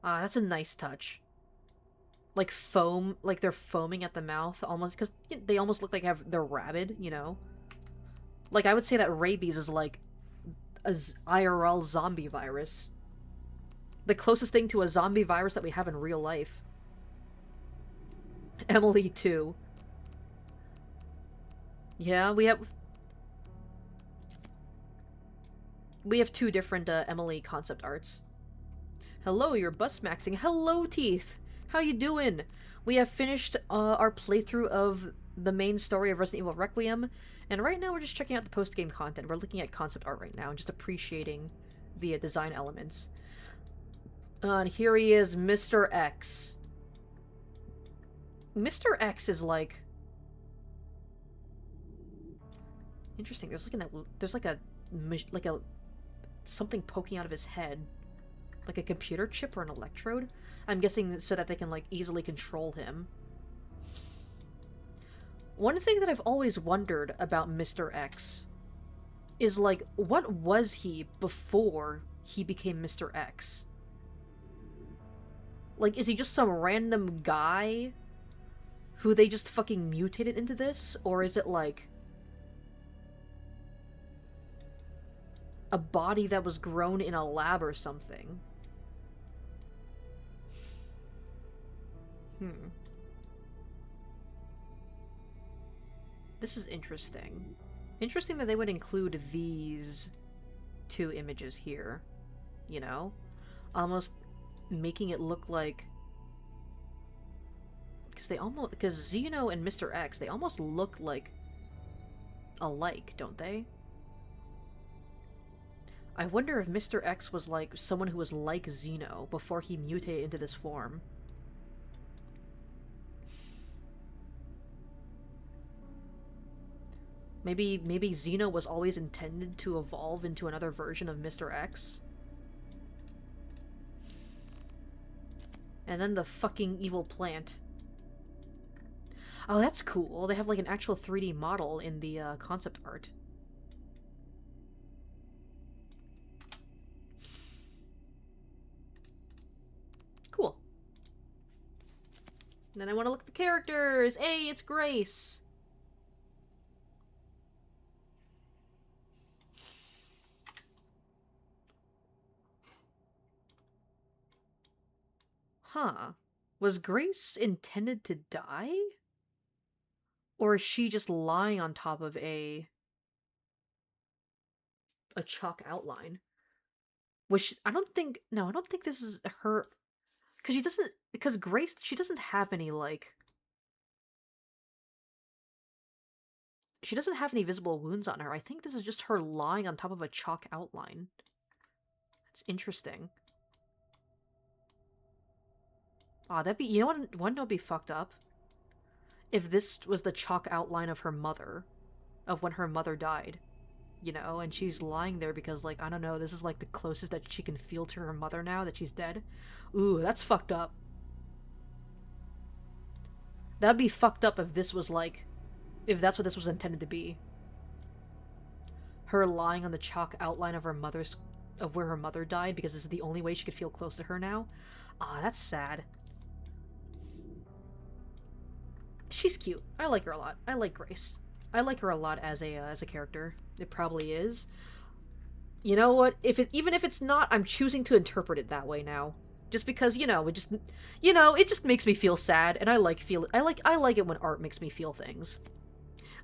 Ah, that's a nice touch. Like foam, like they're foaming at the mouth, almost, because they almost look like they're rabid, you know? Like, I would say that rabies is like a IRL zombie virus. The closest thing to a zombie virus that we have in real life. Emily too. Yeah, we have two different Emily concept arts. Hello, you're bus maxing. Hello, Teeth. How you doing? We have finished our playthrough of the main story of Resident Evil Requiem, and right now we're just checking out the post-game content. We're looking at concept art right now and just appreciating the design elements. And here he is, Mr. X. Mr. X is like... interesting. There's like a something poking out of his head. Like a computer chip or an electrode? I'm guessing so that they can, like, easily control him. One thing that I've always wondered about Mr. X is, like, what was he before he became Mr. X? Like, is he just some random guy who they just fucking mutated into this? Or is it, like, a body that was grown in a lab or something? This is interesting. Interesting that they would include these two images here. You know? Almost making it look like... Because Xeno and Mr. X, they almost look like alike, don't they? I wonder if Mr. X was like someone who was like Xeno before he mutated into this form. Maybe Xeno was always intended to evolve into another version of Mr. X? And then the fucking evil plant. Oh, that's cool. They have like an actual 3D model in the concept art. Cool. Then I want to look at the characters. Hey, it's Grace. Huh. Was Grace intended to die? Or is she just lying on top of a chalk outline? Which, I don't think this is her... Because Grace, she doesn't have any, like... She doesn't have any visible wounds on her. I think this is just her lying on top of a chalk outline. It's interesting. Aw, that'd be... You know what? Wouldn't it be fucked up? If this was the chalk outline of her mother. Of when her mother died. You know? And she's lying there because, like, I don't know, this is, like, the closest that she can feel to her mother now that she's dead. Ooh, that's fucked up. That'd be fucked up if this was, like... If that's what this was intended to be. Her lying on the chalk outline of her mother's... Of where her mother died because this is the only way she could feel close to her now. Ah, that's sad. She's cute. I like her a lot. I like Grace. I like her a lot as a character. It probably is. You know what? Even if it's not, I'm choosing to interpret it that way now. Just because, you know, it just makes me feel sad, and I like it when art makes me feel things.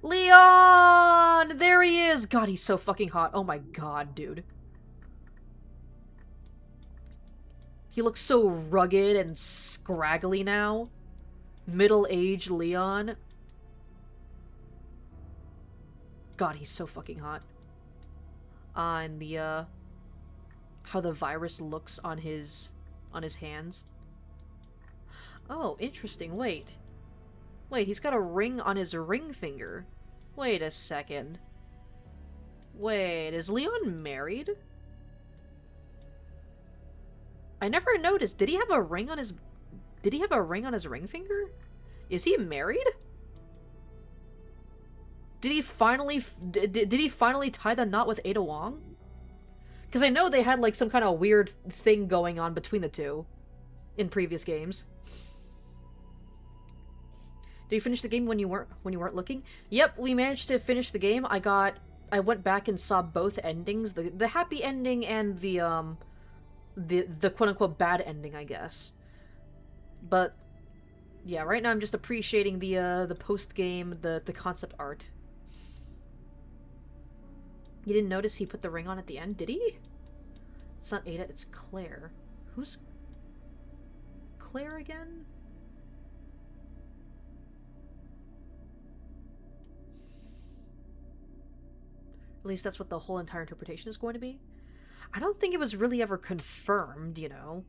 Leon! There he is! God, he's so fucking hot. Oh my god, dude. He looks so rugged and scraggly now. Middle-aged Leon. God, he's so fucking hot. And the, how the virus looks on his hands. Oh, interesting. Wait, he's got a ring on his ring finger. Wait a second. Wait, is Leon married? I never noticed. Did he have a ring on his ring finger? Is he married? Did he finally tie the knot with Ada Wong? Because I know they had like some kind of weird thing going on between the two in previous games. Did you finish the game when you weren't looking? Yep, we managed to finish the game. I went back and saw both endings, the happy ending and the quote-unquote bad ending, I guess. But Yeah, right now I'm just appreciating the post-game, the concept art. You didn't notice he put the ring on at the end, did he? It's not Ada, it's Claire. Who's Claire again? At least that's what the whole entire interpretation is going to be. I don't think it was really ever confirmed, you know.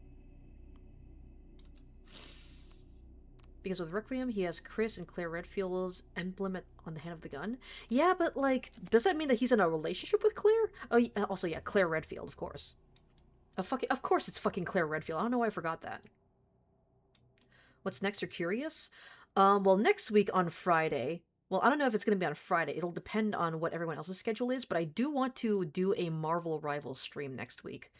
Because with Requiem, he has Chris and Claire Redfield's emblem on the hand of the gun. Yeah, but, like, does that mean that he's in a relationship with Claire? Oh, also, yeah, Claire Redfield, of course. Of course it's fucking Claire Redfield. I don't know why I forgot that. What's next? You're curious? Well, next week on Friday... Well, I don't know if it's going to be on Friday. It'll depend on what everyone else's schedule is, but I do want to do a Marvel Rivals stream next week.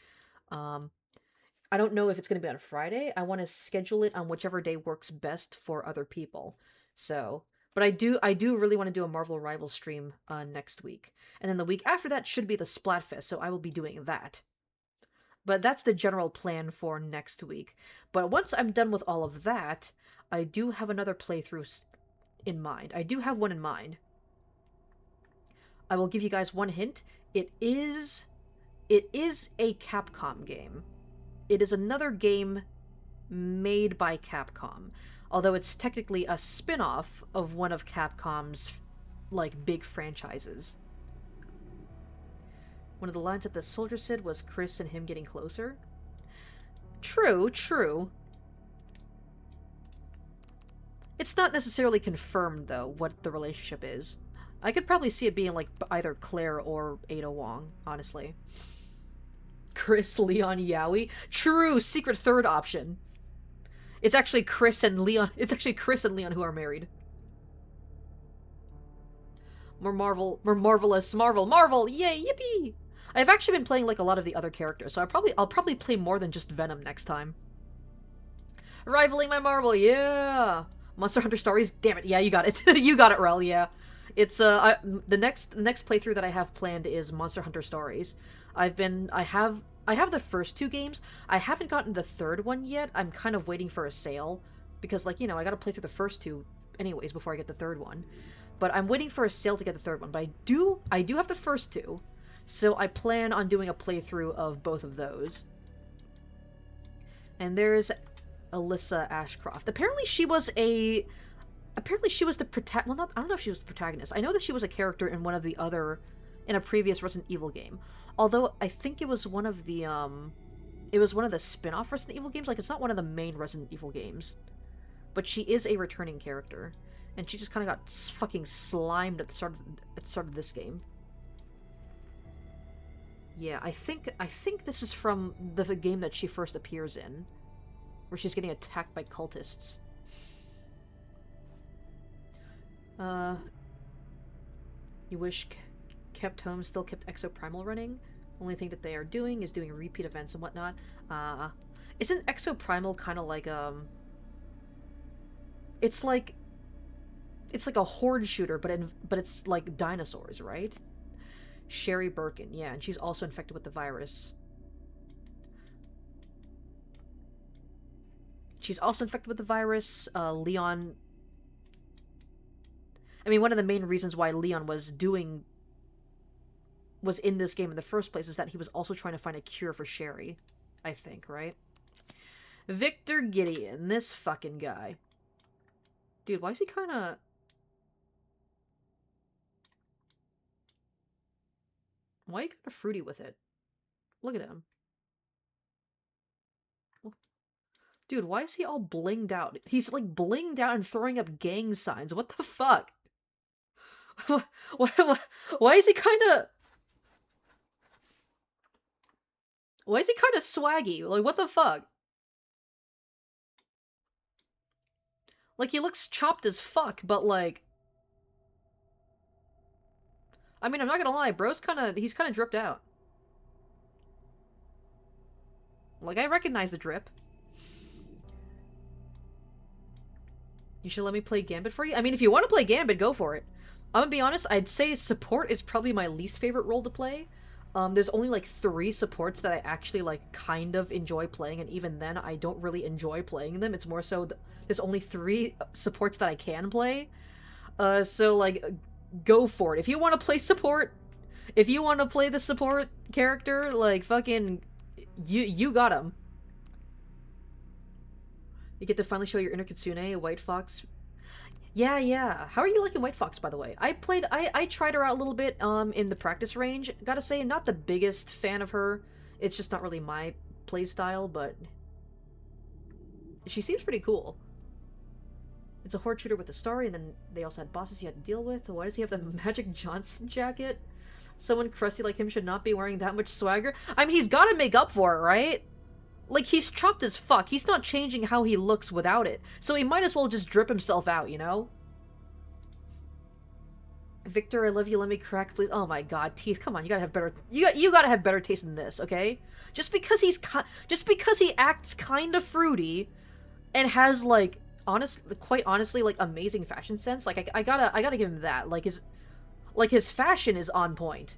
I don't know if it's going to be on Friday. I want to schedule it on whichever day works best for other people. So, but I do really want to do a Marvel Rivals stream next week. And then the week after that should be the Splatfest, so I will be doing that. But that's the general plan for next week. But once I'm done with all of that, I do have another playthrough in mind. I do have one in mind. I will give you guys one hint. It is a Capcom game. It is another game made by Capcom, although it's technically a spin-off of one of Capcom's, like, big franchises. One of the lines that the soldier said was Chris and him getting closer. True, true. It's not necessarily confirmed, though, what the relationship is. I could probably see it being, like, either Claire or Ada Wong, honestly. Chris, Leon, Yowie. True, secret third option. It's actually Chris and Leon. It's actually Chris and Leon who are married. More marvelous Marvel. Yay, yippee! I've actually been playing like a lot of the other characters, so I'll probably play more than just Venom next time. Rivaling my Marvel, yeah. Monster Hunter Stories. Damn it, yeah, you got it. You got it, Rel. Yeah. It's the next playthrough that I have planned is Monster Hunter Stories. I have the first two games. I haven't gotten the third one yet. I'm kind of waiting for a sale because, like, you know, I gotta play through the first two anyways before I get the third one. But I'm waiting for a sale to get the third one. But I do have the first two, so I plan on doing a playthrough of both of those. And there's Alyssa Ashcroft. Apparently she was the well, not, I don't know if she was the protagonist. I know that she was a character in one of the other, in a previous Resident Evil game. Although I think it was one of the spin-off Resident Evil games. Like, it's not one of the main Resident Evil games. But she is a returning character. And she just kind of got fucking slimed at the start of this game. Yeah, I think this is from the game that she first appears in, where she's getting attacked by cultists. You wish Kept Home still kept Exoprimal running? Only thing that they are doing is doing repeat events and whatnot. Isn't Exoprimal kind of like, it's like a horde shooter, but it's like dinosaurs, right? Sherry Birkin, yeah, and she's also infected with the virus. She's also infected with the virus. Leon... I mean, one of the main reasons why Leon was in this game in the first place is that he was also trying to find a cure for Sherry, I think, right? Victor Gideon, this fucking guy. Dude, why is he kind of... Why are you kind of fruity with it? Look at him. Dude, why is he all blinged out? He's, like, blinged out and throwing up gang signs. What the fuck? Why is he kind of... Why is he kind of swaggy? Like, what the fuck? Like, he looks chopped as fuck, but, like... I mean, I'm not gonna lie, he's kind of dripped out. Like, I recognize the drip. You should let me play Gambit for you? I mean, if you want to play Gambit, go for it. I'm gonna be honest, I'd say support is probably my least favorite role to play. There's only like 3 supports that I actually like kind of enjoy playing, and even then I don't really enjoy playing them. It's more so there's only 3 supports that I can play. So like go for it. If you want to play support, if you want to play the support character, like fucking you got him. You get to finally show your inner Kitsune, White Fox. Yeah. How are you liking White Fox, by the way? I tried her out a little bit, in the practice range. Gotta say, not the biggest fan of her. It's just not really my playstyle, but she seems pretty cool. It's a horde shooter with a story, and then they also had bosses you had to deal with. Why does he have the Magic Johnson jacket? Someone crusty like him should not be wearing that much swagger. I mean, he's gotta make up for it, right? Like, he's chopped as fuck. He's not changing how he looks without it. So he might as well just drip himself out, you know? Victor, I love you, let me crack, please. Oh my god, Teeth, come on, you gotta have better... You gotta have better taste than this, okay? Just because he acts kind of fruity and has, like, quite honestly, like, amazing fashion sense, like, I gotta give him that. Like, his fashion is on point.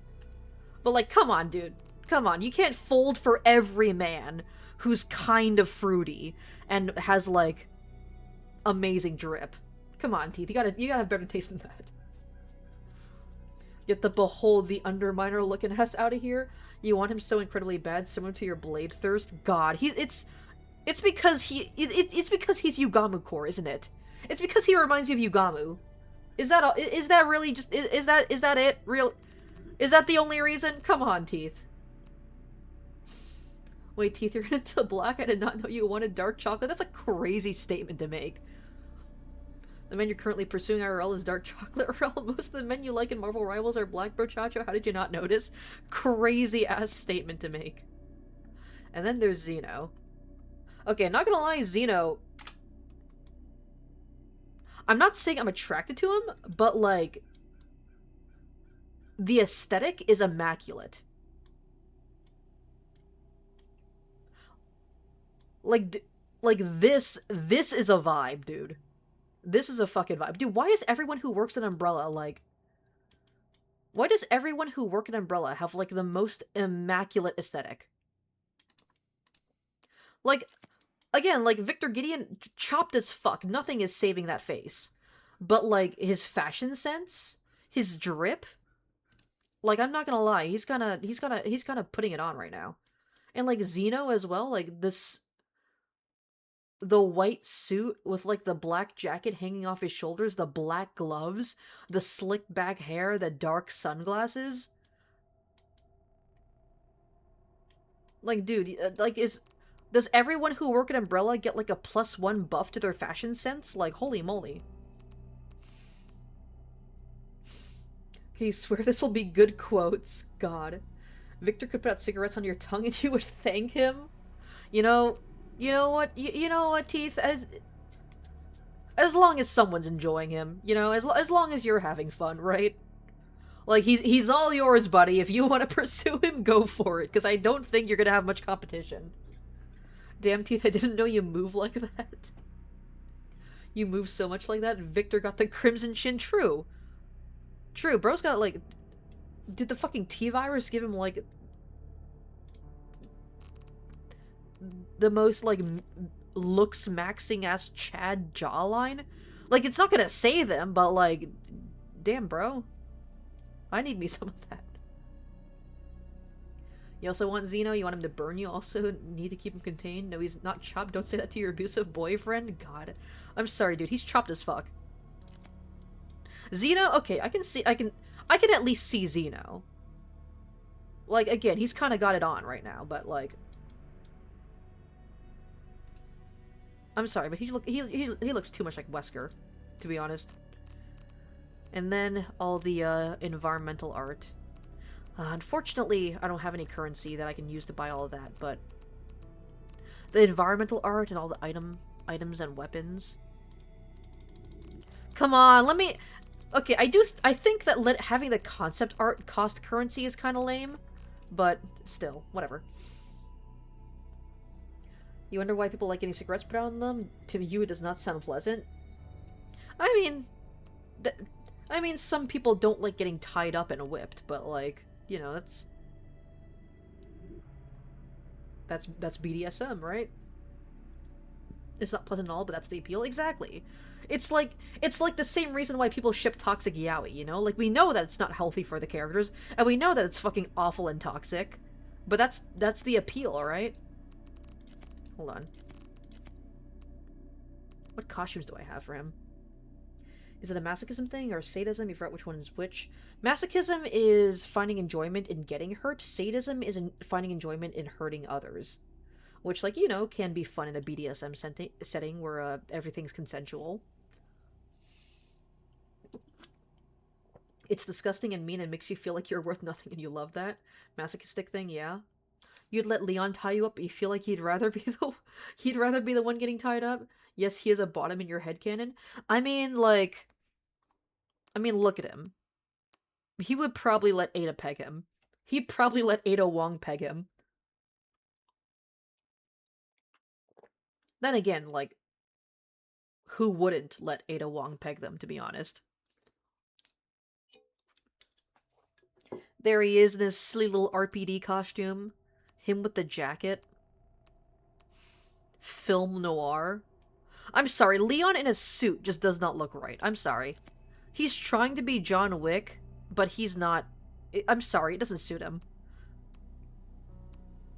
But, like, come on, dude. Come on, you can't fold for every man who's kind of fruity and has, like, amazing drip. Come on, Teeth, you gotta have better taste than that. Get the behold the Underminer looking ass out of here. You want him so incredibly bad, similar to your blade thirst. God, it's because it's because he's Yugamu core, isn't it? It's because he reminds you of Yugamu. Is that really just is that it? Is that the only reason? Come on, Teeth. Wait, Teeth, you're into black? I did not know you wanted dark chocolate. That's a crazy statement to make. The men you're currently pursuing IRL is dark chocolate IRL. Most of the men you like in Marvel Rivals are black, brochacho. How did you not notice? Crazy ass statement to make. And then there's Xeno. Okay, not gonna lie, Xeno... I'm not saying I'm attracted to him, but, like... the aesthetic is immaculate. Like this is a vibe, dude. This is a fucking vibe. Dude, why is everyone who works at Umbrella, like... Why does everyone who work at Umbrella have, like, the most immaculate aesthetic? Like, again, like, Victor Gideon, chopped as fuck. Nothing is saving that face. But, like, his fashion sense? His drip? Like, I'm not gonna lie, he's kind of putting it on right now. And, like, Xeno as well, like, this... the white suit with, like, the black jacket hanging off his shoulders, the black gloves, the slicked back hair, the dark sunglasses. Like, dude, like, does everyone who work at Umbrella get, like, a +1 buff to their fashion sense? Like, holy moly. Can you swear this will be good quotes? God. Victor could put out cigarettes on your tongue and you would thank him? You know what? You know what, Teeth? As long as someone's enjoying him, you know, as long as you're having fun, right? Like, he's all yours, buddy. If you want to pursue him, go for it, because I don't think you're gonna have much competition. Damn, Teeth, I didn't know you move like that. You move so much like that. Victor got the crimson chin. True. True, bro's got, like... Did the fucking T-Virus give him, like... the most, like, looks-maxing-ass Chad jawline? Like, it's not gonna save him, but, like... Damn, bro. I need me some of that. You also want Xeno? You want him to burn you? Also need to keep him contained? No, he's not chopped. Don't say that to your abusive boyfriend. God. I'm sorry, dude. He's chopped as fuck. Xeno? Okay, I can at least see Xeno. Like, again, he's kind of got it on right now, but, like... I'm sorry, but he looks too much like Wesker, to be honest. And then, all the, environmental art. Unfortunately, I don't have any currency that I can use to buy all of that, but... the environmental art and all the items and weapons... Come on, let me... Okay, I think that having the concept art cost currency is kind of lame, but still, whatever. You wonder why people like getting cigarettes put out on them? To you, it does not sound pleasant. I mean, some people don't like getting tied up and whipped, but, like, you know, that's... That's BDSM, right? It's not pleasant at all, but that's the appeal. Exactly. It's like the same reason why people ship toxic yaoi, you know? Like, we know that it's not healthy for the characters, and we know that it's fucking awful and toxic. But that's the appeal, right? Hold on. What costumes do I have for him? Is it a masochism thing or sadism? You forgot which one is which. Masochism is finding enjoyment in getting hurt. Sadism is finding enjoyment in hurting others. Which, like, you know, can be fun in a BDSM setting where everything's consensual. It's disgusting and mean and makes you feel like you're worth nothing and you love that. Masochistic thing, yeah. You'd let Leon tie you up, but you feel like he'd rather be the one getting tied up. Yes, he is a bottom in your headcanon. I mean, look at him. He would probably let Ada peg him. He'd probably let Ada Wong peg him. Then again, like, who wouldn't let Ada Wong peg them, to be honest? There he is in his silly little RPD costume. Him with the jacket. Film noir. I'm sorry, Leon in a suit just does not look right. I'm sorry. He's trying to be John Wick, but he's not. I'm sorry, it doesn't suit him.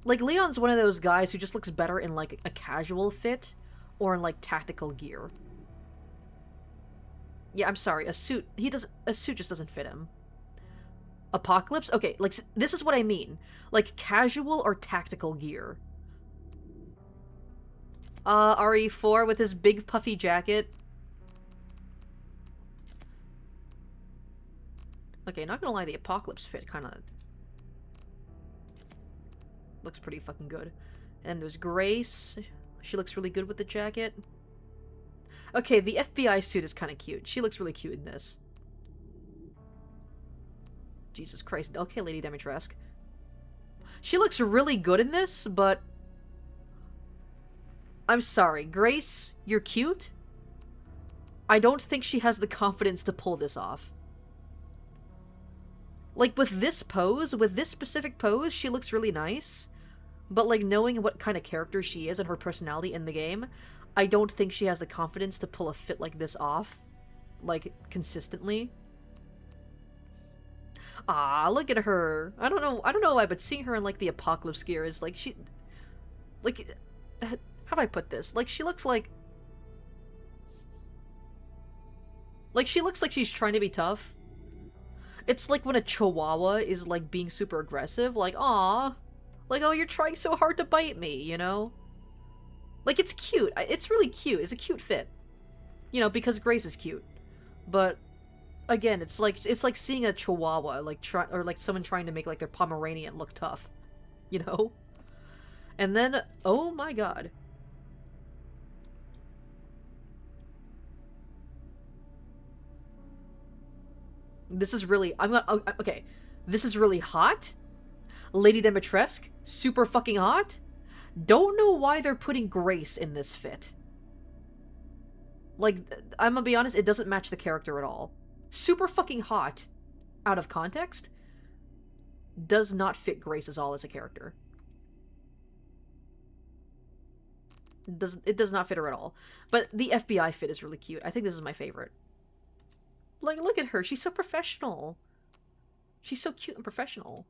Like, Leon's one of those guys who just looks better in, like, a casual fit or in, like, tactical gear. Yeah, I'm sorry, a suit just doesn't fit him. Apocalypse? Okay, like, this is what I mean. Like, casual or tactical gear. RE4 with his big puffy jacket. Okay, not gonna lie, the Apocalypse fit kinda looks pretty fucking good. And there's Grace. She looks really good with the jacket. Okay, the FBI suit is kinda cute. She looks really cute in this. Jesus Christ. Okay, Lady Dimitrescu. She looks really good in this, but I'm sorry, Grace, you're cute. I don't think she has the confidence to pull this off. Like, with this pose, with this specific pose, she looks really nice. But, like, knowing what kind of character she is and her personality in the game, I don't think she has the confidence to pull a fit like this off, like, consistently. Ah, look at her. I don't know why, but seeing her in, like, the Apocalypse gear is, like, she... Like, how do I put this? Like, she looks like... Like, she looks like she's trying to be tough. It's like when a chihuahua is, like, being super aggressive. Like, aw. Like, oh, you're trying so hard to bite me, you know? Like, it's cute. It's really cute. It's a cute fit. You know, because Grace is cute. But, again, it's like seeing a chihuahua, like, or like someone trying to make, like, their Pomeranian look tough. You know? And then, oh my god. This is really, okay. This is really hot. Lady Dimitrescu, super fucking hot. Don't know why they're putting Grace in this fit. Like, I'm gonna be honest, it doesn't match the character at all. Super fucking hot, out of context, does not fit Grace at all as a character. It does not fit her at all. But the FBI fit is really cute. I think this is my favorite. Like, look at her. She's so professional. She's so cute and professional.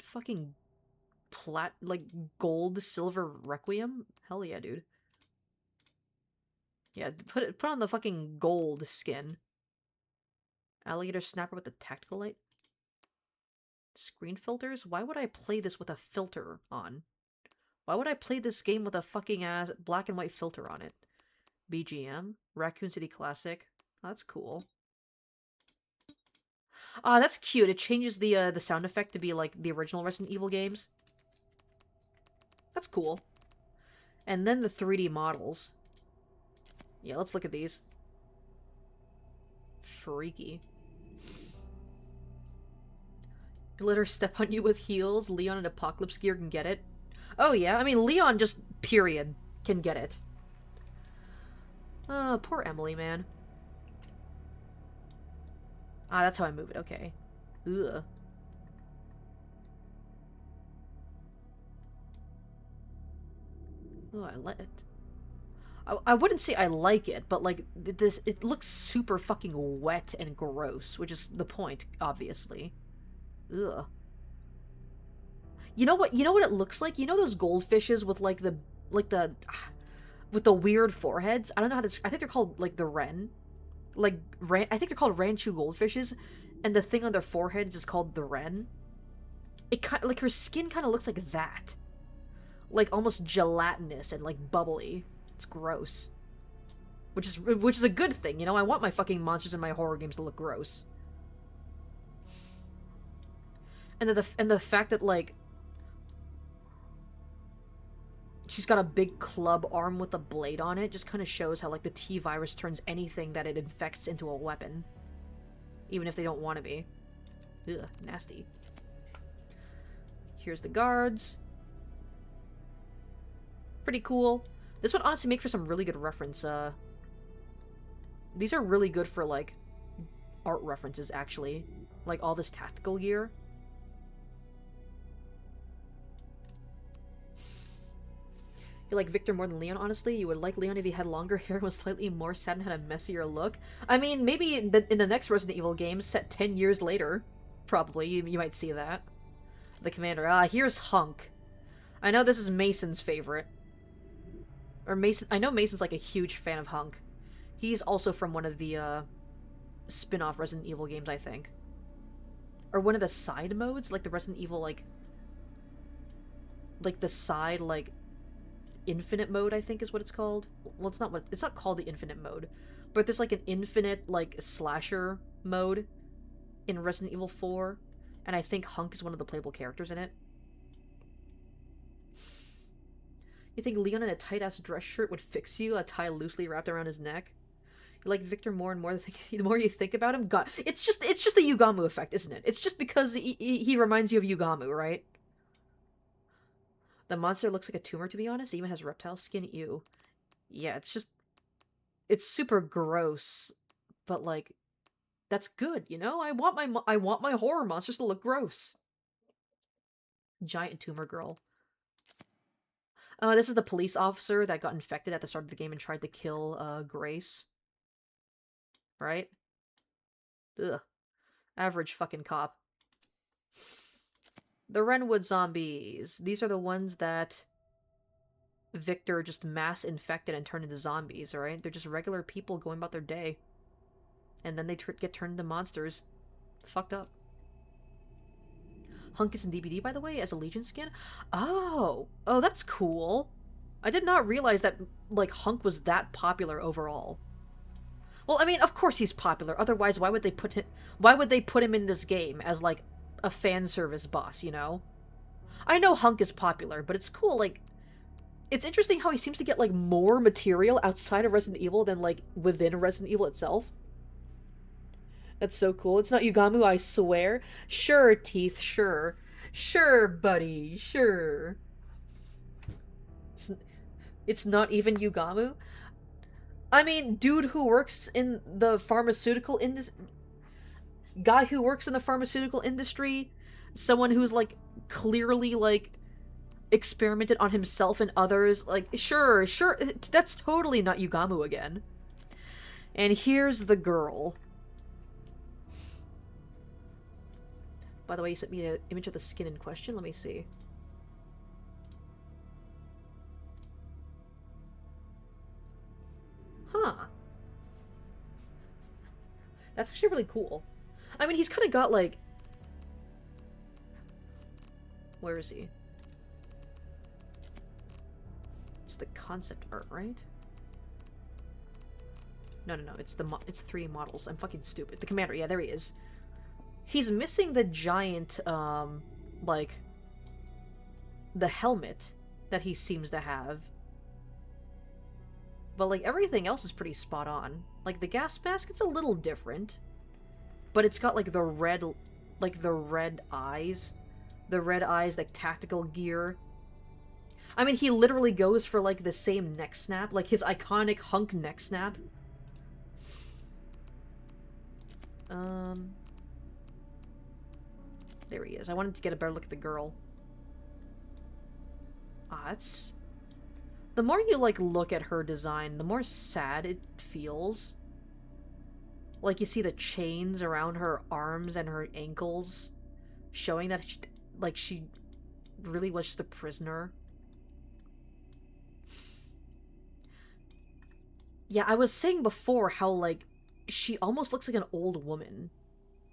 Fucking like, gold, silver requiem? Hell yeah, dude. Yeah, put on the fucking gold skin. Alligator snapper with the tactical light. Screen filters? Why would I play this with a filter on? Why would I play this game with a fucking ass black and white filter on it? BGM, Raccoon City Classic. Oh, that's cool. Ah, that's cute. It changes the sound effect to be like the original Resident Evil games. That's cool. And then the 3D models. Yeah, let's look at these. Freaky. Let her step on you with heels. Leon in Apocalypse gear can get it. Oh yeah, I mean, Leon just, period, can get it. Poor Emily, man. Ah, that's how I move it, okay. Ugh. Oh, I like it. I wouldn't say I like it, but like this, it looks super fucking wet and gross, which is the point, obviously. Ugh. You know what? You know what it looks like? You know those goldfishes with like the with the weird foreheads? I don't know how to. I think they're called like the wren. Like I think they're called Ranchu goldfishes, and the thing on their foreheads is called the wren. It kind like her skin kind of looks like that, like almost gelatinous and like bubbly. It's gross. Which is a good thing, you know? I want my fucking monsters in my horror games to look gross. And the fact that like she's got a big club arm with a blade on it just kind of shows how like the T virus turns anything that it infects into a weapon, even if they don't want to be. Ugh, nasty. Here's the guards. Pretty cool. This would honestly make for some really good reference. These are really good for, like, art references, actually. Like, all this tactical gear. You like Victor more than Leon, honestly? You would like Leon if he had longer hair and was slightly more sad and had a messier look? I mean, maybe in the next Resident Evil game, set 10 years later. Probably, you might see that. The commander. Here's Hunk. I know this is Mason's favorite. Or Mason, I know Mason's like a huge fan of Hunk. He's also from one of the spin-off Resident Evil games, I think. Or one of the side modes, like the Resident Evil like the side like infinite mode, I think is what it's called. Well, it's not called the infinite mode, but there's like an infinite like slasher mode in Resident Evil 4, and I think Hunk is one of the playable characters in it. You think Leon in a tight-ass dress shirt would fix you? A tie loosely wrapped around his neck? You like Victor more and more the more you think about him? God, it's just the Yugamu effect, isn't it? It's just because he reminds you of Yugamu, right? The monster looks like a tumor, to be honest. It even has reptile skin. Ew. Yeah, it's super gross, but like, that's good, you know? I want my horror monsters to look gross. Giant tumor girl. This is the police officer that got infected at the start of the game and tried to kill, Grace. Right? Ugh. Average fucking cop. The Renwood zombies. These are the ones that Victor just mass infected and turned into zombies, alright? They're just regular people going about their day. And then they get turned into monsters. Fucked up. Hunk is in DBD, by the way, as a Legion skin? Oh, that's cool. I did not realize that, like, Hunk was that popular overall. Well, I mean, of course he's popular. Otherwise, why would they put him in this game as, like, a fan service boss, you know? I know Hunk is popular, but it's cool, like, it's interesting how he seems to get, like, more material outside of Resident Evil than, like, within Resident Evil itself. That's so cool. It's not Yugamu, I swear. Sure, Teeth, sure. Sure, buddy, sure. It's not even Yugamu? I mean, dude who works in the pharmaceutical industry... Guy who works in the pharmaceutical industry, someone who's, like, clearly, like, experimented on himself and others, like, sure, that's totally not Yugamu again. And here's the girl. By the way, you sent me an image of the skin in question. Let me see. Huh. That's actually really cool. I mean, he's kind of got, like... Where is he? It's the concept art, right? No, it's 3D models. I'm fucking stupid. The commander, yeah, there he is. He's missing the giant, like, the helmet that he seems to have. But, like, everything else is pretty spot on. Like, the gas mask, it's a little different. But it's got, like, the red eyes. The red eyes, like, tactical gear. I mean, he literally goes for, like, the same neck snap. Like, his iconic Hunk neck snap. There he is. I wanted to get a better look at the girl. Ah, that's... the more you, like, look at her design, the more sad it feels. Like, you see the chains around her arms and her ankles, showing that, she really was just a prisoner. Yeah, I was saying before how, like, she almost looks like an old woman.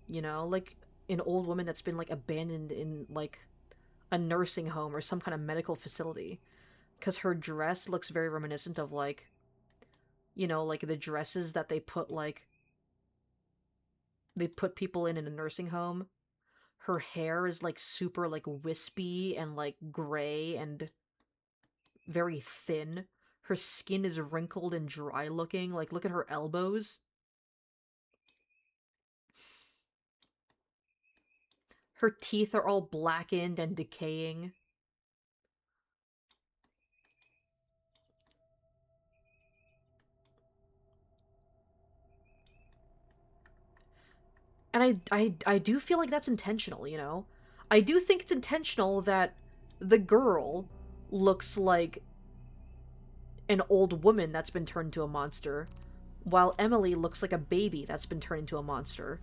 You know? Like, an old woman that's been, like, abandoned in, like, a nursing home or some kind of medical facility. Because her dress looks very reminiscent of, like, you know, like, the dresses that they put, like, they put people in a nursing home. Her hair is, like, super, like, wispy and, like, gray and very thin. Her skin is wrinkled and dry looking. Like, look at her elbows. Her teeth are all blackened and decaying. And I do feel like that's intentional, you know? I do think it's intentional that the girl looks like an old woman that's been turned into a monster, while Emily looks like a baby that's been turned into a monster.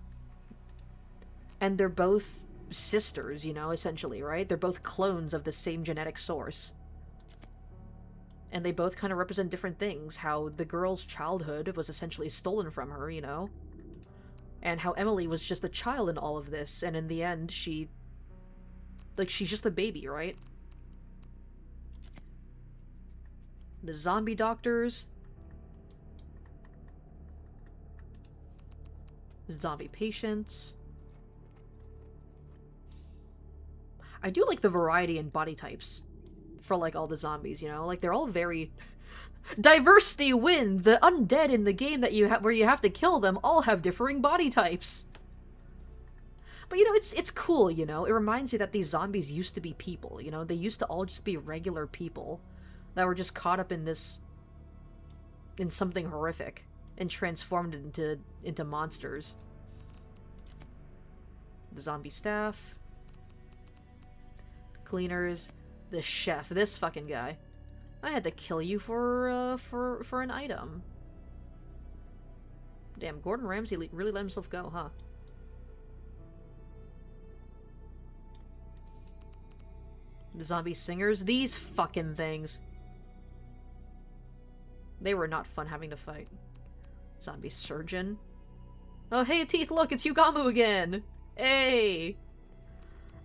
And they're both sisters, you know, essentially, right? They're both clones of the same genetic source. And they both kind of represent different things. How the girl's childhood was essentially stolen from her, you know? And how Emily was just a child in all of this, and in the end, she's just a baby, right? The zombie doctors. Zombie patients. I do like the variety in body types for, like, all the zombies, you know? Like, they're all very... Diversity win! The undead in the game that where you have to kill them all have differing body types. But, you know, it's cool, you know? It reminds you that these zombies used to be people, you know? They used to all just be regular people that were just caught up in this... in something horrific and transformed into monsters. The zombie staff. The cleaners. The chef. This fucking guy. I had to kill you for an item. Damn, Gordon Ramsay really let himself go, huh? The zombie singers, these fucking things. They were not fun having to fight. Zombie surgeon. Oh, hey, Teeth, look, it's Yugamu again! Hey!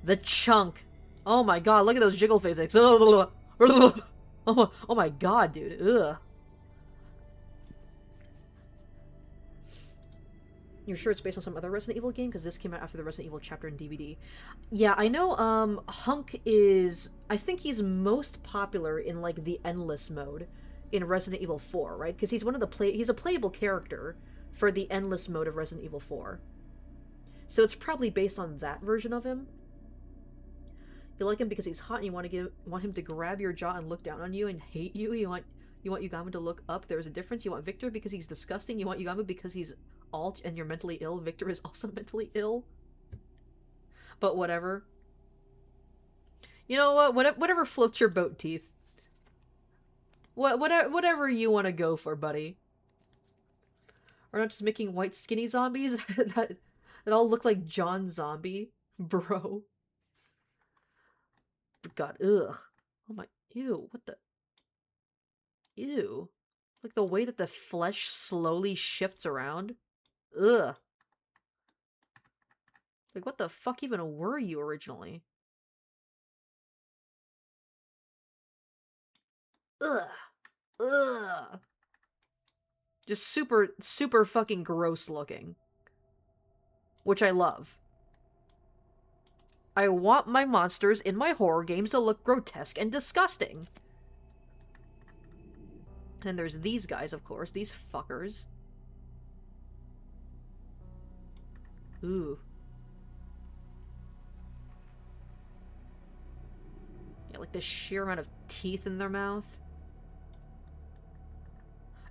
The chunk. Oh my god, look at those jiggle physics. Oh my god, dude. Ugh. You're sure it's based on some other Resident Evil game? Because this came out after the Resident Evil chapter in DVD. Yeah, I know, Hunk is... I think he's most popular in, like, the Endless mode in Resident Evil 4, right? Because he's one of the he's a playable character for the Endless mode of Resident Evil 4. So it's probably based on that version of him. You like him because he's hot and you want him to grab your jaw and look down on you and hate you. You want Yugamu to look up. There's a difference. You want Victor because he's disgusting. You want Yugamu because he's alt and you're mentally ill. Victor is also mentally ill. But whatever. You know what? Whatever floats your boat, Teeth. Whatever you want to go for, buddy. We're not just making white skinny zombies that all look like John Zombie, bro. God, ugh. Oh my, ew, what the? Ew. Like the way that the flesh slowly shifts around. Ugh. Like, what the fuck even were you originally? Ugh. Ugh. Just super, super fucking gross looking. Which I love. I want my monsters in my horror games to look grotesque and disgusting. And there's these guys, of course. These fuckers. Ooh. Yeah, like the sheer amount of teeth in their mouth.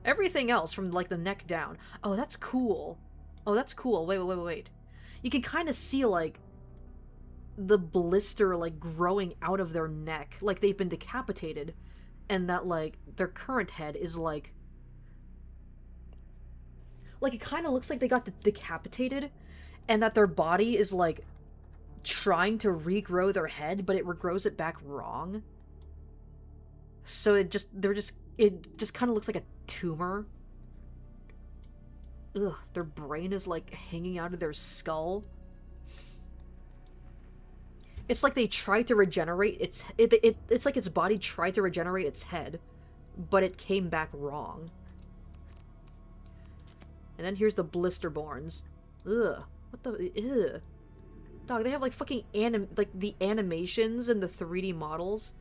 Everything else from, like, the neck down. Oh, that's cool. Oh, that's cool. Wait. You can kind of see, like, the blister, like, growing out of their neck. Like they've been decapitated. and that, like, their current head is, like, it kind of looks like they got decapitated, and that their body is, like, trying to regrow their head, but it regrows it back wrong. So it just kind of looks like a tumor. Ugh, their brain is, like, hanging out of their skull. It's like they tried to regenerate it's like its body tried to regenerate its head, but it came back wrong. And then here's the Blisterborns. Ugh. What the... Ugh. Dog, they have, like, fucking the animations and the 3D models.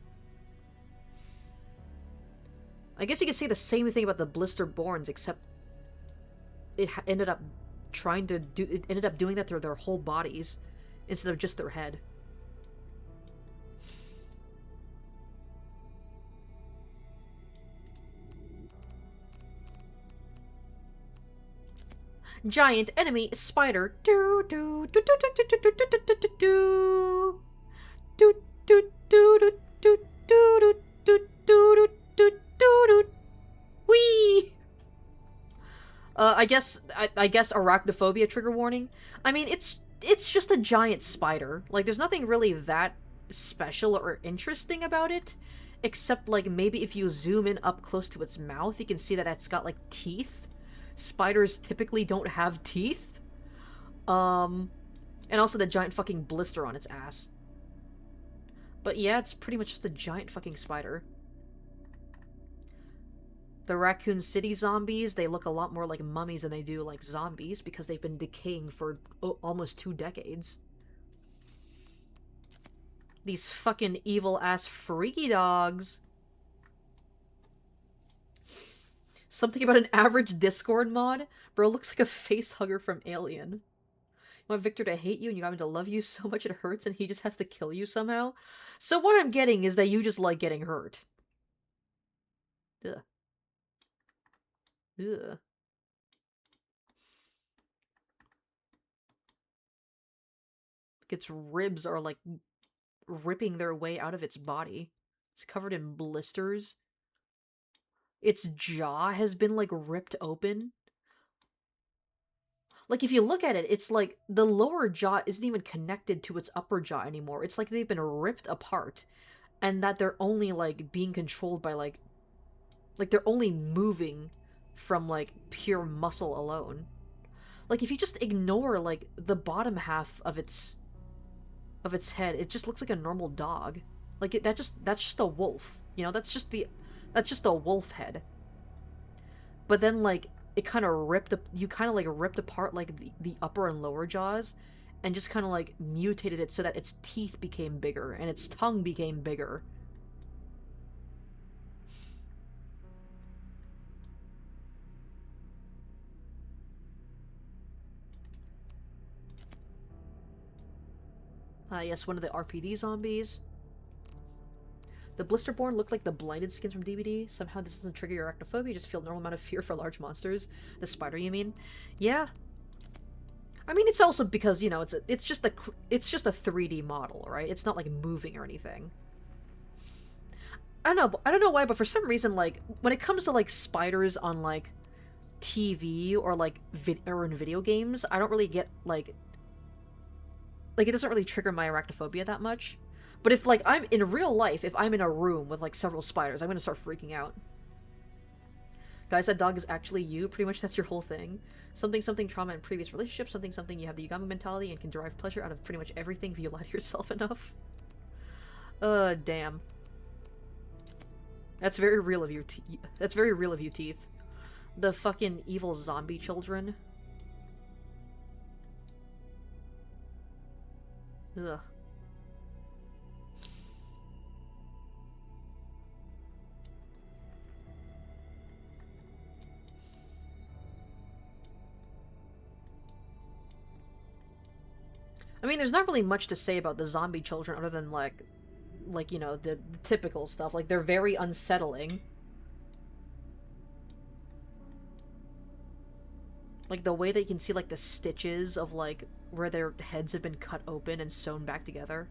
I guess you could say the same thing about the Blisterborns, except it ended up doing that through their whole bodies instead of just their head. Giant enemy spider. Do do do do do do do do do do do do do do do do do do do do. Wee. I guess arachnophobia trigger warning. I mean, it's just a giant spider. Like, there's nothing really that special or interesting about it, except, like, maybe if you zoom in up close to its mouth, you can see that it's got, like, teeth. Spiders typically don't have teeth. And also the giant fucking blister on its ass. But yeah, it's pretty much just a giant fucking spider. The Raccoon City zombies, they look a lot more like mummies than they do like zombies because they've been decaying for almost 2 decades. These fucking evil-ass freaky dogs. Something about an average Discord mod? Bro looks like a face hugger from Alien. You want Victor to hate you and you got him to love you so much it hurts and he just has to kill you somehow? So what I'm getting is that you just like getting hurt. Ugh. Ugh. Its ribs are, like, ripping their way out of its body. It's covered in blisters. Its jaw has been, like, ripped open. Like, if you look at it, it's like the lower jaw isn't even connected to its upper jaw anymore. It's like they've been ripped apart, and that they're only, like, being controlled by, like they're only moving from, like, pure muscle alone. Like, if you just ignore, like, the bottom half of its head, it just looks like a normal dog. Like, that's just a wolf. You know, that's just a wolf head. But then, like, it kind of ripped apart, like, the upper and lower jaws, and just kind of, like, mutated it so that its teeth became bigger, and its tongue became bigger. Yes, one of the RPD zombies. The Blisterborn look like the blinded skins from DVD. Somehow this doesn't trigger your arachnophobia, you just feel a normal amount of fear for large monsters. The spider, you mean? Yeah. I mean, it's also because, you know, it's just a 3D model, right? It's not, like, moving or anything. I don't know why, but for some reason, like, when it comes to, like, spiders on, like, TV or, like, in video games, I don't really get, like, it doesn't really trigger my arachnophobia that much. But if, like, I'm in real life, if I'm in a room with, like, several spiders, I'm gonna start freaking out. Guys, that dog is actually you. Pretty much that's your whole thing. Something trauma in previous relationships. Something you have the Yugami mentality and can derive pleasure out of pretty much everything if you lie to yourself enough. Damn. That's very real of you. That's very real of you, Teeth. The fucking evil zombie children. Ugh. I mean, there's not really much to say about the zombie children other than, like, you know, the typical stuff. Like, they're very unsettling. Like, the way that you can see, like, the stitches of, like, where their heads have been cut open and sewn back together.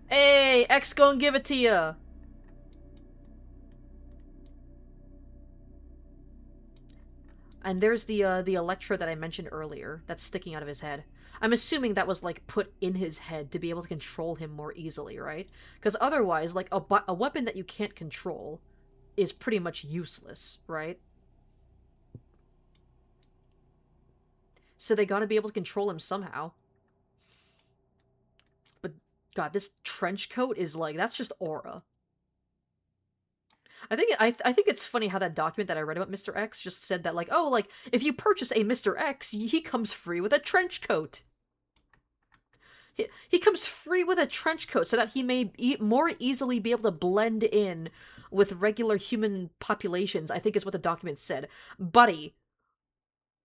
Hey, X gon' give it to ya! And there's the Electro that I mentioned earlier that's sticking out of his head. I'm assuming that was, like, put in his head to be able to control him more easily, right? Because otherwise, like, a weapon that you can't control is pretty much useless, right? So they gotta be able to control him somehow. But, God, this trench coat is, like, that's just aura. I think it's funny how that document that I read about Mr. X just said that, like, oh, like, if you purchase a Mr. X, he comes free with a trench coat. He comes free with a trench coat so that he may more easily be able to blend in with regular human populations, I think is what the document said. Buddy,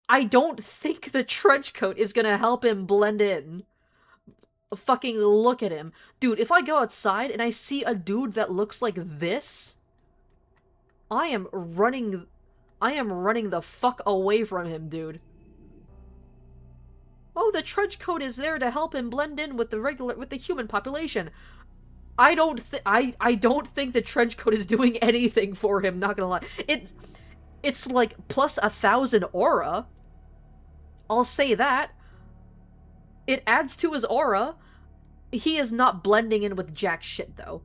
I don't think the trench coat is gonna help him blend in. Fucking look at him. Dude, if I go outside and I see a dude that looks like this, I am running the fuck away from him, dude. Oh, the trench coat is there to help him blend in with the human population. I don't think the trench coat is doing anything for him, not gonna lie. It's like plus 1,000 aura. I'll say that. It adds to his aura. He is not blending in with jack shit, though.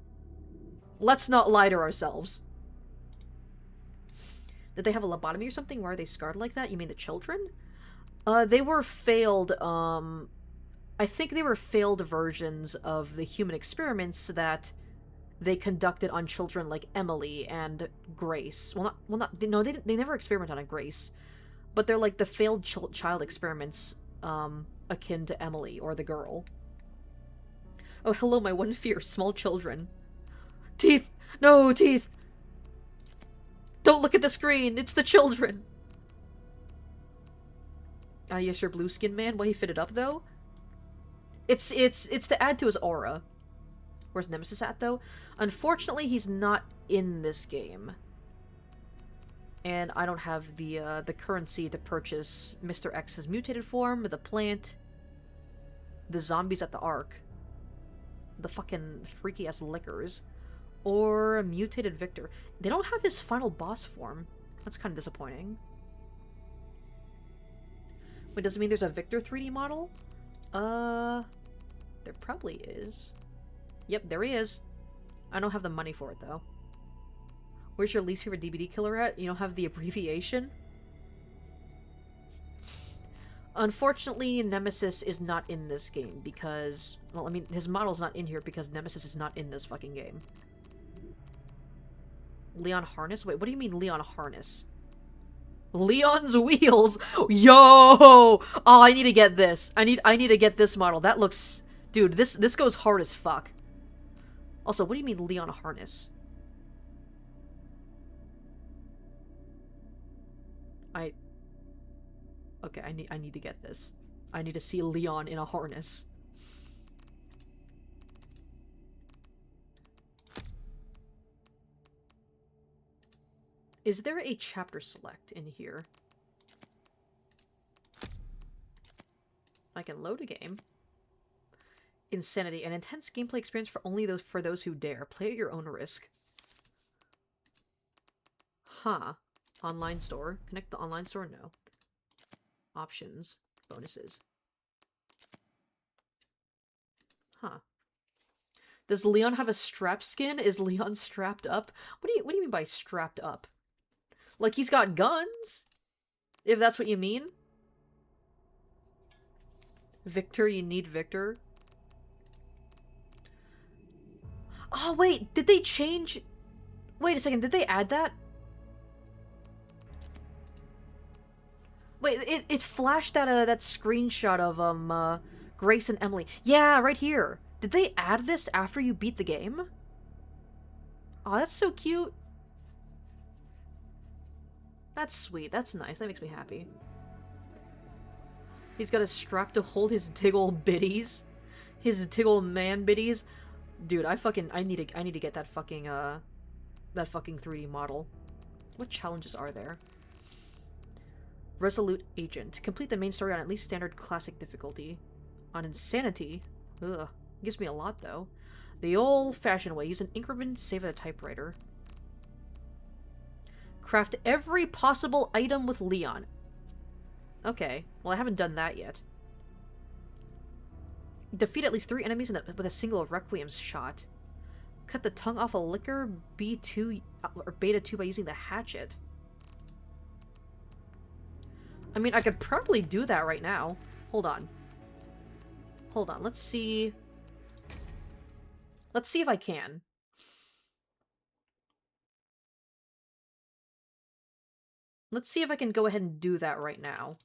Let's not lie to ourselves. Did they have a lobotomy or something? Why are they scarred like that? You mean the children? They were failed, I think they were failed versions of the human experiments that they conducted on children like Emily and Grace. No, they never experimented on Grace. But they're like the failed child experiments, akin to Emily, or the girl. Oh, hello, my one fear, small children. Teeth! No, teeth! Don't look at the screen! It's the children! Yes, your blue skin man. Why he fit it up, though? It's to add to his aura. Where's Nemesis at, though? Unfortunately, he's not in this game. And I don't have the currency to purchase Mr. X's mutated form, the plant, the zombies at the Ark, the fucking freaky-ass lickers, or a mutated Victor. They don't have his final boss form. That's kind of disappointing. Wait, does it mean there's a Victor 3D model? There probably is. Yep, there he is. I don't have the money for it, though. Where's your least favorite DBD killer at? You don't have the abbreviation? Unfortunately, Nemesis is not in this game because... Well, I mean, his model's not in here because Nemesis is not in this fucking game. Leon Harness? Wait, what do you mean Leon Harness? Leon's wheels? Yo! Oh, I need to get this. I need to get this model. That looks... Dude, this goes hard as fuck. Also, what do you mean Leon Harness? Okay, I need to get this. I need to see Leon in a harness. Is there a chapter select in here? I can load a game. Insanity, an intense gameplay experience for only those who dare. Play at your own risk. Huh. Online store. Connect the online store? No. Options. Bonuses. Huh. Does Leon have a strap skin? Is Leon strapped up? What do you mean by strapped up? Like he's got guns? If that's what you mean? Victor, you need Victor? Oh, wait, did they change... Wait a second, did they add that? Wait, it flashed that screenshot of, Grace and Emily. Yeah, right here. Did they add this after you beat the game? Oh, that's so cute. That's sweet. That's nice. That makes me happy. He's got a strap to hold his Tiggle biddies. His Tiggle man biddies. Dude, I need to get that fucking 3D model. What challenges are there? Resolute Agent. Complete the main story on at least standard classic difficulty. On Insanity? Ugh. Gives me a lot, though. The old-fashioned way. Use an ink ribbon to save at a typewriter. Craft every possible item with Leon. Okay. Well, I haven't done that yet. Defeat at least 3 enemies with a single requiem shot. Cut the tongue off a liquor B2 or beta 2 by using the hatchet. I mean, I could probably do that right now. Hold on. Hold on. Let's see. Let's see if I can. Let's see if I can go ahead and do that right now.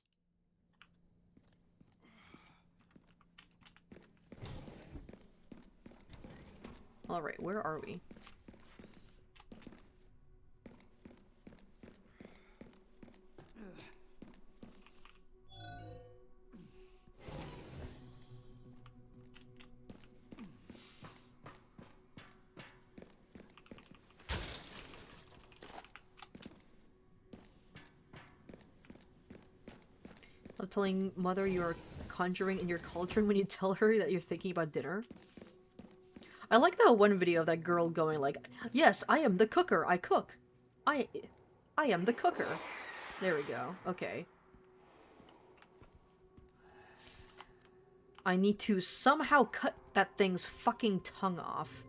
Alright, where are we? I'm telling Mother you're conjuring and you're cauldron when you tell her that you're thinking about dinner. I like that one video of that girl going like, yes, I am the cooker, I cook. I am the cooker. There we go. Okay. I need to somehow cut that thing's fucking tongue off.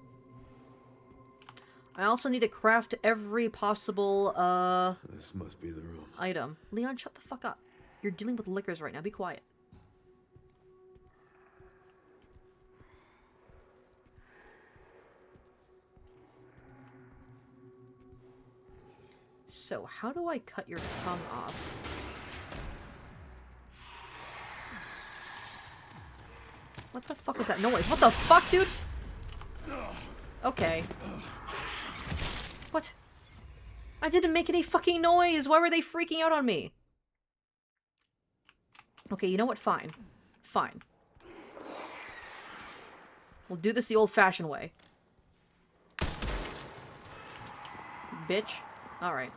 I also need to craft every possible, This must be the room. item. Leon, shut the fuck up. You're dealing with liquors right now. Be quiet. So, how do I cut your tongue off? What the fuck was that noise? What the fuck, dude? Okay. What? I didn't make any fucking noise! Why were they freaking out on me? Okay, you know what? Fine. Fine. We'll do this the old-fashioned way. Bitch. Alright.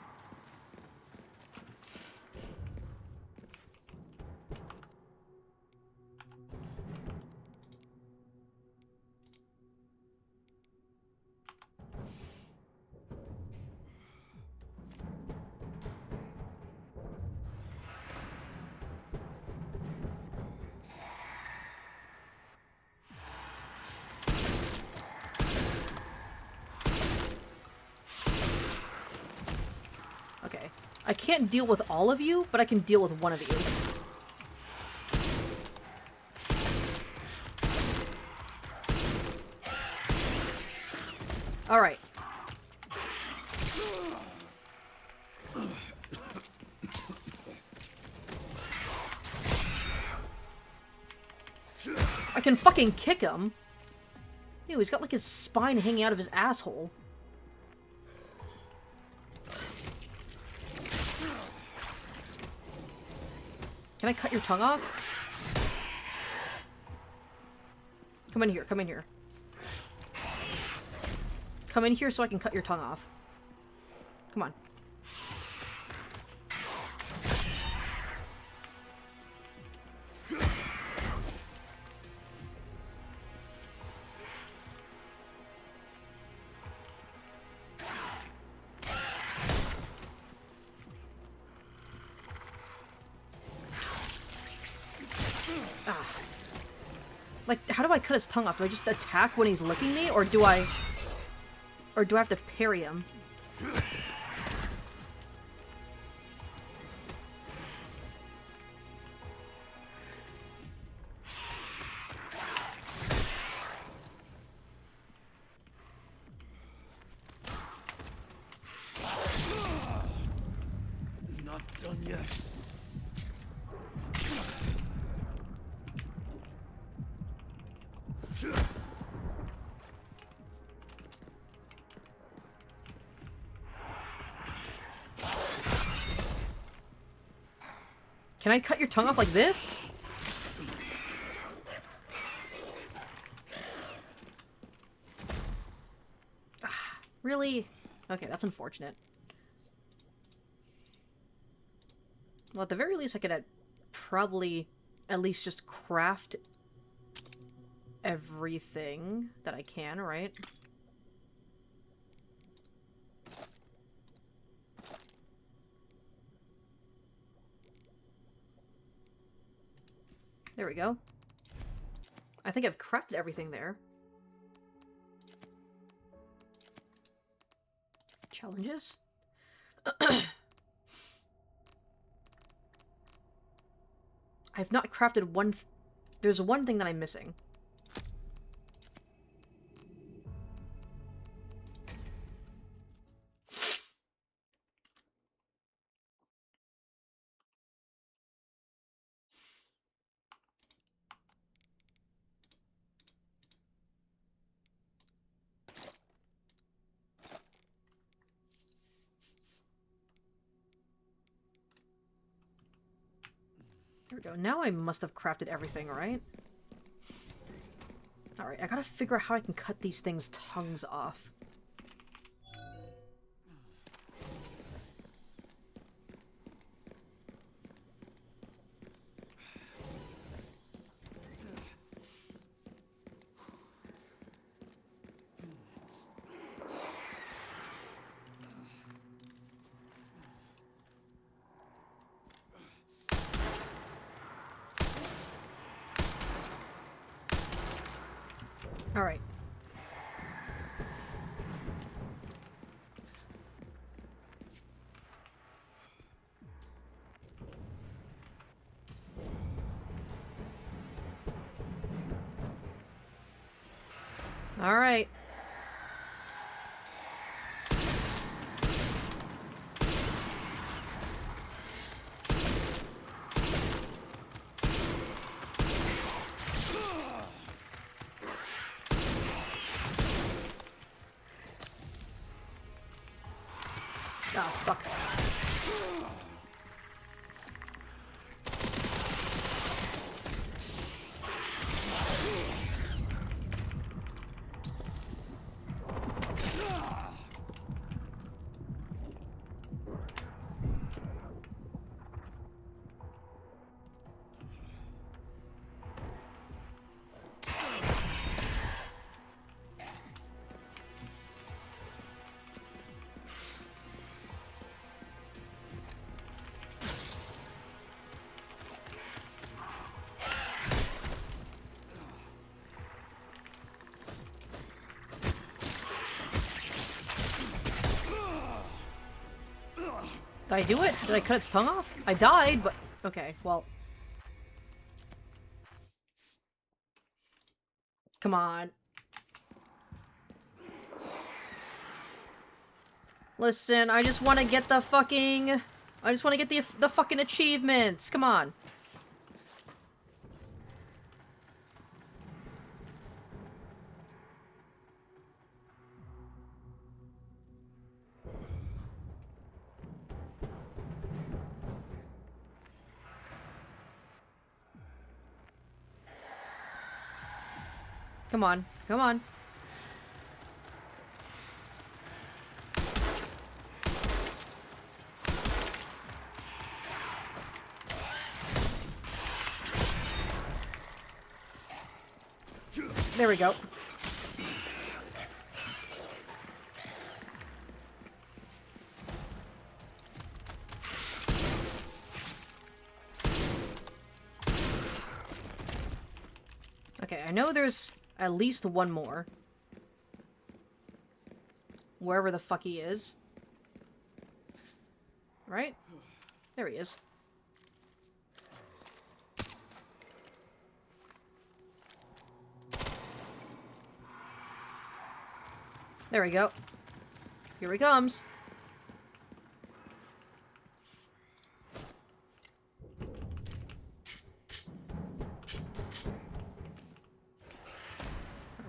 Okay. I can't deal with all of you, but I can deal with one of you. Alright. I can fucking kick him. Ew, he's got like his spine hanging out of his asshole. Can I cut your tongue off? Come in here, come in here. Come in here so I can cut your tongue off. Come on. Ah. Like, how do I cut his tongue off? Do I just attack when he's licking me, or do I... Or do I have to parry him? Not done yet. Can I cut your tongue off like this? Ah, really? Okay, that's unfortunate. Well, at the very least, I could probably at least just craft everything that I can, right? There we go. I think I've crafted everything there. Challenges? I've not crafted one... There's one thing that I'm missing. There we go. Now I must have crafted everything, right? Alright, I gotta figure out how I can cut these things' tongues off. Alright. Alright. Ah, fuck. Did I do it? Did I cut its tongue off? I died, but... Okay, well... Come on. Listen, I just want to get the fucking... I just want to get the fucking achievements. Come on. Come on. Come on. There we go. Okay, I know there's at least one more. Wherever the fuck he is. Right? There he is. There we go. Here he comes.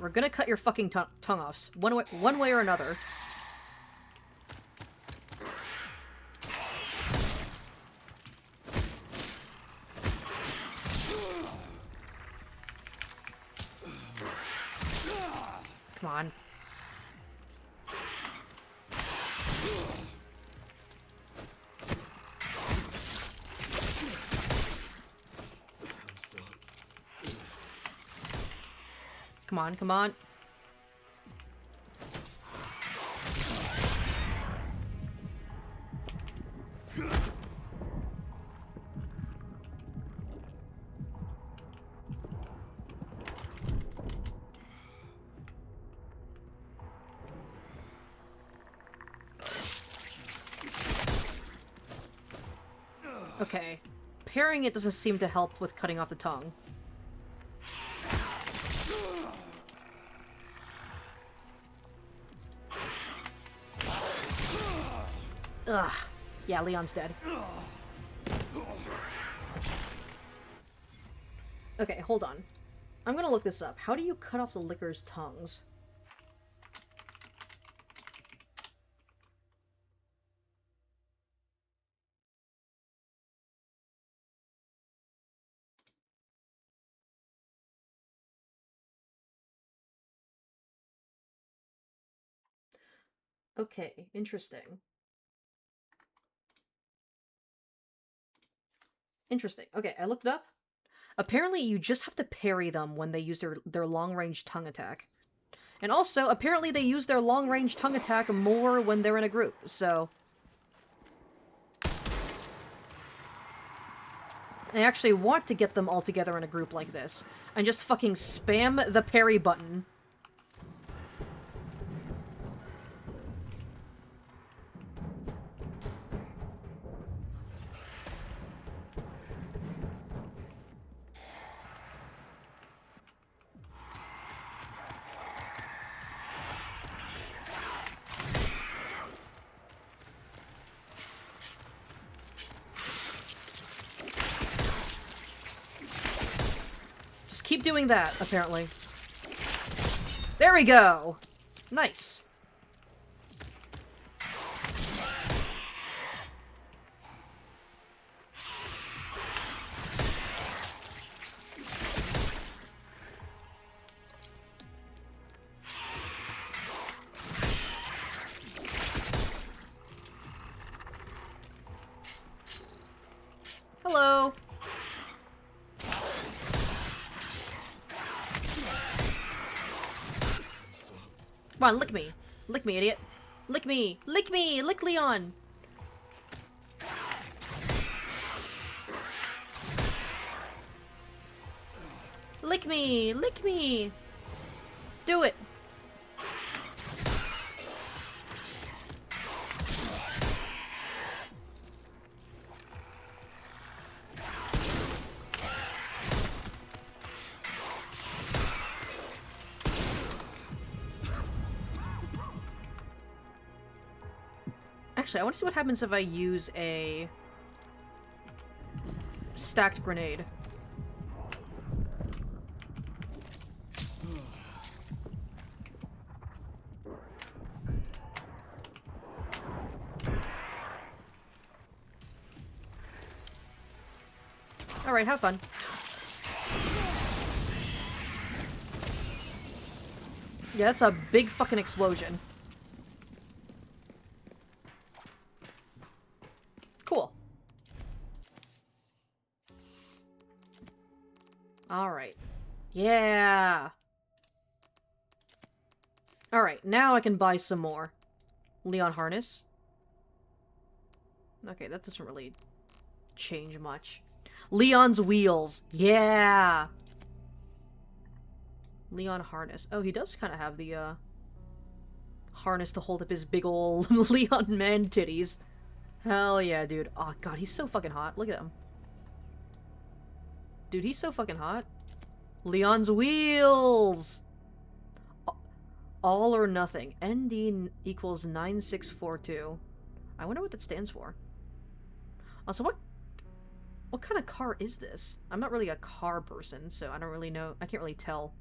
We're gonna cut your fucking tongue offs. One way or another. Come on. Come on, come on. Okay. Parrying it doesn't seem to help with cutting off the tongue. Ugh. Yeah, Leon's dead. Okay, hold on. I'm gonna look this up. How do you cut off the licker's tongues? Okay, interesting. Interesting. Okay, I looked it up. Apparently, you just have to parry them when they use their long-range tongue attack. And also, apparently they use their long-range tongue attack more when they're in a group, so... I actually want to get them all together in a group like this. And just fucking spam the parry button. Keep doing that, apparently. There we go! Nice. Hello. Come on, lick me. Lick me, idiot. Lick me! Lick me! Lick Leon! Lick me! Lick me! Do it! Actually, I want to see what happens if I use a stacked grenade. Alright, have fun. Yeah, that's a big fucking explosion. Cool. Alright. Yeah! Alright, now I can buy some more. Leon harness. Okay, that doesn't really change much. Leon's wheels. Yeah! Leon harness. Oh, he does kind of have the, harness to hold up his big ol' Leon man titties. Hell yeah, dude. Oh, God, he's so fucking hot. Look at him. Dude, he's so fucking hot. Leon's wheels! All or nothing. ND equals 9642. I wonder what that stands for. Also, what kind of car is this? I'm not really a car person, so I don't really know. I can't really tell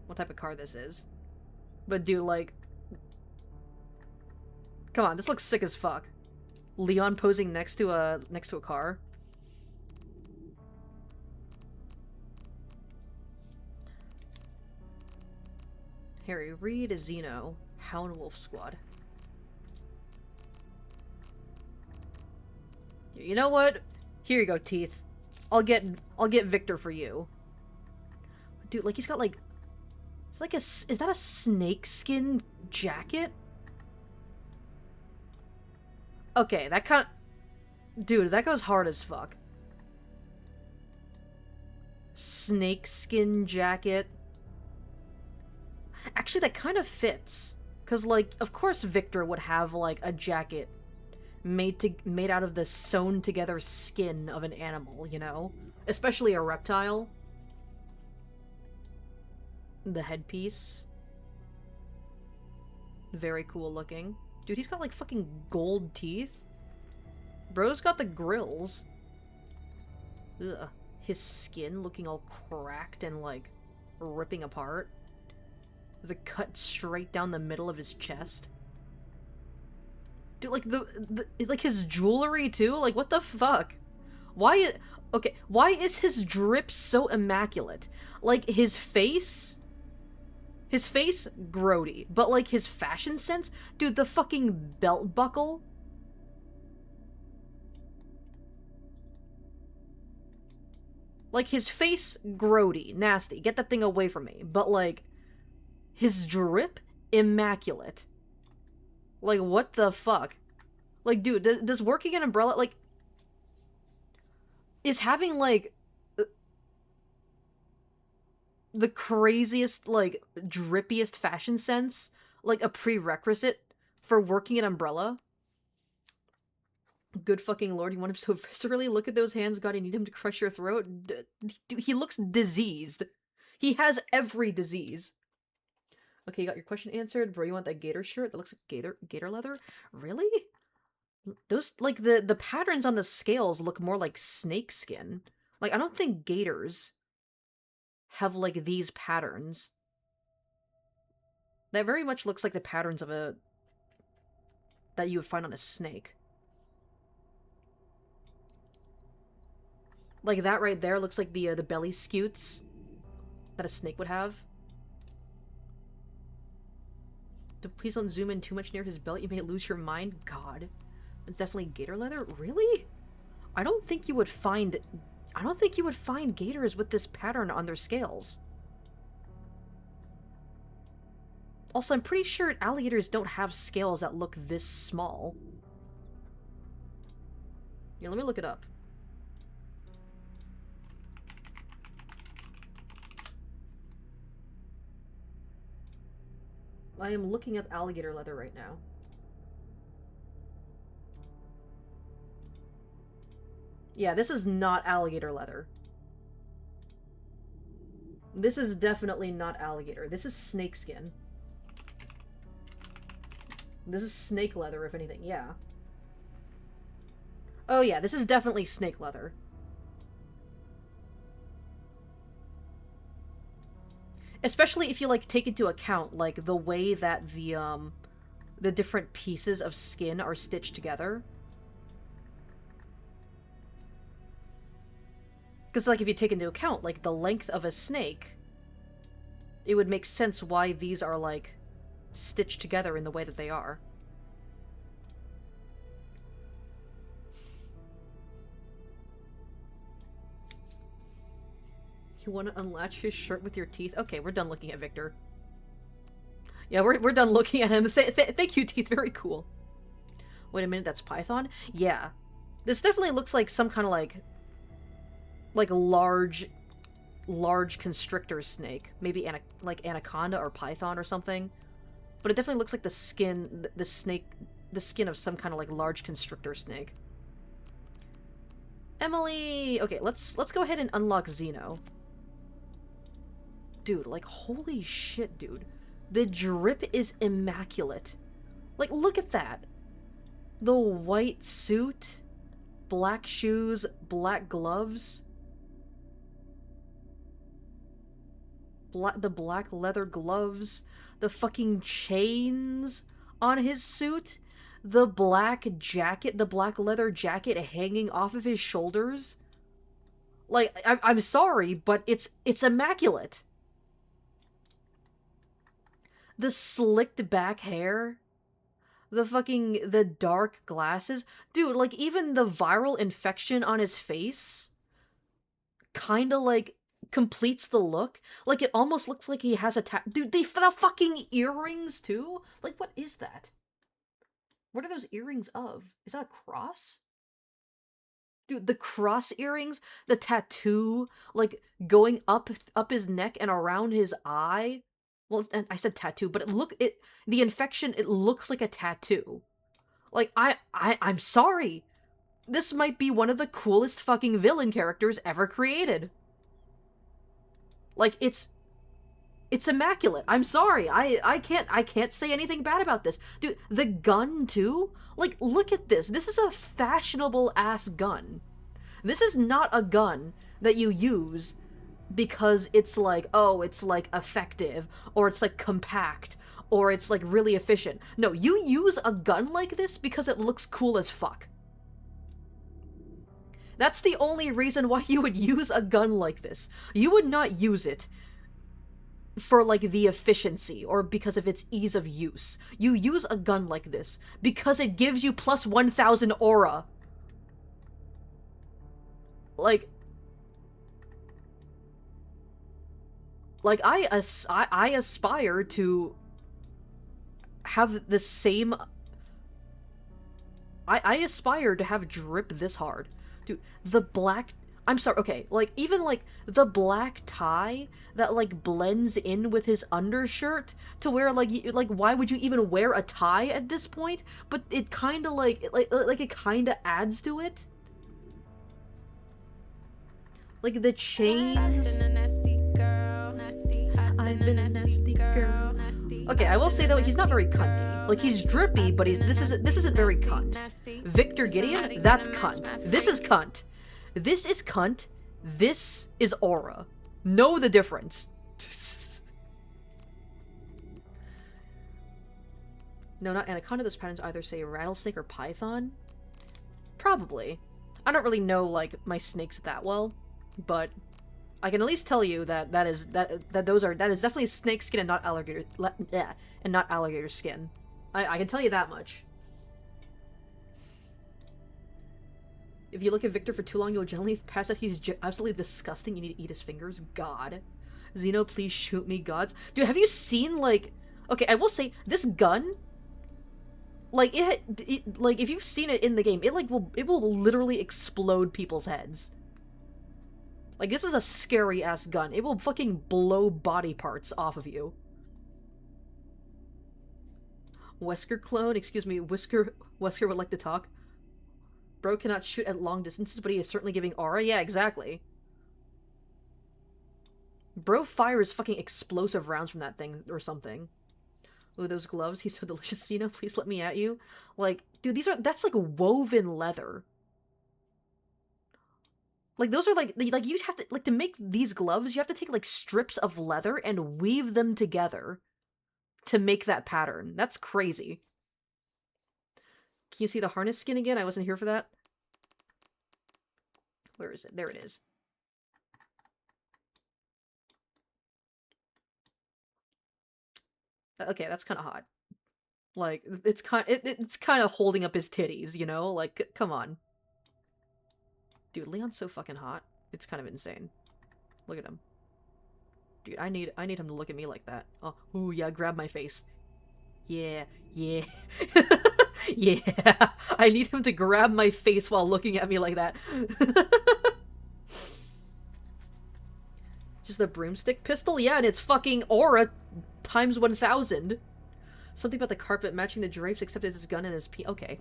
what type of car this is. But dude, like... Come on, this looks sick as fuck. Leon posing next to a car. Harry Reid, Xeno, Hound Wolf Squad. You know what? Here you go, Teeth. I'll get Victor for you. Dude, like he's got like... It's like is that a snakeskin jacket? Okay, that kind of... Dude, that goes hard as fuck. Snakeskin jacket. Actually, that kind of fits. Because, like, of course Victor would have, like, a jacket made out of the sewn together skin of an animal, you know? Especially a reptile. The headpiece. Very cool looking. Dude, he's got like fucking gold teeth. Bro's got the grills. Ugh. His skin looking all cracked and like ripping apart. The cut straight down the middle of his chest. Dude, like like his jewelry too? Like what the fuck? Why is his drip so immaculate? Like his face grody, but like his fashion sense, dude, the fucking belt buckle. Like his face grody, nasty. Get that thing away from me. But like his drip immaculate. Like what the fuck? Like dude, does working at Umbrella like is having like the craziest, like, drippiest fashion sense, like, a prerequisite for working at Umbrella? Good fucking lord, you want him so viscerally? Look at those hands, god, I need him to crush your throat. He looks diseased. He has every disease. Okay, you got your question answered. Bro, you want that gator shirt? That looks like gator leather? Really? Those, like, the patterns on the scales look more like snake skin. Like, I don't think gators have, like, these patterns. That very much looks like the patterns of that you would find on a snake. Like, that right there looks like the belly scutes that a snake would have. Please don't zoom in too much near his belt, you may lose your mind. God. It's definitely gator leather? Really? I don't think you would find gators with this pattern on their scales. Also, I'm pretty sure alligators don't have scales that look this small. Here, let me look it up. I am looking up alligator leather right now. Yeah, this is not alligator leather. This is definitely not alligator. This is snake skin. This is snake leather, if anything, yeah. Oh yeah, this is definitely snake leather. Especially if you, like, take into account, like, the way that the different pieces of skin are stitched together. Because, like, if you take into account, like, the length of a snake, it would make sense why these are, like, stitched together in the way that they are. You want to unlatch his shirt with your teeth? Okay, we're done looking at Victor. Yeah, we're done looking at him. Thank you, teeth. Very cool. Wait a minute, that's Python? Yeah. This definitely looks like some kind of, like large constrictor snake. Maybe like anaconda or python or something. But it definitely looks like the skin, the skin of some kind of, like, large constrictor snake. Emily! Okay, let's go ahead and unlock Xeno. Dude, like, holy shit, dude. The drip is immaculate. Like, look at that. The white suit, black shoes, black gloves. The black leather gloves. The fucking chains on his suit. The black jacket, the black leather jacket hanging off of his shoulders. Like, I'm sorry, but it's immaculate. The slicked back hair. The dark glasses. Dude, like, even the viral infection on his face kinda, like, completes the look. Like, it almost looks like he has a dude, the fucking earrings, too? Like, what is that? What are those earrings of? Is that a cross? Dude, the cross earrings, the tattoo, like, going up his neck and around his eye. Well, I said tattoo, but the infection, it looks like a tattoo. Like, I'm sorry. This might be one of the coolest fucking villain characters ever created. Like, it's immaculate. I'm sorry. I can't say anything bad about this. Dude, the gun too? Like, look at this. This is a fashionable ass gun. This is not a gun that you use because it's like, oh, it's like effective, or it's like compact, or it's like really efficient. No, you use a gun like this because it looks cool as fuck. That's the only reason why you would use a gun like this. You would not use it for, like, the efficiency, or because of its ease of use. You use a gun like this because it gives you plus 1,000 aura. Like, I aspire to have the same... I aspire to have drip this hard. Dude, the black... I'm sorry, okay, like, even, like, the black tie that, like, blends in with his undershirt to where, like, why would you even wear a tie at this point? But it kinda, like, it kinda adds to it. Like, the chains... I've been a nasty girl. Okay, I will say, though, he's not very cunty. Like, he's drippy, but this isn't very cunt. Victor Gideon, that's cunt. This is cunt. This is cunt. This is aura. Know the difference. No, not anaconda. Those patterns either say rattlesnake or python. Probably. I don't really know, like, my snakes that well, but I can at least tell you that that is definitely snake skin and not alligator skin. I can tell you that much. If you look at Victor for too long, you'll generally pass out. He's absolutely disgusting. You need to eat his fingers. God. Xeno, please shoot me, gods. Dude, have you seen, like... Okay, I will say, this gun... Like, like, if you've seen it in the game, it will literally explode people's heads. Like, this is a scary-ass gun. It will fucking blow body parts off of you. Wesker clone? Excuse me, Wesker would like to talk. Bro cannot shoot at long distances, but he is certainly giving aura. Yeah, exactly. Bro fires fucking explosive rounds from that thing or something. Ooh, those gloves. He's so delicious. Cena, please let me at you. Like, dude, that's like woven leather. Like, those are like you have to, like, to make these gloves, you have to take, like, strips of leather and weave them together to make that pattern. That's crazy. Can you see the harness skin again? I wasn't here for that. Where is it? There it is. Okay, that's kind of hot. Like, it's kind of holding up his titties, you know? Like, come on. Dude, Leon's so fucking hot. It's kind of insane. Look at him. Dude, I need him to look at me like that. Oh, ooh, yeah, grab my face. Yeah, yeah. Yeah, I need him to grab my face while looking at me like that. Just a broomstick pistol? Yeah, and it's fucking aura times 1,000. Something about the carpet matching the drapes, except it's his gun and his okay.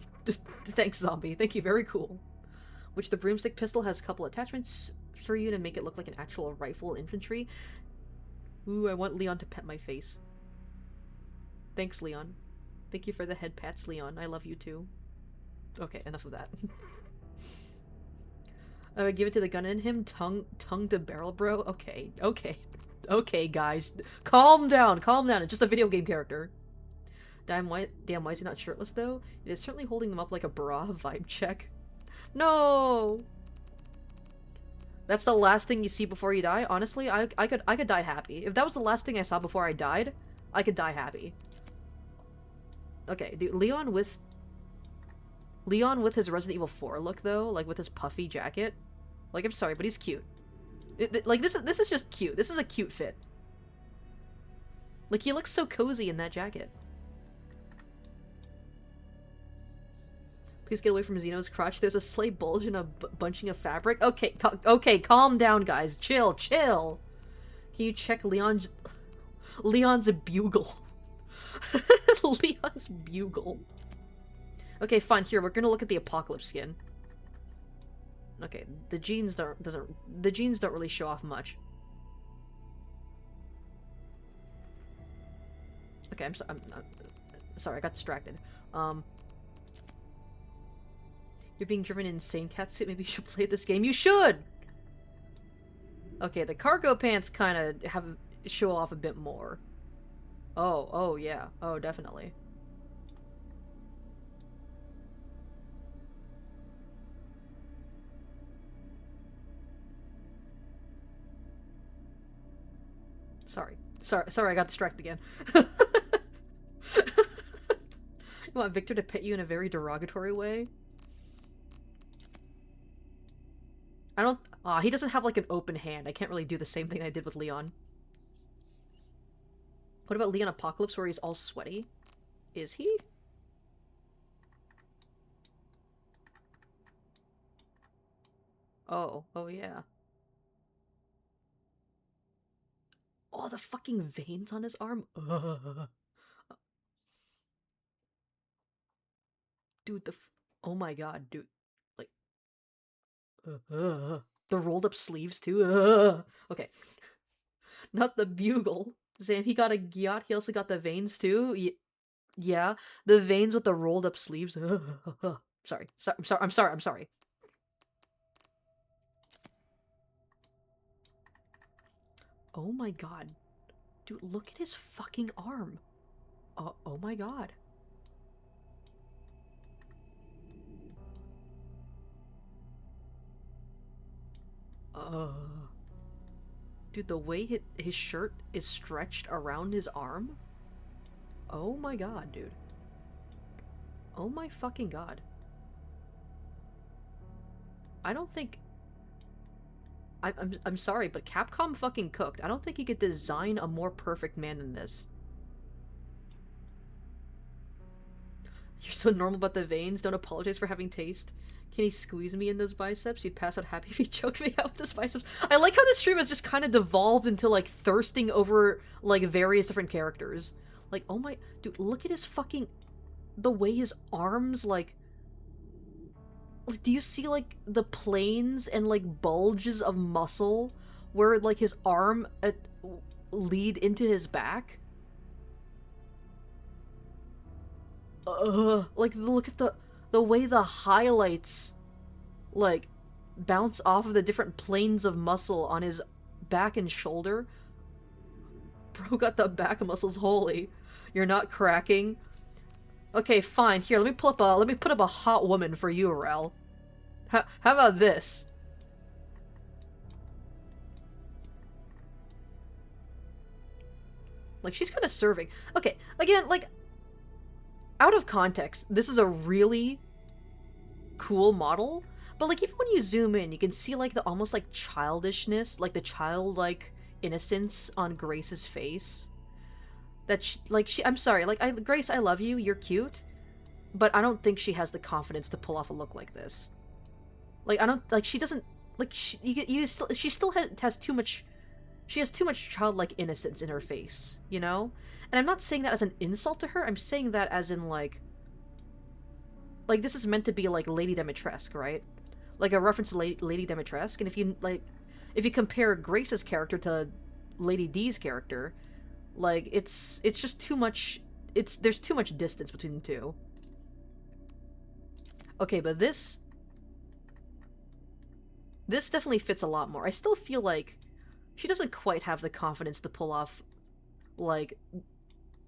Thanks, zombie. Thank you, very cool. Which the broomstick pistol has a couple attachments for you to make it look like an actual rifle infantry. Ooh, I want Leon to pet my face. Thanks, Leon. Thank you for the head pats, Leon. I love you too. Okay, enough of that. I would give it to the gun in him. Tongue to barrel, bro. Okay, okay. Okay, guys. Calm down, calm down. It's just a video game character. Damn, why is he not shirtless, though? It is certainly holding him up like a bra. Vibe check. No! That's the last thing you see before you die? Honestly, I could die happy. If that was the last thing I saw before I died, I could die happy. Okay, dude, Leon with his Resident Evil 4 look, though, like with his puffy jacket. Like, I'm sorry, but he's cute. Like, this is just cute. This is a cute fit. Like, he looks so cozy in that jacket. Please get away from Xeno's crotch. There's a slight bulge and a bunching of fabric. Okay, okay, calm down, guys. Chill, chill. Can you check Leon's bugle? Leon's bugle. Okay, fine. Here, we're gonna look at the Apocalypse skin. Okay, the jeans don't really show off much. Okay, I'm sorry, I got distracted. You're being driven in insane catsuit. Maybe you should play this game. You should. Okay, the cargo pants kind of show off a bit more. Oh yeah. Oh, definitely. Sorry, I got distracted again. You want Victor to pet you in a very derogatory way? I don't... he doesn't have, like, an open hand. I can't really do the same thing I did with Leon. What about Leon Apocalypse, where he's all sweaty? Is he? Oh yeah. Oh, the fucking veins on his arm? Ugh. Dude, oh my god, dude. Like... The rolled up sleeves, too? Okay. Not the bugle. Saying he got a gyat, he also got the veins, too? Yeah, the veins with the rolled up sleeves. Sorry. I'm sorry. Oh my god. Dude, look at his fucking arm. Oh my god. Dude, the way his shirt is stretched around his arm? Oh my god, dude. Oh my fucking god. I don't think... I'm sorry, but Capcom fucking cooked. I don't think you could design a more perfect man than this. You're so normal about the veins. Don't apologize for having taste. Can he squeeze me in those biceps? You'd pass out happy if he choked me out with those biceps. I like how this stream has just kind of devolved into, like, thirsting over, like, various different characters. Like, oh my... Dude, look at his fucking... The way his arms, like... Do you see, like, the planes and, like, bulges of muscle where, like, his arm lead into his back? Like, look at the way the highlights, like, bounce off of the different planes of muscle on his back and shoulder. Bro got the back muscles holy. You're not cracking? Okay, fine. Here, let me put up a hot woman for you, Rel. How about this? Like, she's kind of serving. Okay, again, like, out of context, this is a really cool model, but, like, even when you zoom in, you can see, like, the almost, like, childishness, like, the childlike innocence on Grace's face. That, I'm sorry, like, Grace, I love you, you're cute, but I don't think she has the confidence to pull off a look like this. Like, I don't, like, she doesn't, like, she still has too much, she has too much childlike innocence in her face, you know? And I'm not saying that as an insult to her, I'm saying that as in, like, this is meant to be, like, Lady Dimitrescu, right? Like, a reference to Lady Dimitrescu, and if you compare Grace's character to Lady D's character, like, it's just too much, there's too much distance between the two. Okay, but this definitely fits a lot more. I still feel like she doesn't quite have the confidence to pull off, like,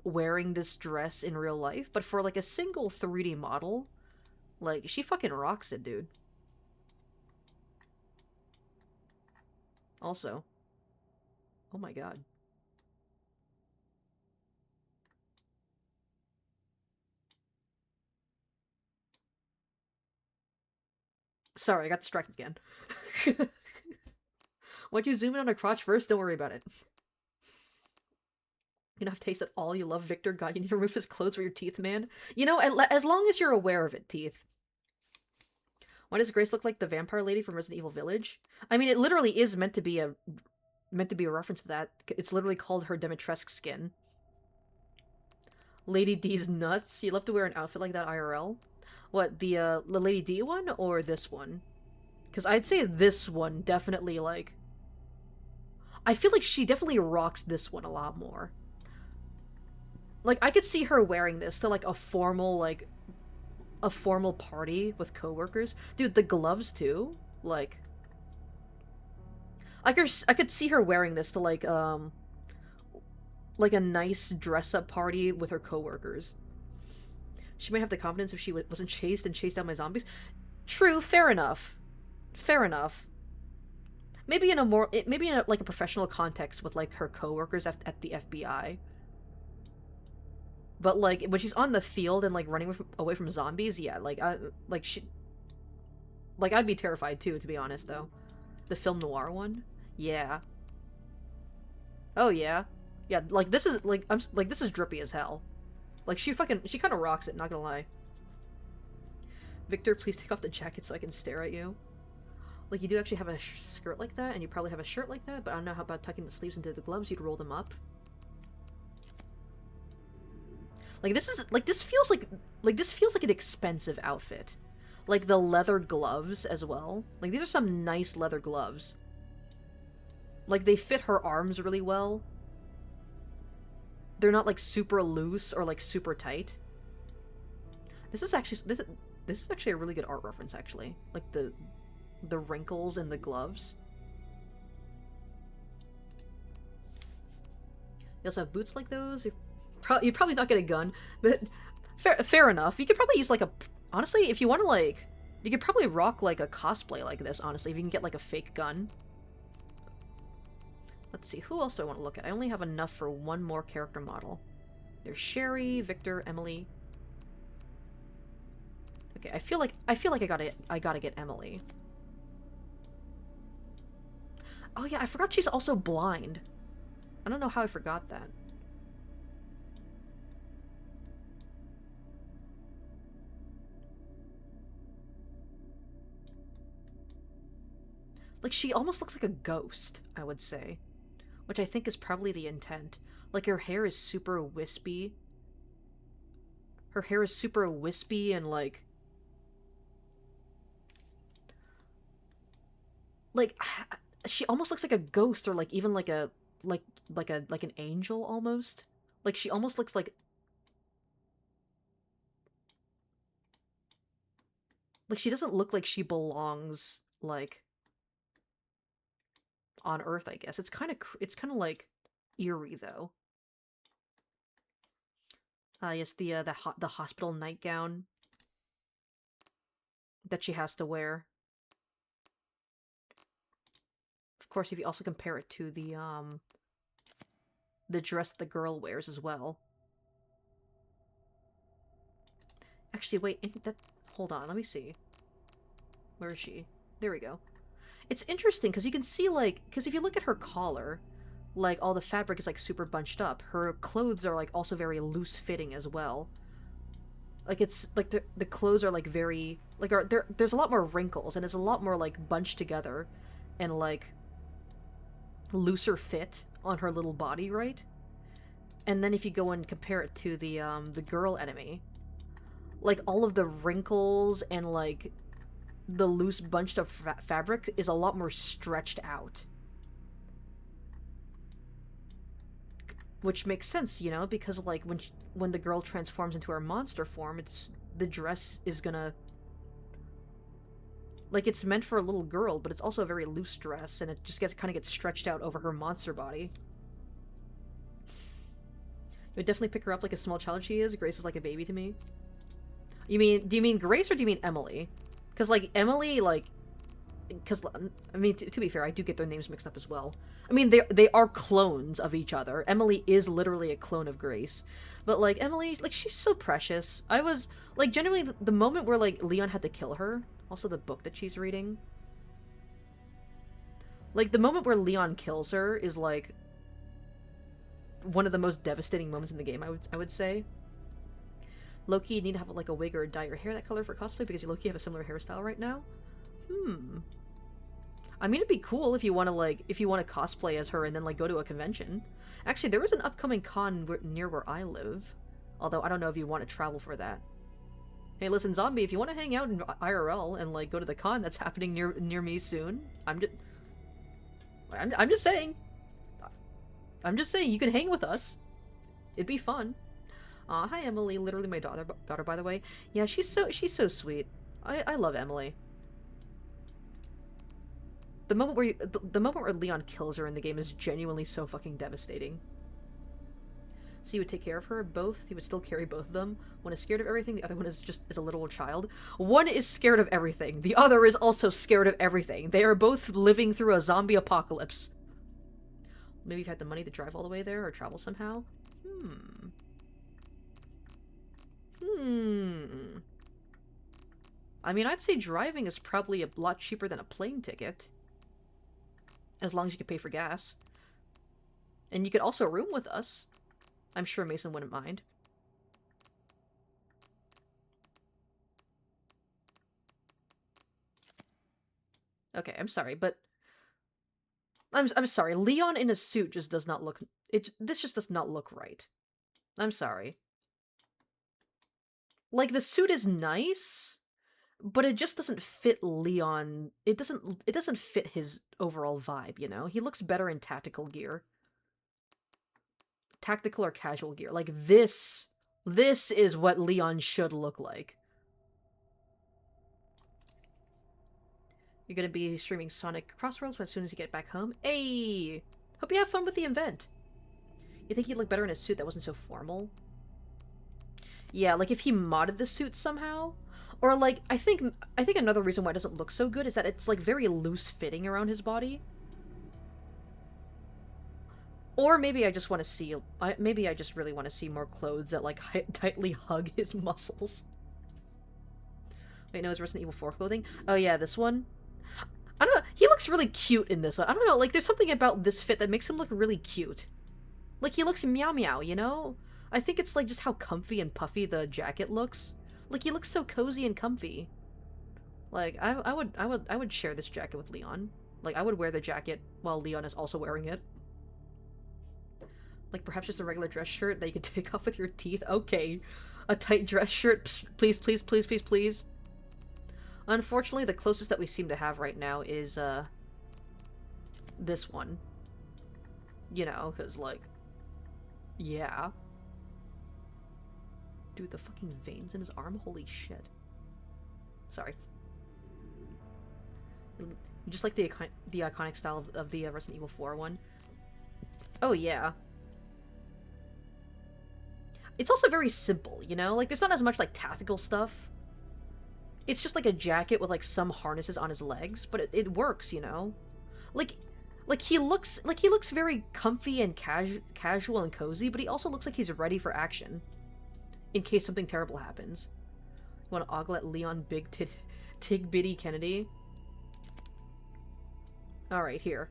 wearing this dress in real life, but for, like, a single 3D model, like, she fucking rocks it, dude. Also, oh my god. Sorry, I got distracted again. Why'd you zoom in on her crotch first? Don't worry about it. You don't have taste at all. You love Victor. God, you need to remove his clothes for your teeth, man. You know, as long as you're aware of it, Teeth. Why does Grace look like the vampire lady from Resident Evil Village? I mean, it literally is meant to be a reference to that. It's literally called her Dimitrescu skin. Lady D's nuts. You love to wear an outfit like that IRL. What, the Lady D one or this one? Because I'd say this one definitely, like... I feel like she definitely rocks this one a lot more. Like, I could see her wearing this to, like, a formal party with coworkers. Dude, the gloves, too? Like... I could see her wearing this to, like a nice dress-up party with her coworkers. She might have the confidence if she wasn't chased and chased out by zombies. True, fair enough. Fair enough. Maybe in a like a professional context with like her coworkers at the FBI. But like when she's on the field and like running away from zombies, yeah, like I'd be terrified too, to be honest though. The film noir one, yeah. Oh yeah, yeah. Like this is this is drippy as hell. Like she kind of rocks it. Not gonna lie. Victor, please take off the jacket so I can stare at you. Like, you do actually have a skirt like that, and you probably have a shirt like that, but I don't know how about tucking the sleeves into the gloves. You'd roll them up. Like, this feels like an expensive outfit. Like, the leather gloves as well. Like, these are some nice leather gloves. Like, they fit her arms really well. They're not, like, super loose or, like, super tight. This is actually a really good art reference, actually. Like, the wrinkles in the gloves. You also have boots like those. You'd probably not get a gun, but fair enough. You could probably use like honestly, if you want to like, you could probably rock like a cosplay like this, honestly, if you can get like a fake gun. Let's see, who else do I want to look at? I only have enough for one more character model. There's Sherry, Victor, Emily. Okay, I feel like I gotta get Emily. Oh yeah, I forgot she's also blind. I don't know how I forgot that. Like, she almost looks like a ghost, I would say. Which I think is probably the intent. Like, her hair is super wispy. Her hair is super wispy and, like, she almost looks like a ghost, or like even like an angel almost. Like she almost looks like she doesn't look like she belongs like on Earth, I guess. It's kind of like eerie though. Yes, the hospital nightgown that she has to wear. Of course, if you also compare it to the dress the girl wears as well. Actually, wait, hold on, let me see. Where is she? There we go. It's interesting, because you can see, like, because if you look at her collar, like, all the fabric is, like, super bunched up. Her clothes are, like, also very loose-fitting as well. Like, it's, like, the clothes are, like, very, like, there's a lot more wrinkles, and it's a lot more, like, bunched together, and, like, looser fit on her little body, right? And then if you go and compare it to the girl enemy, like, all of the wrinkles and, like, the loose bunched up fabric is a lot more stretched out. Which makes sense, you know, because, like, when the girl transforms into her monster form, the dress is gonna... Like, it's meant for a little girl, but it's also a very loose dress, and it just kind of gets stretched out over her monster body. You would definitely pick her up like a small child she is. Grace is like a baby to me. Do you mean Grace or do you mean Emily? Because, like, Emily, like... Because, I mean, to be fair, I do get their names mixed up as well. I mean, they are clones of each other. Emily is literally a clone of Grace. But, like, Emily, like, she's so precious. I was, like, generally, the moment where, like, Leon had to kill her, also the book that she's reading, like, the moment where Leon kills her is, like, one of the most devastating moments in the game, I would say. Low-key, you need to have, like, a wig or dye your hair that color for cosplay, because you low-key have a similar hairstyle right now. I mean, it'd be cool if you want to cosplay as her and then, like, go to a convention. Actually, there is an upcoming con near where I live. Although, I don't know if you want to travel for that. Hey, listen, zombie, if you want to hang out in IRL and like go to the con that's happening near me soon, I'm just saying. I'm just saying you can hang with us. It'd be fun. Hi Emily, literally my daughter by the way. Yeah, she's so sweet. I love Emily. The moment where the moment where Leon kills her in the game is genuinely so fucking devastating. So you would take care of her, both? He would still carry both of them. One is scared of everything, the other one is a literal child. One is scared of everything. The other is also scared of everything. They are both living through a zombie apocalypse. Maybe you've had the money to drive all the way there or travel somehow? I mean, I'd say driving is probably a lot cheaper than a plane ticket. As long as you can pay for gas. And you could also room with us. I'm sure Mason wouldn't mind. Okay, I'm sorry, but I'm sorry. Leon in a suit just does not look this just does not look right. I'm sorry. Like, the suit is nice, but it just doesn't fit Leon. It doesn't fit his overall vibe, you know? He looks better in tactical gear. Tactical or casual gear. Like, this is what Leon should look like. You're gonna be streaming Sonic Crossroads as soon as you get back home. Hey! Hope you have fun with the event. You think he'd look better in a suit that wasn't so formal? Yeah, like if he modded the suit somehow? Or like, I think another reason why it doesn't look so good is that it's like very loose fitting around his body. Or maybe I just want to see, maybe I just really want to see more clothes that like tightly hug his muscles. Wait, no, it's Resident Evil 4 clothing? Oh yeah, this one? I don't know, he looks really cute in this one. I don't know, like there's something about this fit that makes him look really cute. Like he looks meow meow, you know? I think it's like just how comfy and puffy the jacket looks. Like he looks so cozy and comfy. Like I would share this jacket with Leon. Like I would wear the jacket while Leon is also wearing it. Like perhaps just a regular dress shirt that you could take off with your teeth. Okay. A tight dress shirt. Please, please, please, please, please. Unfortunately, the closest that we seem to have right now is this one. You know, because like, yeah. Dude, the fucking veins in his arm? Holy shit. Sorry. Just like the iconic style of the Resident Evil 4 one. Oh, yeah. It's also very simple, you know? Like, there's not as much, like, tactical stuff. It's just, like, a jacket with, like, some harnesses on his legs, but it works, you know? Like he looks very comfy and casual and cozy, but he also looks like he's ready for action. In case something terrible happens. You want to ogle at Leon Big Tig Bitty Kennedy? Alright, here.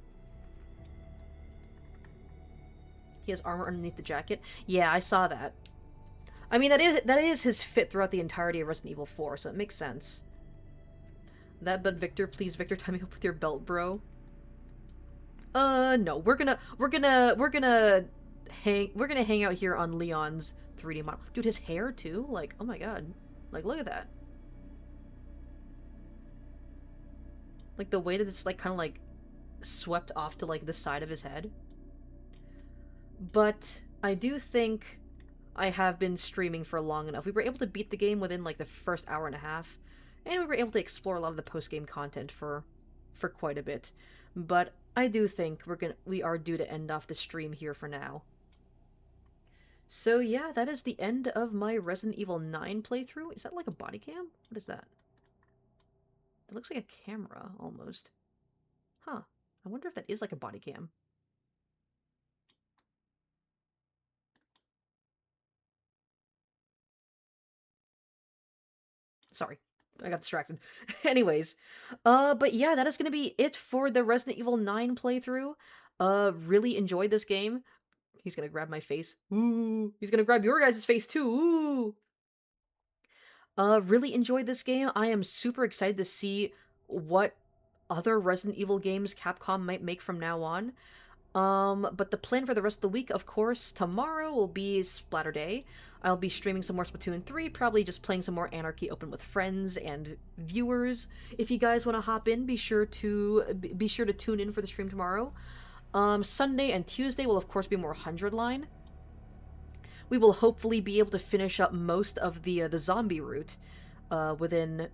He has armor underneath the jacket? Yeah, I saw that. I mean, that is his fit throughout the entirety of Resident Evil 4, so it makes sense. That, but Victor, please, Victor, tie me up with your belt, bro. No, we're gonna hang out here on Leon's 3D model. Dude, his hair too? Like, oh my god. Like, look at that. Like, the way that it's, like, kind of, like, swept off to, like, the side of his head. But I do think I have been streaming for long enough. We were able to beat the game within, like, the first hour and a half. And we were able to explore a lot of the post-game content for quite a bit. But I do think we are due to end off the stream here for now. So yeah, that is the end of my Resident Evil 9 playthrough. Is that like a body cam? What is that? It looks like a camera, almost. Huh. I wonder if that is like a body cam. Sorry. I got distracted. Anyways. But yeah, that is gonna be it for the Resident Evil 9 playthrough. Really enjoyed this game. He's gonna grab my face. Ooh. He's gonna grab your guys' face too. Ooh. Really enjoyed this game. I am super excited to see what other Resident Evil games Capcom might make from now on. But the plan for the rest of the week, of course, tomorrow will be Splatter Day. I'll be streaming some more Splatoon 3, probably just playing some more Anarchy Open with friends and viewers. If you guys want to hop in, be sure to tune in for the stream tomorrow. Sunday and Tuesday will of course be more 100 line. We will hopefully be able to finish up most of the zombie route within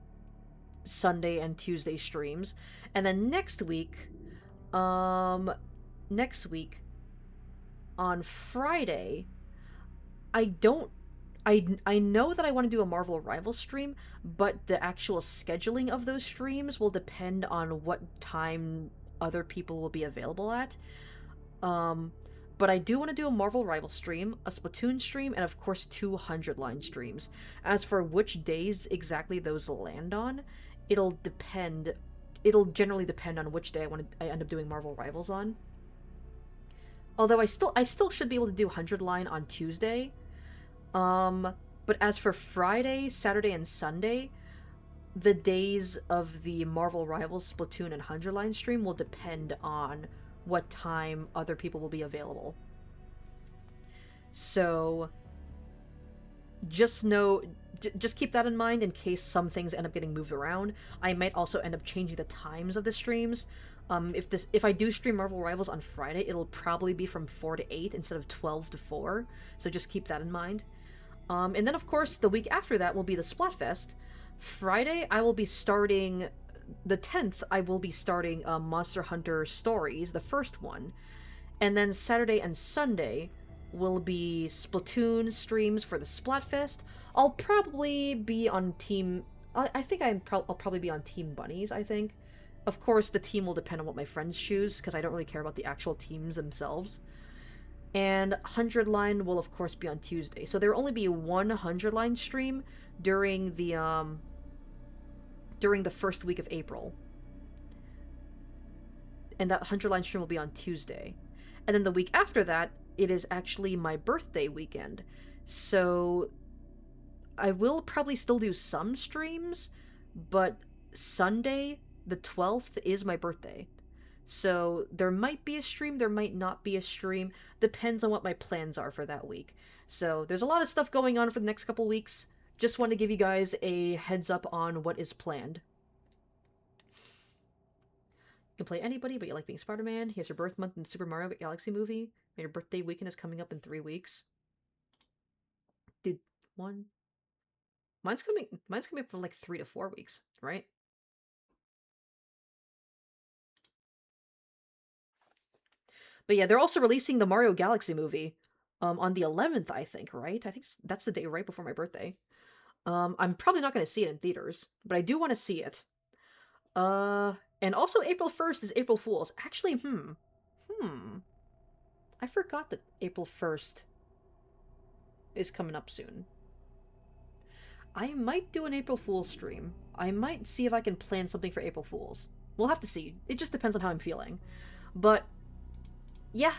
Sunday and Tuesday streams. And then next week on Friday, I know that I want to do a Marvel Rivals stream, but the actual scheduling of those streams will depend on what time other people will be available at. But I do want to do a Marvel Rivals stream, a Splatoon stream, and of course 200 line streams. As for which days exactly those land on, it'll generally depend on which day I end up doing Marvel Rivals on. Although I still should be able to do 100 line on Tuesday. But as for Friday, Saturday, and Sunday, the days of the Marvel Rivals, Splatoon, and 100 line stream will depend on what time other people will be available. So just keep that in mind in case some things end up getting moved around. I might also end up changing the times of the streams. If I do stream Marvel Rivals on Friday, it'll probably be from 4 to 8 instead of 12 to 4. So just keep that in mind. And then, of course, the week after that will be the Splatfest. Friday, I will be starting... The 10th, I will be starting Monster Hunter Stories, the first one. And then Saturday and Sunday will be Splatoon streams for the Splatfest. I'll probably be on Team... I think I'll probably be on Team Bunnies, I think. Of course, the team will depend on what my friends choose, because I don't really care about the actual teams themselves. And 100 line will, of course, be on Tuesday. So there will only be one 100 line stream during the first week of April. And that 100 line stream will be on Tuesday. And then the week after that, it is actually my birthday weekend. So I will probably still do some streams, but Sunday, the 12th, is my birthday. So there might be a stream, there might not be a stream. Depends on what my plans are for that week. So there's a lot of stuff going on for the next couple weeks. Just want to give you guys a heads up on what is planned. You can play anybody, but you like being Spider-Man. Here's your birth month in the Super Mario Galaxy movie. And your birthday weekend is coming up in 3 weeks. Mine's coming up for like 3 to 4 weeks, right? But yeah, they're also releasing the Mario Galaxy movie on the 11th, I think, right? I think that's the day right before my birthday. I'm probably not going to see it in theaters, but I do want to see it. And also April 1st is April Fool's. Actually, I forgot that April 1st is coming up soon. I might do an April Fool's stream. I might see if I can plan something for April Fool's. We'll have to see. It just depends on how I'm feeling. But yeah,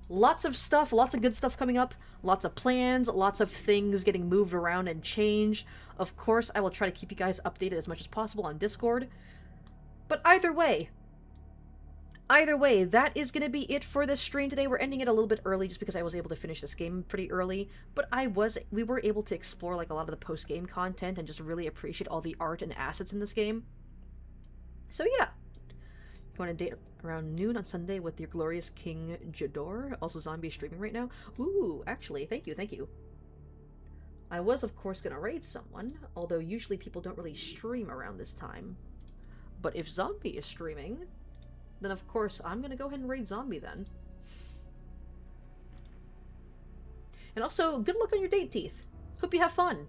lots of stuff, lots of good stuff coming up, lots of plans, lots of things getting moved around and changed. Of course, I will try to keep you guys updated as much as possible on Discord. But either way, that is going to be it for this stream today. We're ending it a little bit early just because I was able to finish this game pretty early, but we were able to explore like a lot of the post-game content and just really appreciate all the art and assets in this game. So yeah. Going to date around noon on Sunday with your glorious King Jador. Also zombie streaming right now. Ooh, actually, thank you. I was, of course, going to raid someone, although usually people don't really stream around this time. But if Zombie is streaming, then of course I'm going to go ahead and raid Zombie then. And also, good luck on your date, Teeth. Hope you have fun.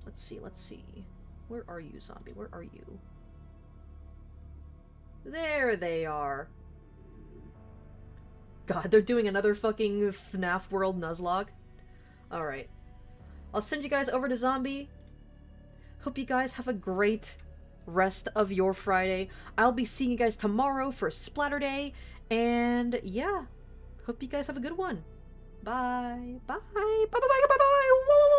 Let's see. Where are you, Zombie? Where are you? There they are. God, they're doing another fucking FNAF World Nuzlocke. Alright. I'll send you guys over to Zombie. Hope you guys have a great rest of your Friday. I'll be seeing you guys tomorrow for Splatter Day. And yeah, hope you guys have a good one. Bye. Bye. Bye. Bye. Bye. Bye. Bye. Bye. Whoa.